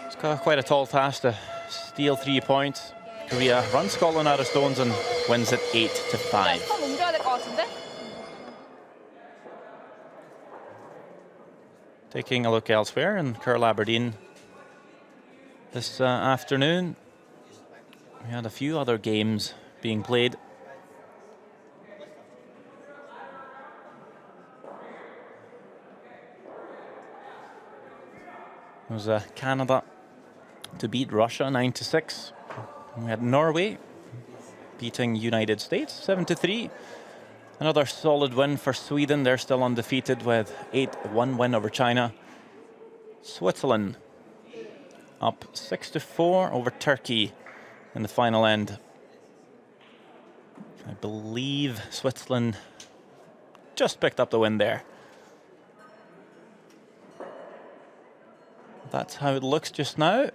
it's got quite a tall task to steal 3 points. Korea runs Scotland out of stones and wins it 8-5. Taking a look elsewhere in Curl Aberdeen this afternoon, we had a few other games being played. It was Canada to beat Russia 9-6. We had Norway beating United States 7-3. Another solid win for Sweden. They're still undefeated with 8-1 win over China. Switzerland up 6-4 over Turkey in the final end. I believe Switzerland just picked up the win there. That's how it looks just now.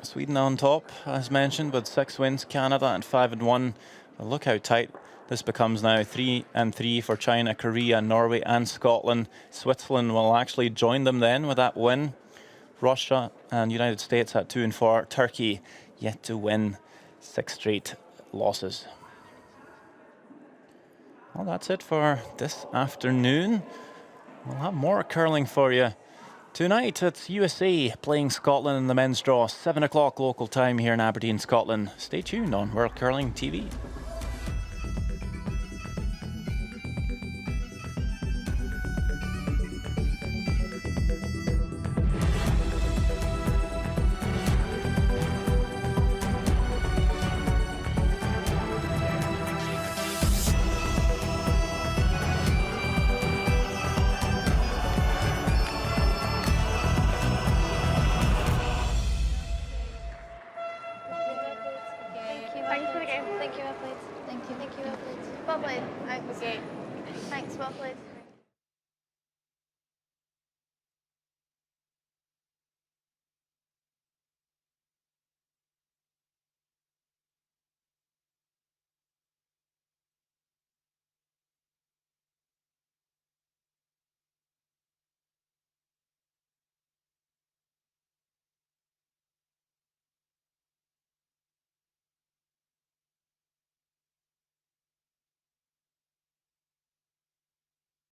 Sweden on top, as mentioned, with 6 wins. Canada at 5-1. But look how tight this becomes now. 3-3 for China, Korea, Norway, and Scotland. Switzerland will actually join them then with that win. Russia and United States at 2-4. Turkey yet to win 6 straight losses. Well, that's it for this afternoon. We'll have more curling for you. Tonight, it's USA playing Scotland in the men's draw, 7 o'clock local time here in Aberdeen, Scotland. Stay tuned on World Curling TV. Thank you, well played. Thank you, well played. Well played. Thanks. Thanks, well played.